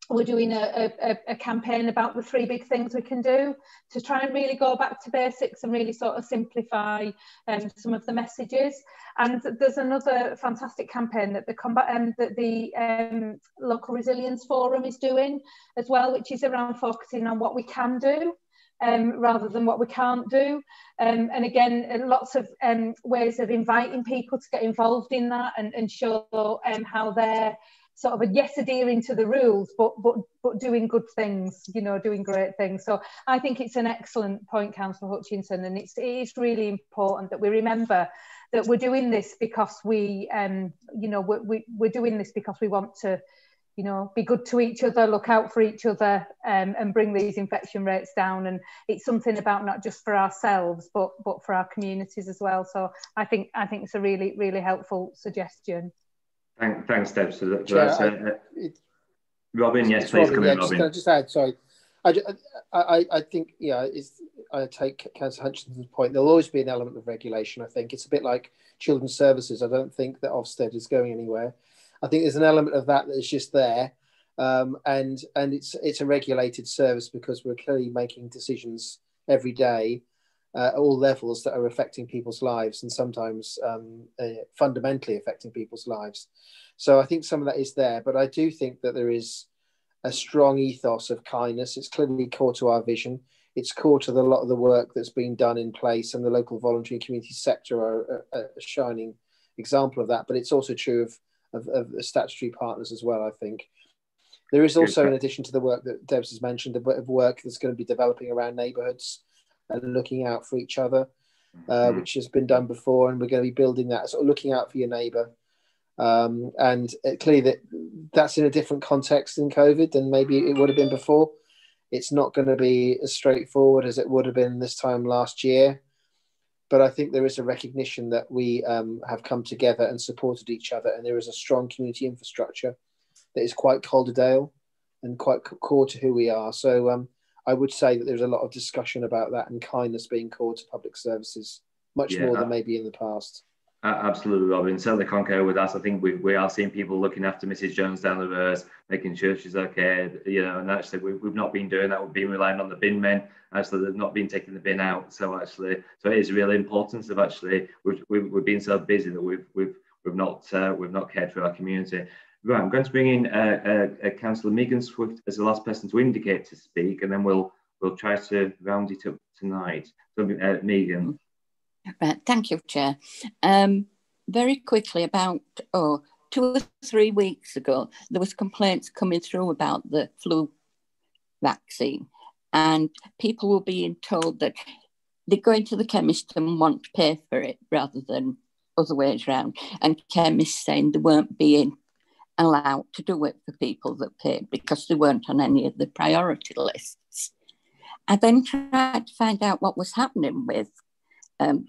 we're doing a campaign about the 3 big things we can do to try and really go back to basics and really sort of simplify some of the messages. And there's another fantastic campaign that the Local Resilience Forum is doing as well, which is around focusing on what we can do rather than what we can't do. And again, lots of ways of inviting people to get involved in that and show how they're sort of adhering to the rules, but doing good things, you know, doing great things. So I think it's an excellent point, Councillor Hutchinson, and it is really important that we remember that we're doing this because we, you know, we're doing this because we want to, you know, be good to each other, look out for each other, and bring these infection rates down. And it's something about not just for ourselves, but for our communities as well. So I think it's a really, really helpful suggestion. Thanks, Deb. So that's Robin. Yes, please come in, Robin. Can I just add? Sorry, I think I take Councillor Hutchinson's point. There'll always be an element of regulation. I think it's a bit like children's services. I don't think that Ofsted is going anywhere. I think there's an element of that is just there, and it's a regulated service because we're clearly making decisions every day at all levels that are affecting people's lives and sometimes fundamentally affecting people's lives. So I think some of that is there, but I do think that there is a strong ethos of kindness. It's clearly core to our vision. It's core to a lot of the work that's been done in place, and the local voluntary community sector are a shining example of that, but it's also true of the statutory partners as well, I think. There is also, in addition to the work that Debs has mentioned, a bit of work that's going to be developing around neighbourhoods and looking out for each other, which has been done before, and we're going to be building that, sort of looking out for your neighbour. And clearly that's in a different context in COVID than maybe it would have been before. It's not going to be as straightforward as it would have been this time last year. But I think there is a recognition that we have come together and supported each other, and there is a strong community infrastructure that is quite Calderdale and quite core to who we are. So I would say that there's a lot of discussion about that and kindness being core to public services, much more than maybe in the past. Absolutely, Robin. Certainly concur with that. I think we are seeing people looking after Mrs. Jones down the road, making sure she's okay, you know, and actually we've not been doing that. We've been relying on the bin men. Actually, they've not been taking the bin out. So it is really important of actually we've been so busy that we've not cared for our community. Right, I'm going to bring in Councillor Megan Swift as the last person to indicate to speak, and then we'll try to round it up tonight. So, Megan. Right, thank you, Chair. Very quickly, about 2 or 3 weeks ago, there was complaints coming through about the flu vaccine, and people were being told that they go into the chemist and want to pay for it rather than other ways around, and chemists saying they weren't being allowed to do it for people that paid because they weren't on any of the priority lists. I then tried to find out what was happening with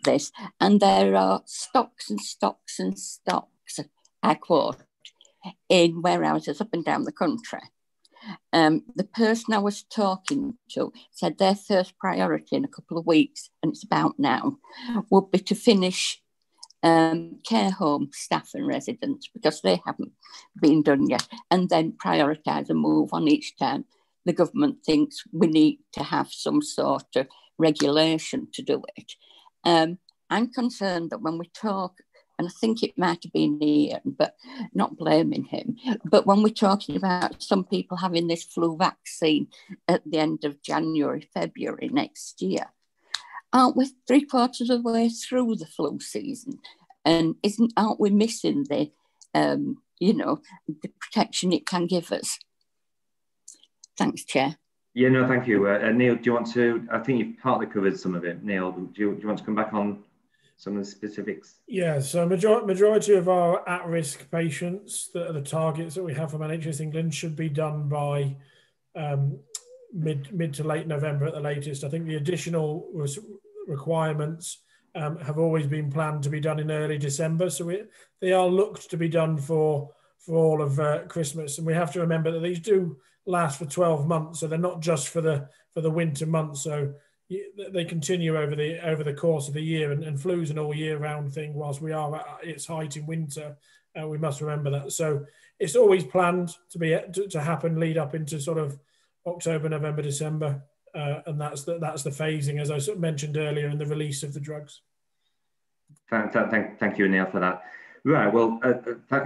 this, and there are stocks and stocks and stocks, I quote, in warehouses up and down the country. The person I was talking to said their first priority in a couple of weeks, and it's about now, would be to finish care home staff and residents because they haven't been done yet, and then prioritise and move on each time the government thinks we need to have some sort of regulation to do it. I'm concerned that when we talk, and I think it might have been Ian, but not blaming him, but when we're talking about some people having this flu vaccine at the end of January, February next year, aren't we 3/4 of the way through the flu season? And aren't we missing the, the protection it can give us? Thanks, Chair. Yeah, no, thank you. Neil, do you want to, I think you've partly covered some of it. Neil, do you want to come back on some of the specifics? Yeah, so majority of our at-risk patients that are the targets that we have from NHS England should be done by mid to late November at the latest. I think the additional requirements have always been planned to be done in early December, so they are looked to be done for all of Christmas. And we have to remember that these do last for 12 months, so they're not just for the winter months. So they continue over the course of the year, and flu's an all year round thing. Whilst we are at its height in winter, we must remember that. So it's always planned to happen, lead up into sort of October, November, December, and that's the phasing, as I mentioned earlier, in the release of the drugs. Thank you, Neil, for that. Right, well,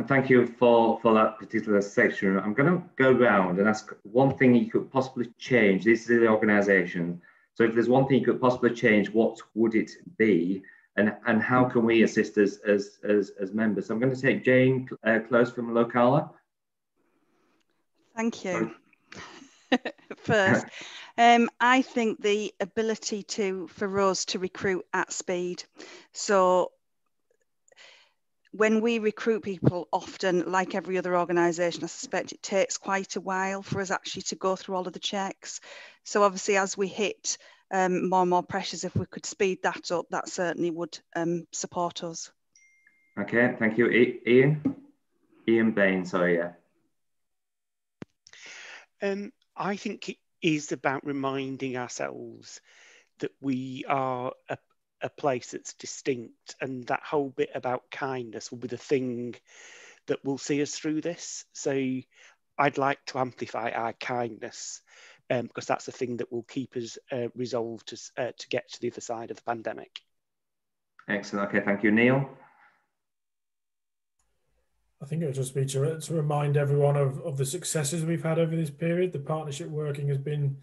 thank you for that particular section. I'm going to go round and ask one thing you could possibly change. This is the organisation. So if there's one thing you could possibly change, what would it be? And how can we assist as members? So I'm going to take Jane Close from Locala. Thank you. First, I think the ability for us to recruit at speed. So when we recruit people, often, like every other organisation, I suspect it takes quite a while for us actually to go through all of the checks. So obviously, as we hit more and more pressures, if we could speed that up, that certainly would support us. Okay, thank you. Ian Bain, sorry, yeah. I think it is about reminding ourselves that we are a place that's distinct, and that whole bit about kindness will be the thing that will see us through this. So I'd like to amplify our kindness because that's the thing that will keep us resolved to get to the other side of the pandemic. Excellent. Okay, thank you. Neil? I think it would just be to remind everyone of the successes we've had over this period. The partnership working has been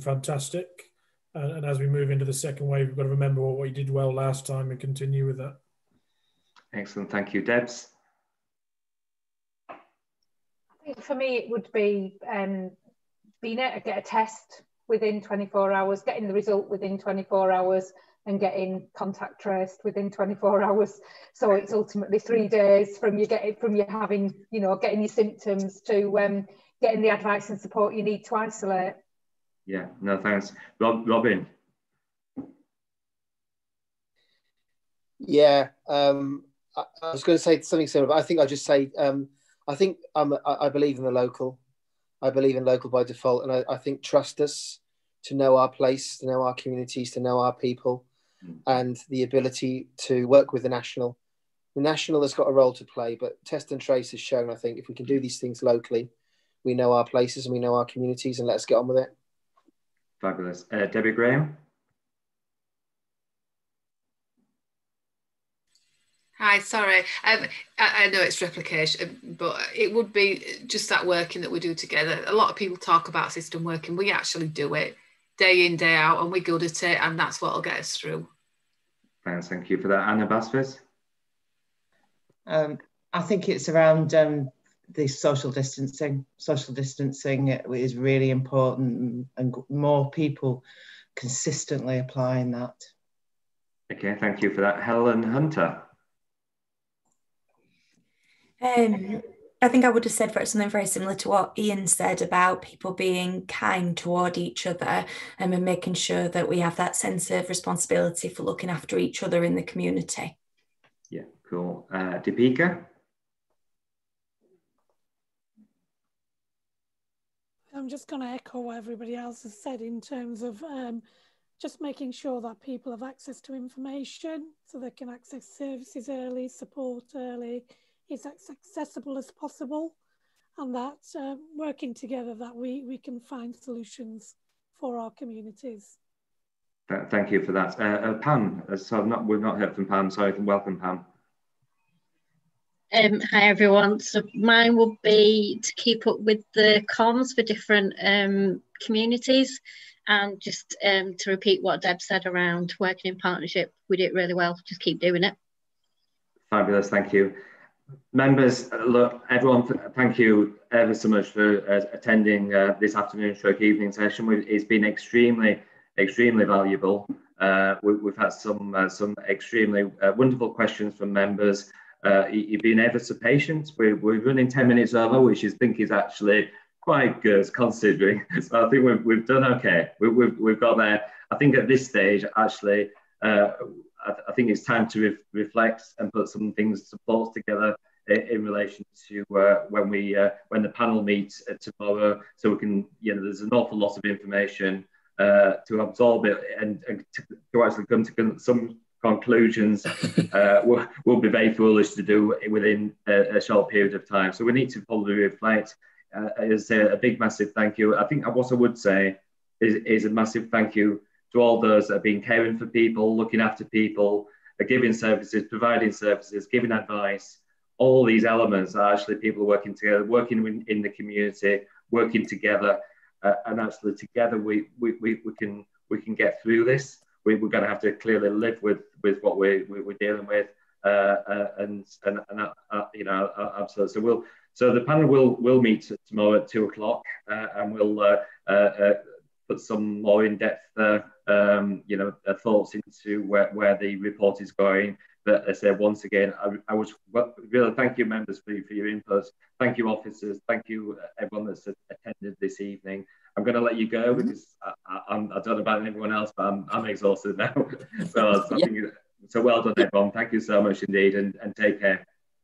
fantastic. And as we move into the second wave, we've got to remember what we did well last time and continue with that. Excellent. Thank you. Debs? I think for me, it would be being able to get a test within 24 hours, getting the result within 24 hours, and getting contact traced within 24 hours. So it's ultimately 3 days from you having, getting your symptoms to getting the advice and support you need to isolate. Yeah, no, thanks. Robin? Yeah, I was going to say something similar, but I think I'll just say, I believe in the local. I believe in local by default, and I think trust us to know our place, to know our communities, to know our people, and the ability to work with the national. The national has got a role to play, but test and trace has shown, I think, if we can do these things locally, we know our places and we know our communities, and let's get on with it. Fabulous. Debbie Graham? Hi, sorry. I know it's replication, but it would be just that working that we do together. A lot of people talk about system working. We actually do it day in, day out, and we're good at it, and that's what will get us through. Thanks, thank you for that. Anna Basfis? I think it's around the social distancing. Social distancing is really important, and more people consistently applying that. Okay, thank you for that. Helen Hunter? I think I would have said something very similar to what Ian said about people being kind toward each other and making sure that we have that sense of responsibility for looking after each other in the community. Yeah, cool. Deepika? I'm just going to echo what everybody else has said in terms of just making sure that people have access to information so they can access services early, support early, is as accessible as possible, and that working together that we can find solutions for our communities. Thank you for that. Pam, so we've not heard from Pam, so welcome, Pam. Hi everyone. So mine will be to keep up with the comms for different communities, and just to repeat what Deb said around working in partnership. We do it really well, just keep doing it. Fabulous, thank you. Members, look, everyone, thank you ever so much for attending this afternoon stroke evening session. It's been extremely valuable. We've had some extremely wonderful questions from members. You've been ever so patient. We're running 10 minutes over, which I think is actually quite good considering. So I think we've done okay. We've got there. I think at this stage, actually, I think it's time to reflect and put some thoughts together in relation to when the panel meets tomorrow, so we can, there's an awful lot of information to absorb it and to actually come to some conclusions. Will be very foolish to do within a short period of time. So we need to probably reflect. As a big massive thank you. I think what I would say is a massive thank you to all those that have been caring for people, looking after people, giving services, providing services, giving advice. All these elements are actually people working together, working in the community, working together, and actually together we can get through this. We're going to have to clearly live with what we're dealing with, and absolutely. So the panel will meet tomorrow at 2 o'clock, and we'll put some more in-depth thoughts into where the report is going. But I say once again, I would really thank you, members, for your input. Thank you, officers. Thank you, everyone that's attended this evening. I'm going to let you go because I don't know about anyone else, but I'm exhausted now. So well done, everyone. Thank you so much indeed, and take care.